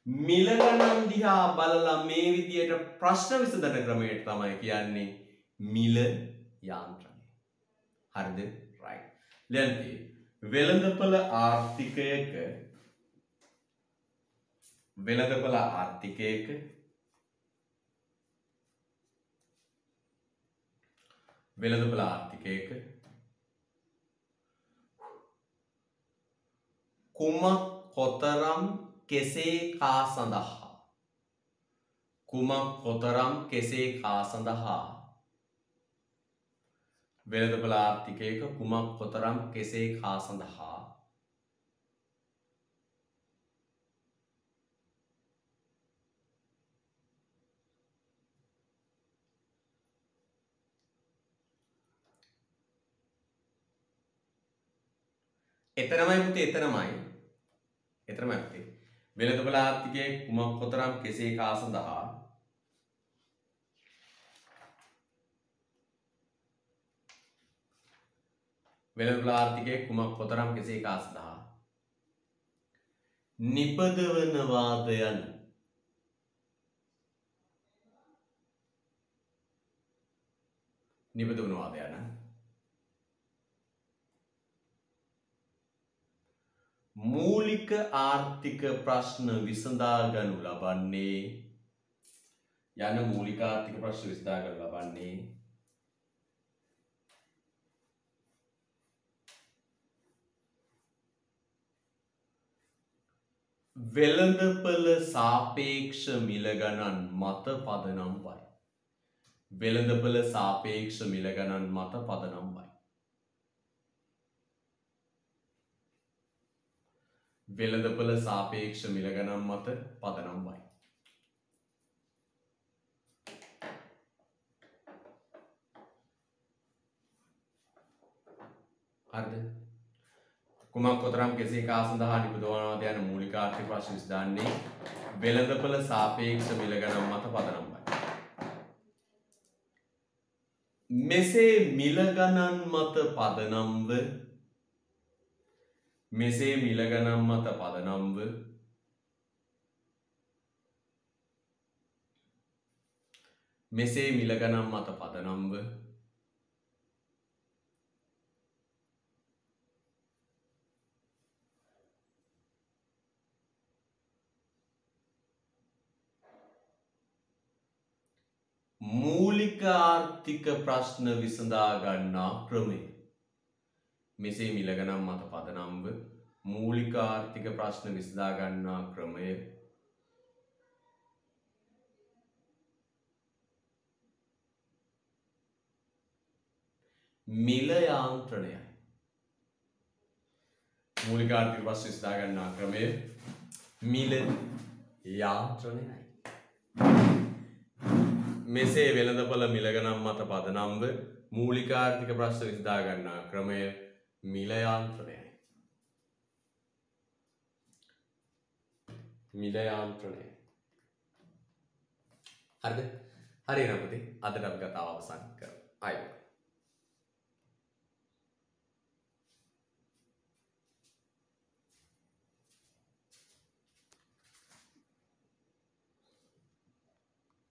මිල ගණන් දිහා බලලා මේ විදියට ප්‍රශ්න විසඳන ක්‍රමයට තමයි කියන්නේ මිල යාන්ත්‍රණය. හරිද? right. දැන් වෙළඳපොළ ආර්ථිකයක කුමක් කොතරම් කෙසේ කා සඳහා වෙළඳපොළ ආර්ථිකයක කුමක් කොතරම් කෙසේ කා සඳහා එතරම්යි පුතේ වෙළඳපොළ ආර්ථිකයේ කුමක් කොතරම් කෙසේ කා සඳහා වෙළඳපොළ ආර්ථිකයේ කුමක් කොතරම් කෙසේ කා සඳහා නිපදවනවාද යන මූලික ආර්ථික ප්‍රශ්න විසඳා ගනු ලබන්නේ වෙළඳපොළ සාපේක්ෂ මිල ගණන් මත පදනම් වයි. වෙළඳපොළ සාපේක්ෂ මිල ගණන් මත පදනම් වයි. වෙළඳපොළ සාපේක්ෂ මිල ගණන් මත පදනම් වයි. හරිද? කුමක් කොතරම් කෙසේ කා සඳහා නිපදවනවාද යන මූලික ආර්ථික ප්‍රශ්න විසඳන්නේ වෙළඳපොළ සාපේක්ෂ මිල ගණන් මත පදනම් වයි. මෙසේ මිල ගණන් මත පදනම්ව මූලික ආර්ථික ප්‍රශ්න විසඳා ගන්නා ක්‍රමය. මෙසේ මිල ගණන් මත පදනම්ව මූලික ආර්ථික ප්‍රශ්න විසඳා ගන්නා ක්‍රමය මිල යාන්ත්‍රණයයි. මූලික ආර්ථික ප්‍රශ්න විසඳා ගන්නා ක්‍රමය මිල යාන්ත්‍රණයයි. මෙසේ වෙළඳපොළ මිල ගණන් මත පදනම්ව මූලික ආර්ථික ප්‍රශ්න විසඳා ගන්නා ක්‍රමය මිල යාන්ත්‍රණයයි. හරිද? හරි එහෙනම් පුතේ අදට අපි කතාව අවසන් කරමු. ආයෙත්